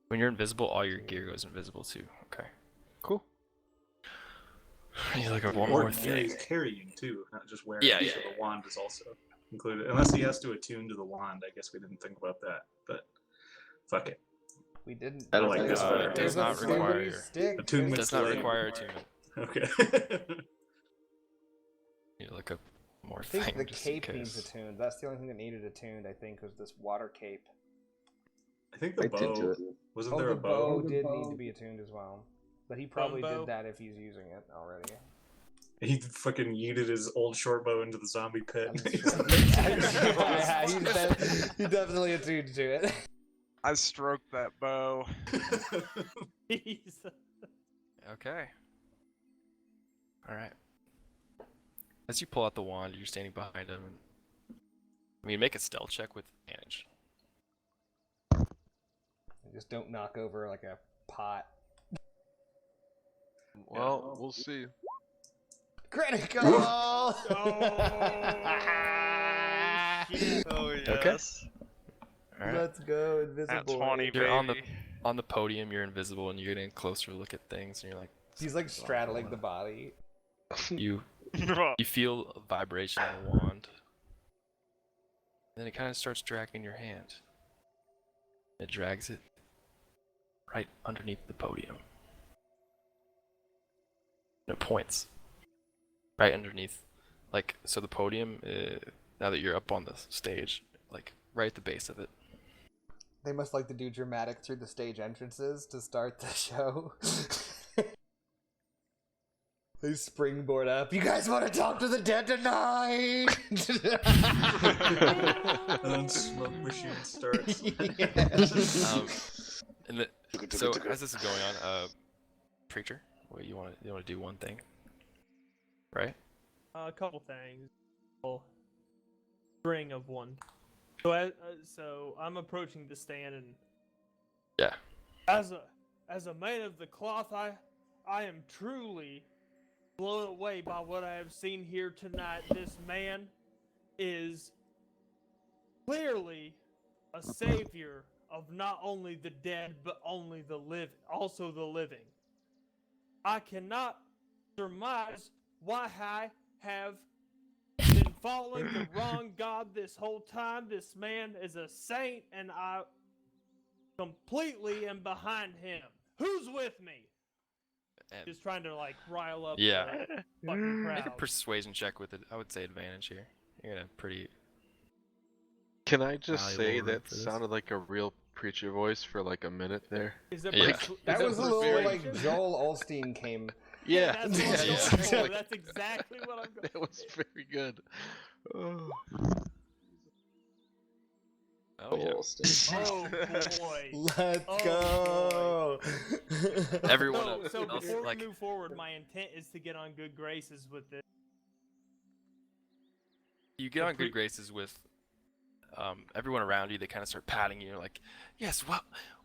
When you're invisible, all your gear goes invisible too. Okay. Cool. He's like one Or more thing. he's carrying too, not just wearing. Yeah, it, yeah, so yeah. the wand is also included, unless he has to attune to the wand. I guess we didn't think about that, but fuck it. We didn't. I don't like this better. It does not require stick. Attunement. It does not Lame. require attunement. Okay. You look up more I think things. the just in cape needs case. attuned. That's the only thing that needed attuned. I think was this water cape. I think the I did to bow. it. Wasn't Oh, there the a bow? bow did need to be attuned as well, but he probably bow? did that if he's using it already. He fucking yeeted his old short bow into the zombie pit. Yeah, he definitely attuned to it. I stroked that bow. Okay. All right. As you pull out the wand, you're standing behind him. Make a stealth check with advantage. Just don't knock over like a pot. Well, we'll see. Critical! Oh, shit. Oh Okay. All right. Let's go, At invisible. 20, You're on baby. On the podium, you're invisible, and you're getting a closer look at things, and you're like, He's like straddling the body. you feel a vibration on the wand. Then it kind of starts dragging your hand. It drags it right underneath the podium. And it points right underneath, so the podium. Now that you're up on the stage, right at the base of it. They must like to do dramatic through the stage entrances to start the show. They springboard up. You guys want to talk to the dead tonight? And then smoke machine starts. So as this is going on, preacher, what you want to do one thing, right? A couple things. Well, string of one. So I'm approaching the stand, and Yeah. as a man of the cloth, I am truly blown away by what I have seen here tonight. This man is clearly a savior of not only the dead but also the living. I cannot surmise why I have been following the wrong god this whole time. This man is a saint, and I completely am behind him. Who's with me? And Just trying to rile up Yeah. the fucking crowd. make a persuasion check with it. I would say advantage here. You're gonna pretty. Can I just Valuable say room that for this. sounded like a real preacher voice for a minute there? Is it Yeah. is That it was a little persuasion? like Joel Olstein came. Yeah, that's what I'm yeah. going for. Like, That's exactly what I'm going. that was very good. Oh. Oh yeah. Cool, Steve. Oh boy. Let's Oh, go. Everyone So else, before like, we move forward, my intent is to get on good graces with this. you get on good graces with everyone around you. They kind of start patting you, like, yes,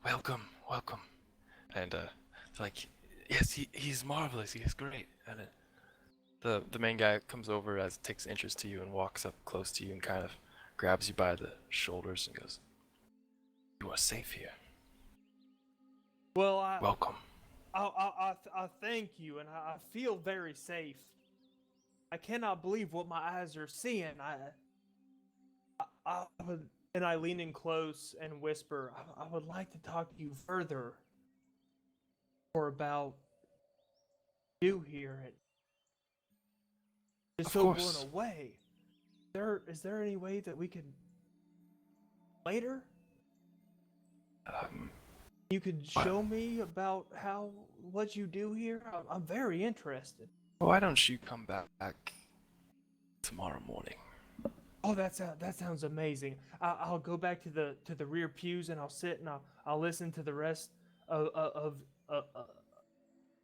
welcome, and they're like, yes, he's marvelous, he's great. And the main guy comes over, as takes interest to you, and walks up close to you and kind of grabs you by the shoulders and goes, "You are safe here. Well, Welcome." I thank you, and I feel very safe. I cannot believe what my eyes are seeing. And I lean in close and whisper, I would like to talk to you further, more about you here. It's Of so course. blown away. Is there any way that we could later? You could show me about what you do here. I'm very interested. Why don't you come back tomorrow morning? Oh, that sounds amazing. I'll go back to the rear pews and I'll sit and I'll listen to the rest of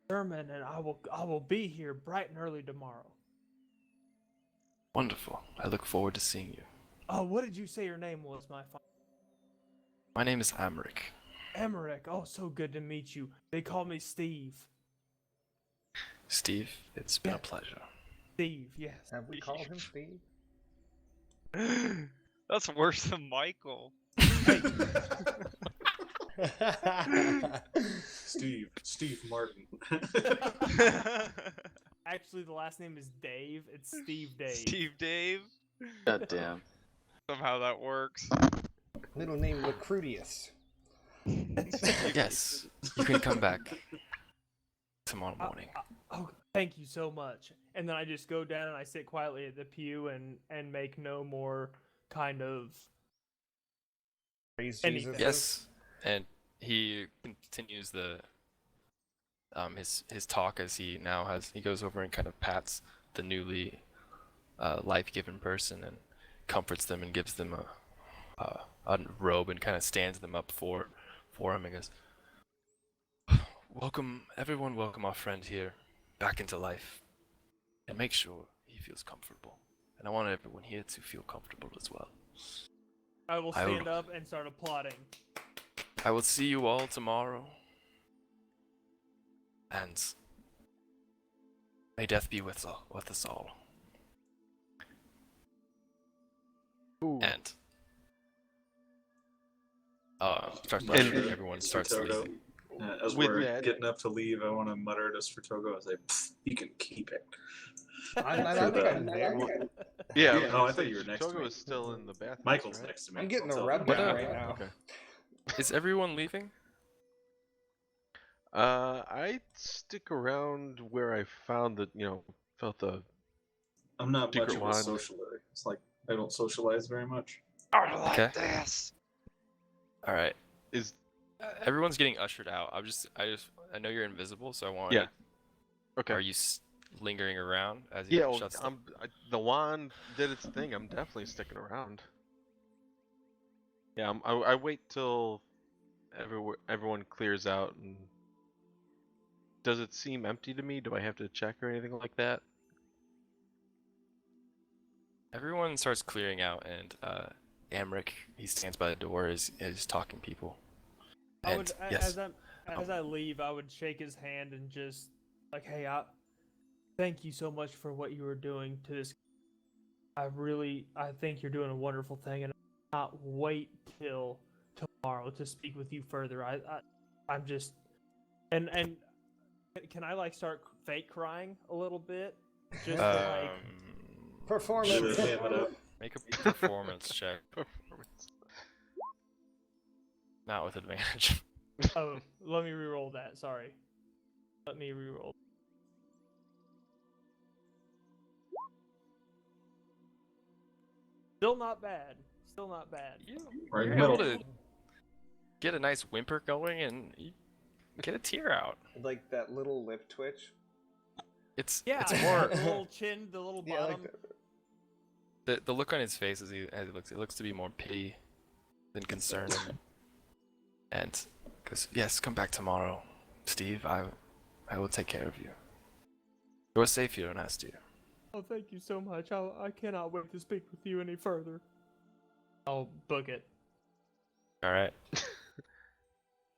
sermon, and I will be here bright and early tomorrow. Wonderful. I look forward to seeing you. Oh, what did you say your name was, my father? My name is Amric. Emmerich. Oh, so good to meet you. They call me Steve. Steve, it's been Yeah. a pleasure. Steve, yes. Have we called him Steve? That's worse than Michael. Steve Martin. Actually, the last name is Dave. It's Steve Dave. Steve Dave. God damn. Somehow that works. Little name Recruitius. Yes, you can come back tomorrow morning. Oh, thank you so much. And then I just go down and I sit quietly at the pew and make no more kind of Praise anything. Jesus. Yes, and he continues his talk as he goes over and kind of pats the newly life-given person and comforts them and gives them a robe and kind of stands them up for him and goes, welcome our friend here back into life, and make sure he feels comfortable, and I want everyone here to feel comfortable as well. I will stand up and start applauding. I will see you all tomorrow, and may death be with us all. Ooh. And starts And- muttering, everyone starts Toto. leaving. As With we're that- getting up to leave, I want to mutter to Sfortogo and say, "Pfft, you can keep it." I think I'm there. Yeah, Yeah, oh, I thought you were next to Togo me. is still in the bathroom. Michael's right? next to me. I'm getting I'll a tell rub him. down right now. Okay. Is everyone leaving? I stick around where I found felt the. I'm not much Secret of a wand. socialite. It's like I don't socialize very much. I like Okay. this. All right. Is Everyone's getting ushered out. I know you're invisible, so I want. Yeah. Okay. Are you lingering around as he Yeah, well, shuts the... the wand did its thing. I'm definitely sticking around. Yeah, I wait till everyone clears out. And does it seem empty to me? Do I have to check or anything like that? Everyone starts clearing out, and Amric, he stands by the door, is talking to people. I And would, yes, as I leave, I would shake his hand and just like, hey, thank you so much for what you were doing to this. I think you're doing a wonderful thing, and I cannot wait till tomorrow to speak with you further. I'm just, and can I like start fake crying a little bit? Just to, like, Performance. Sure, ham it up. make a performance check. Not with advantage. oh, let me re-roll that. Sorry, let me re-roll. Still not bad. Still not bad. Right in You're the able middle. to get a nice whimper going, and you get a tear out. Like that little lip twitch. It's Yeah, it's more the little chin, the little Yeah, I bottom. like that. the look on his face as he looks. It looks to be more pity than concern, and goes, "Yes, come back tomorrow, Steve. I will take care of you. You're safe here, don't to. Oh, thank you so much. I cannot wait to speak with you any further. I'll book it. All right.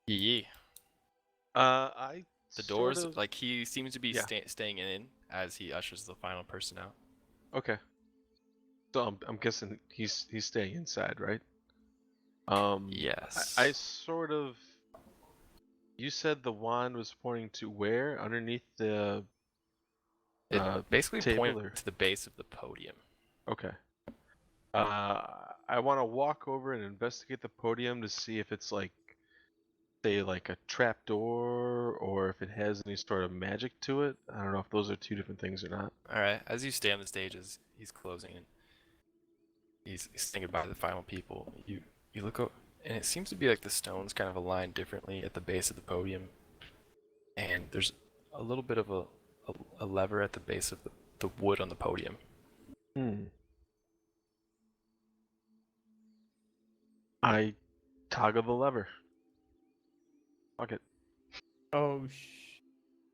Yee. I The sort doors, of- like he seems to be Yeah. staying in as he ushers the final person out. Okay. So I'm guessing he's staying inside, right? Yes. I sort of. You said the wand was pointing to where? Underneath the. It basically table pointed or- to the base of the podium. Okay. I want to walk over and investigate the podium to see if it's like, say, like a trap door, or if it has any sort of magic to it. I don't know if those are two different things or not. All right. As you stay on the stage, as he's closing and he's saying goodbye to the final people, you look up, and it seems to be like the stones kind of aligned differently at the base of the podium, and there's a little bit of a lever at the base of the wood on the podium. I toggle the lever. Fuck it. Oh,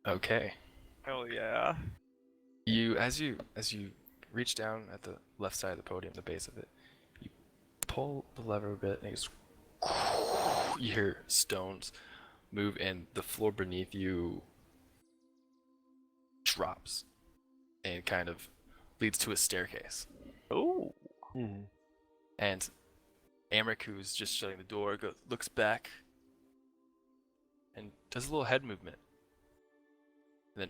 Okay. Hell yeah. As you reach down at the left side of the podium, the base of it, you pull the lever a bit, and you hear stones move, and the floor beneath you drops, and kind of leads to a staircase. Oh. And Amric, who's just shutting the door, looks back and does a little head movement, and then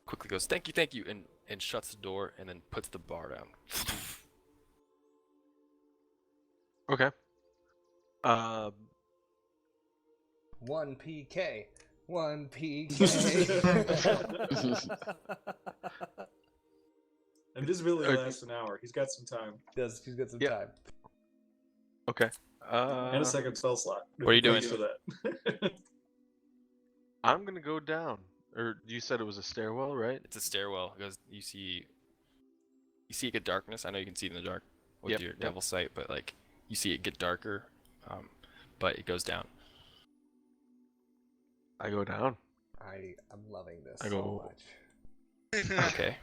quickly goes, thank you, and shuts the door, and then puts the bar down. Okay. 1 PK. 1 PK. Invisibility lasts an hour. He's got some time. He's got some Yep. time. Okay. And a second spell slot. What are you doing? Pleased with that. I'm gonna go down. Or you said it was a stairwell, right? It's a stairwell. It goes. You see it get darkness. I know you can see it in the dark with Yep, your yep. devil sight, but like you see it get darker, but it goes down. I go down. I'm loving this I so go- much. Okay.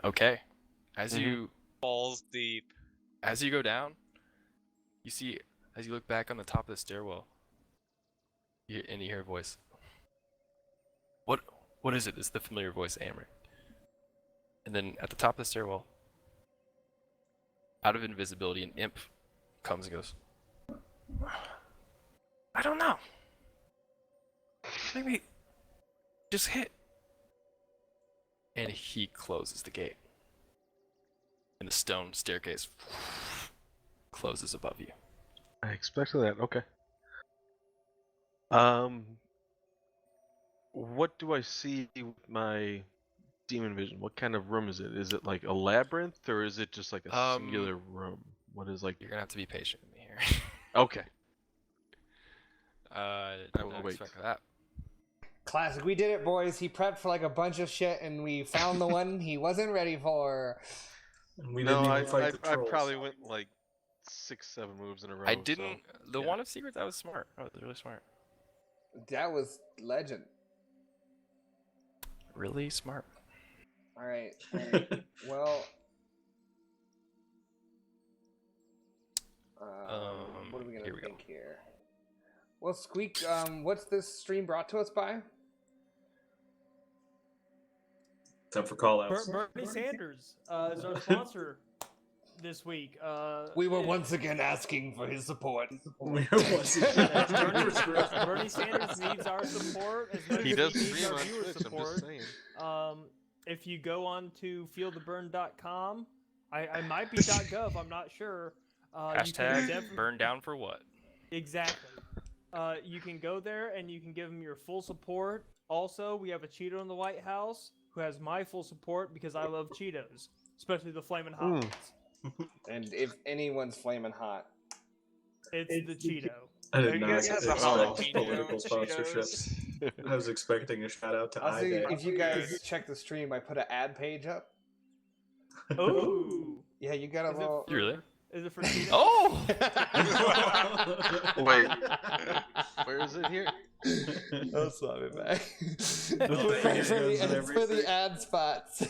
Okay. As Mhm. you Balls deep. as you go down, you see as you look back on the top of the stairwell, you hear a voice. What is it? It's the familiar voice, Amric. And then at the top of the stairwell, out of invisibility, an imp comes and goes, I don't know. Maybe just hit. And he closes the gate. And the stone staircase closes above you. I expected that. Okay. What do I see with my demon vision? What kind of room is it? Is it like a labyrinth, or is it just like a singular room? What is like? You're gonna have to be patient with me here. Okay. I will didn't wait. expect that. Classic. We did it, boys. He prepped for like a bunch of shit, and we found the one he wasn't ready for. And we No, didn't I even fight the I trolls. probably went like 6-7 moves in a row. I didn't. The yeah. Wand of Secrets, I was smart. I was really smart. That was legend. Really smart. All right. Well, what are we gonna here we go. think here? Well, Squeak, what's this stream brought to us by? Time for call outs. Bernie Sanders is our sponsor this week. We were once again asking for his support. We are once again Bernie, asking for- Bernie Sanders needs our support as much He as does he needs stream our on viewer Twitch. I'm support. just saying. If you go on to feeltheburn.com, I might be .gov, I'm not sure. You can Hashtag burn down for what? Exactly. You can go there and you can give him your full support. Also, we have a Cheeto in the White House who has my full support because I love Cheetos, especially the flaming hot ones. And if anyone's flaming hot, It's the Cheeto. I did You not guys have the expect jalapeno political sponsorship. Cheetos. I was expecting a shout out to Also, iDay. if you guys check the stream, I put an ad page up. Ooh. Yeah, you got a Is it little. You really? Is it for Tina? Oh! Wait, where is it here? I'll swap it back. Oh, It's thank for you. the- it's for the ad spots.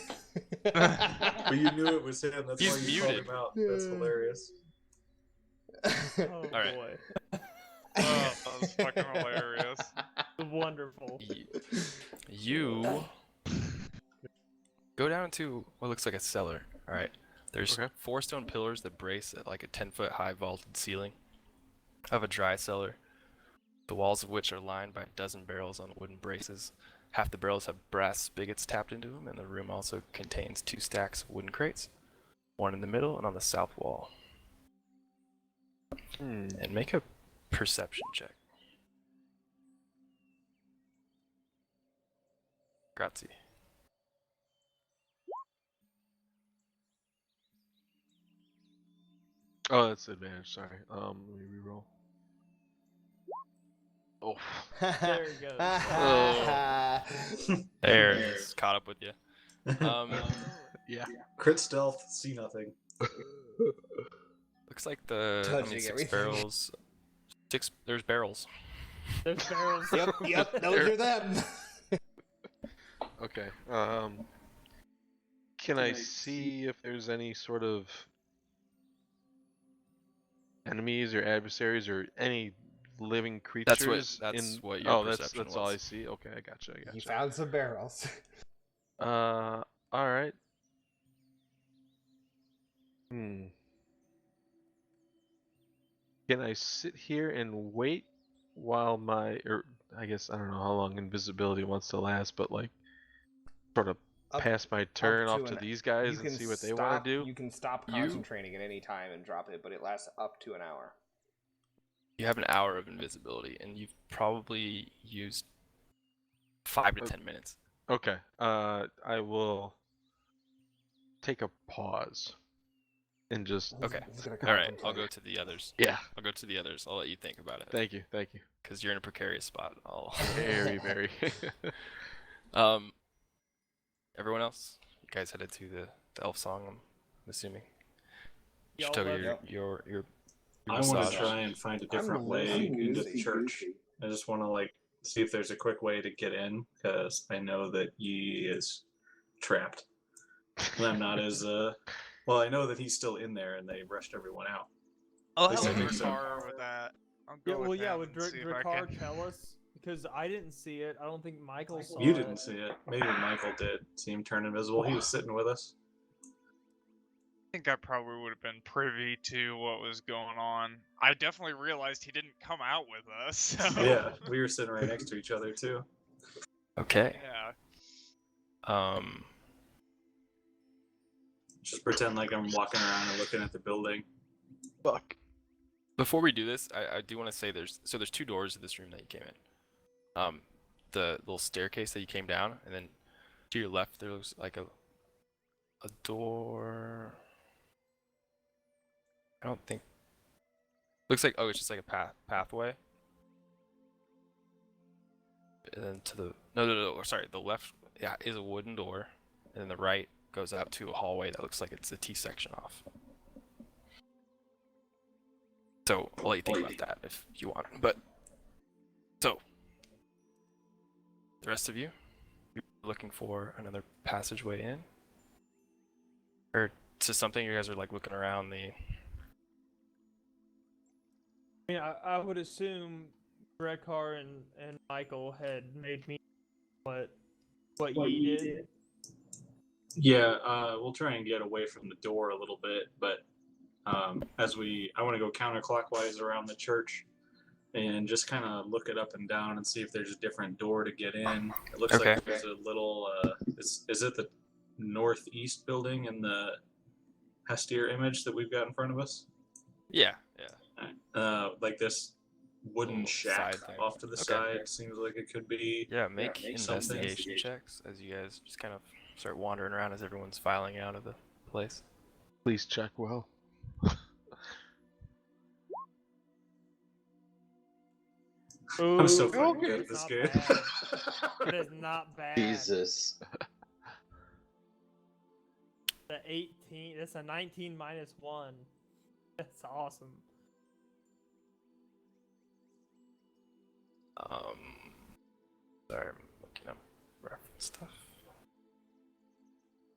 But you knew it was him. That's He's why you called muted. him out. That's hilarious. Oh right. boy. Oh, that was fucking hilarious. Wonderful. You go down to what looks like a cellar. All right. There's Okay. 4 stone pillars that brace at like a 10-foot high vaulted ceiling of a dry cellar, the walls of which are lined by a dozen barrels on wooden braces. Half the barrels have brass spigots tapped into them, and the room also contains 2 stacks of wooden crates, one in the middle and on the south wall. And make a perception check. Grazie. Oh, that's advantage. Sorry. Let me reroll. Oh. There it goes. There, it's caught up with you. Yeah. Crit stealth, see nothing. Looks like the Touching 6 everything. barrels. There's barrels. There's barrels. Yep, those are them. Okay. Can I see if there's any sort of enemies or adversaries or any living creatures? That's in... what your Oh, perception that's all I was. see. Okay, I gotcha. He found some barrels. All right. Can I sit here and wait while or I guess I don't know how long invisibility wants to last, but like sort of Up- pass my turn up off to to an- these guys you and can see what they want to do? You can stop You- concentrating at any time and drop it, but it lasts up to an hour. You have an hour of invisibility, and you've probably used 5 to 10 minutes. Okay. I will take a pause and just Okay. He's gonna All right, I'll contemplate. go to the others. yeah. I'll go to the others. I'll let you think about it. Thank you. Because you're in a precarious spot. Very. Everyone else, you guys headed to the elf song. I'm assuming. You Y'all took left. your I want massage. to try and find a different way into the church. I just want to like see if there's a quick way to get in, because I know that Yi is trapped. And I'm not as well. I know that he's still in there, and they rushed everyone out. I'll At least help I think so. Drakar with that. I'll Yeah, go well, with yeah, him with and see if I Drakar, can. tell us because I didn't see it. I don't think Michael saw You it. didn't see it. Maybe Michael did. See him turn invisible. He was sitting with us. I think I probably would have been privy to what was going on. I definitely realized he didn't come out with us. So. Yeah, we were sitting right next to each other too. Okay. Yeah. Just pretend like I'm walking around and looking at the building. Fuck. Before we do this, I do want to say there's 2 doors to this room that you came in. The little staircase that you came down, and then to your left there looks like a door. I don't think. Looks like it's just like a pathway. And then to the no, sorry, the left is a wooden door, and then the right goes out to a hallway that looks like it's the T section off. So I'll let you think about that if you want. But so the rest of you, you're looking for another passageway in, or to something. You guys are like looking around the. I mean, I would assume Drakar and Michael had made me what you did. Yeah, we'll try and get away from the door a little bit, but I want to go counterclockwise around the church and just kind of look it up and down and see if there's a different door to get in. It looks Okay. like there's a little. Is it the northeast building in the Hastere image that we've got in front of us? Yeah. Like this wooden Little shack side thing. off to the Okay. side seems like it could be. Yeah, make something. investigation checks as you guys just kind of start wandering around as everyone's filing out of the place. Please check well. I'm so Ooh, fucking good at it's this not game. bad. It is not bad. Jesus. The 18. That's a 19 minus 1. That's awesome. Sorry, I'm looking up reference stuff.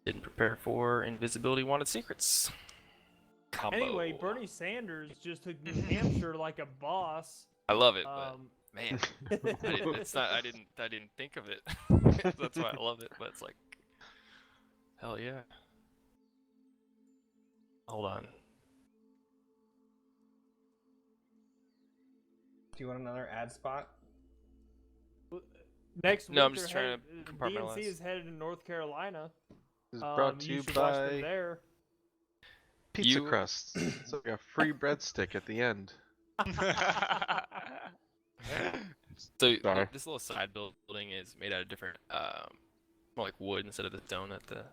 Didn't prepare for invisibility wanted secrets. Combo. Anyway, Bernie Sanders just took New Hampshire like a boss. I love it, but man, I didn't think of it. That's why I love it. But it's like, hell yeah. Hold on. Do you want another ad spot? Next week, No, I'm just trying to DNC compartmentalize. is headed to North Carolina. This is brought to You you should watch them by there. Pizza You- Crust. It's like a free breadstick at the end. So Sorry. this little side building is made out of different, more like wood instead of the stone at the.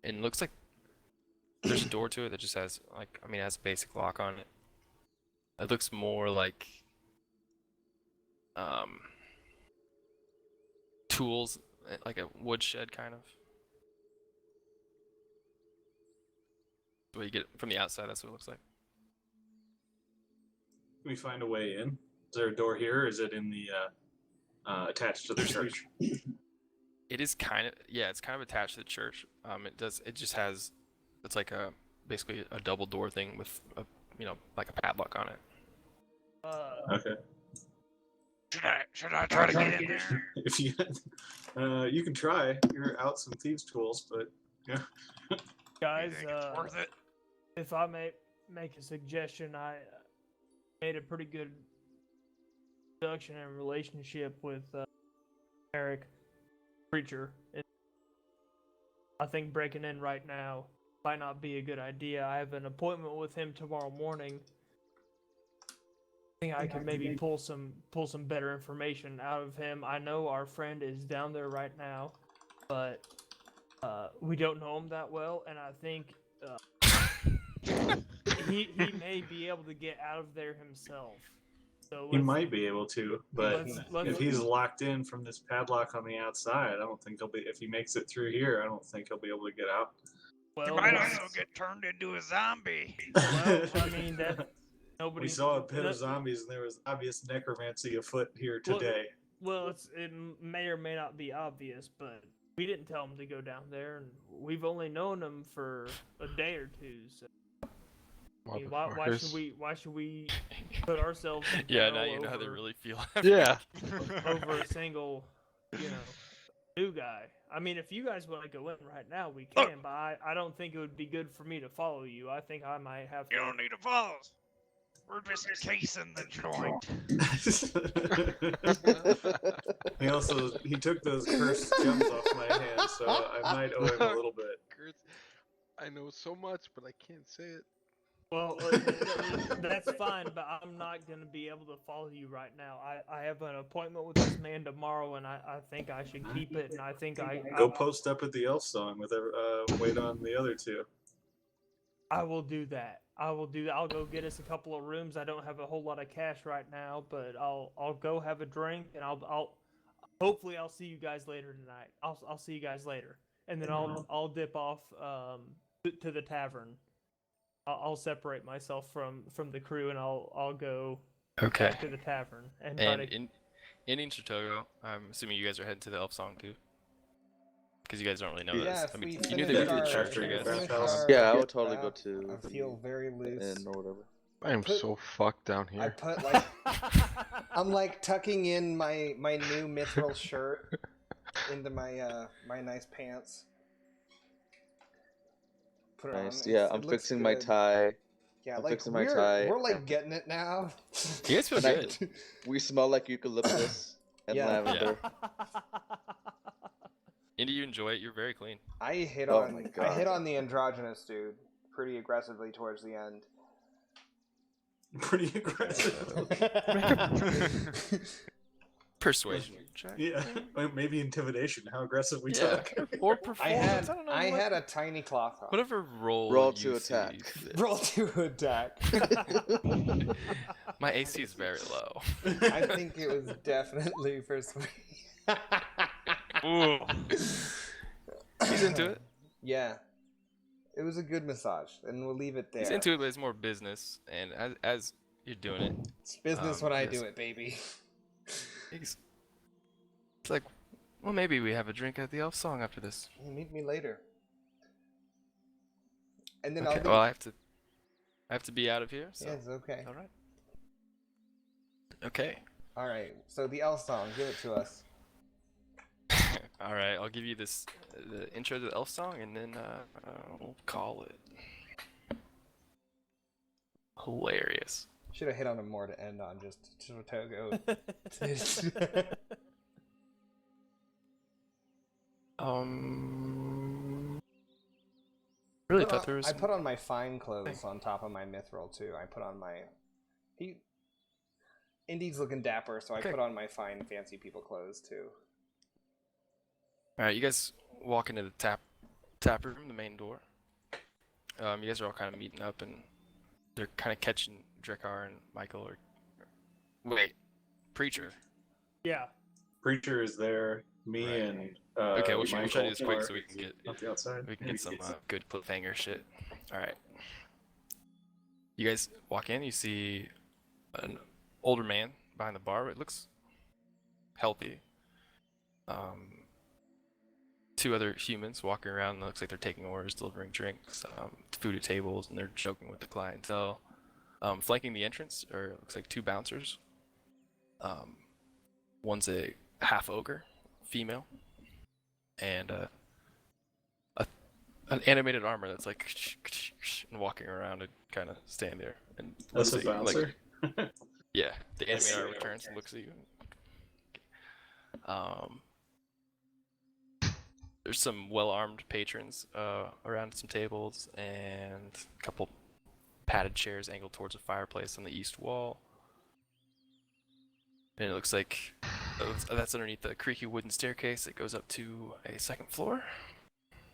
And it looks like there's a door to it that just has like, I mean, it has a basic lock on it. It looks more like tools, like a woodshed kind of. The way you get it from the outside, that's what it looks like. Can we find a way in? Is there a door here, or is it in the attached to the church? It is kind of, yeah, it's kind of attached to the church. It just has, it's like basically a double door thing with a, like a padlock on it. Okay. Should I try to get in there? If you you can try. You're out some thieves' tools, but yeah. Guys, You think it's worth it? if I may make a suggestion, I made a pretty good introduction and relationship with Eric Preacher. I think breaking in right now might not be a good idea. I have an appointment with him tomorrow morning. I think I can maybe pull some better information out of him. I know our friend is down there right now, but we don't know him that well, and I think he may be able to get out of there himself. So He might be able to, but let's- if he's locked in from this padlock on the outside, I don't think he'll be. If he makes it through here, I don't think he'll be able to get out. well, You might let's- also get turned into a zombie. well, I mean that nobody. We saw a pit of zombies, and there was obvious necromancy afoot here Well, today. Well, it may or may not be obvious, but we didn't tell him to go down there, and we've only known him for a day or two. So I mean, why should we put ourselves in Yeah, peril now you know how they over- really feel. Yeah. over a single, new guy? I mean, if you guys want to go in right now, we can, but I don't think it would be good for me to follow you. I think I might have to. You don't need to follow us. We're just casing the joint. He took those cursed gems off my hand, so I might owe him a little bit. I know so much, but I can't say it. Well, that's fine, but I'm not going to be able to follow you right now. I have an appointment with this man tomorrow, and I think I should keep it, and I think Go post up at the elf song with wait on the other two. I will do that. I'll go get us a couple of rooms. I don't have a whole lot of cash right now, but I'll go have a drink, and I'll hopefully I'll see you guys later tonight. I'll see you guys later, and then I'll dip off to the tavern. I'll separate myself from the crew, and I'll go Okay. back to the tavern and try And to. in Indian Chitogo, I'm assuming you guys are heading to the elf song too. Because you guys don't really know Yeah, this. if I mean, we you knew finish they went to the our- church, if I we guess. finish our- Yeah, I would totally go to I feel very loose. inn or whatever. I am put- so fucked down I here. put like I'm like tucking in my new mithril shirt into my my nice pants. Put it Nice. on. Yeah, It I'm looks fixing my good. tie. Yeah, I'm like fixing my we're tie. we're like getting it now. You guys feel And I- good. We smell like eucalyptus and Yeah. lavender. Indy, you enjoy it. You're very clean. I hit Oh on my I God. hit on the androgynous dude pretty aggressively towards the end. Pretty aggressive. Persuasion. check. Yeah, maybe intimidation. How aggressive we Yeah. talk. Or performance. I don't know. I what- had a tiny cloth on. Whatever role Roll you to see attack. fit. Roll to attack. My AC is very low. I think it was definitely persuade. Ooh. He's into it. Yeah. It was a good massage, and we'll leave it there. He's into it, but it's more business. And as you're doing it, It's business when I yes. do it, baby. it's like, well, maybe we have a drink at the Elf Song after this. You meet me later. And then Okay. I'll be... Well, I have to be out of here. So. Yeah, it's okay. All right. Okay. All right. So the Elf song, give it to us. All right. I'll give you the intro to the Elf Song, and then we'll call it. Hilarious. Should have hit on him more to end on, just Togo. Really thought there was. I put on my fine clothes on top of my mithril too. I put on my... Indy's looking dapper, so I Okay. put on my fine, fancy people clothes too. All right, you guys walk into the tap room, the main door. You guys are all kind of meeting up, and they're kind of catching Drekar and Michael. Or wait, Preacher. Yeah. Preacher is there. Me Right. and Okay, we'll try to do Michael this quick are so we can get on the outside. some good cliffhanger shit. All right. You guys walk in. You see an older man behind the bar. It looks healthy. Two other humans walking around. It looks like they're taking orders, delivering drinks, food at tables, and they're joking with the clientele. Flanking the entrance, or it looks like two bouncers. One's a half ogre, female, and an animated armor that's like and walking around and kind of standing there. And That's a looks at you, bouncer. yeah, the I see. animated armor turns and looks at you. There's some well-armed patrons around some tables and a couple padded chairs angled towards a fireplace on the east wall. And it looks like that's underneath the creaky wooden staircase that goes up to a second floor.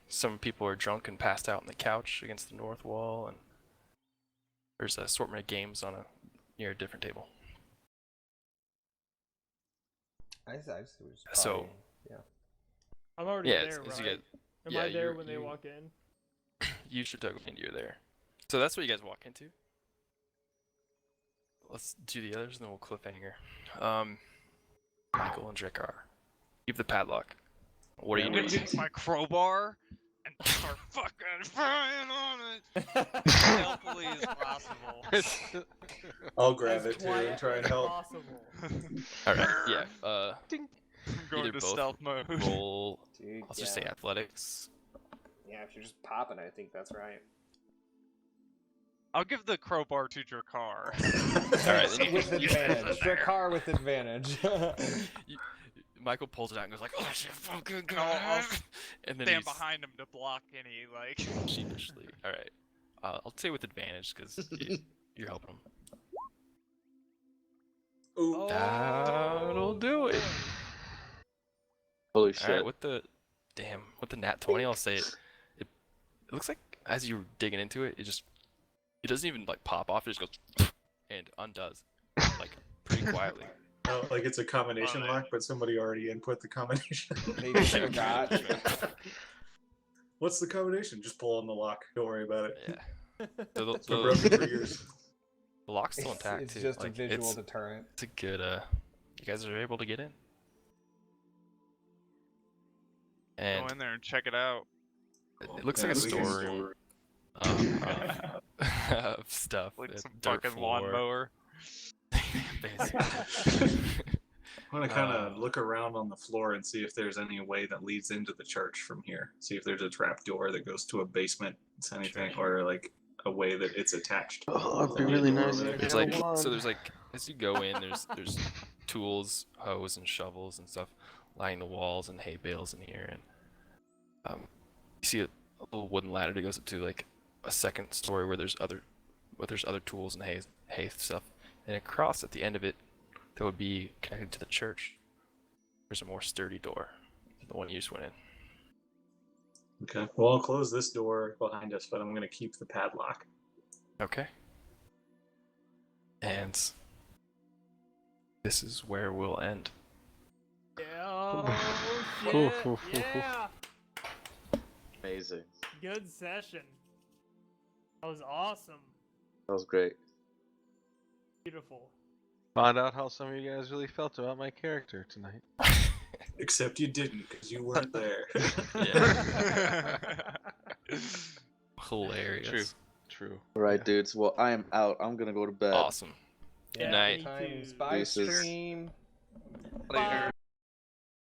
Some people are drunk and passed out on the couch against the north wall, and there's an assortment of games on near a different table. I see what you're So- probably- yeah. I'm already Yeah, there, it's right? you guys, Am yeah, I there you're- when they you- walk in? you should talk into you're there. So that's what you guys walk into. Let's do the others and then we'll cliffhanger. Michael and Drekar. Keep the padlock. What are you I'm doing? gonna take my crowbar and start fucking frying on it stealthily as possible. I'll grab As it too quiet and try and as help. possible. Alright, yeah. I'm going Either to both stealth mode. roll. Dude, Let's just say athletics. Yeah, if you're just popping, I think that's right. I'll give the crowbar to Drakar. Alright, then With you advantage. Drakar with advantage. Michael pulls it out and goes like, "Oh shit, fucking And I'll and then stand he's behind him to block any, like... sheepishly. Alright. I'll say with advantage because you're helping him. Ooh. That'll do it. Holy shit. Alright, with the nat 20, I'll say it looks like as you're digging into it, it doesn't even like pop off, it just goes and undoes. Like pretty quietly. Oh, like it's a combination Oh, lock, but somebody already input the combination. They just forgot. What's the combination? Just pull on the lock. Don't worry about it. Yeah. So It's been broken for years. the lock's still intact It's too. just like, a visual it's, deterrent. it's a good you guys are able to get in. Go And in there and check it out. it looks like a Yeah, we can storeroom of stuff. Like a some dirt fucking floor. lawnmower. Basically. I'm gonna kind of look around on the floor and see if there's any way that leads into the church from here. See if there's a trap door that goes to a basement, it's anything, or like a way that it's attached. Oh, it'd be There'd really a door nice over if there. There's Yeah, like one. so there's like as you go in, there's tools, hoes, and shovels and stuff lining the walls and hay bales in here, and you see a little wooden ladder that goes up to like a second story where there's other tools and hay stuff, and across at the end of it that would be connected to the church. There's a more sturdy door. The one you just went in. Okay. Well, I'll close this door behind us, but I'm going to keep the padlock. Okay. And this is where we'll end. Oh Cool, shit! cool, cool, cool. Yeah, Amazing. good session. That was awesome. That was great. Beautiful. Found out how some of you guys really felt about my character tonight. Except you didn't, because you weren't there. Yeah. Hilarious. True. True. All right, Yeah. dudes. Well, I am out. I'm gonna go to bed. Awesome. Yeah, Good night. me Times too. by Deuces. stream. Bye.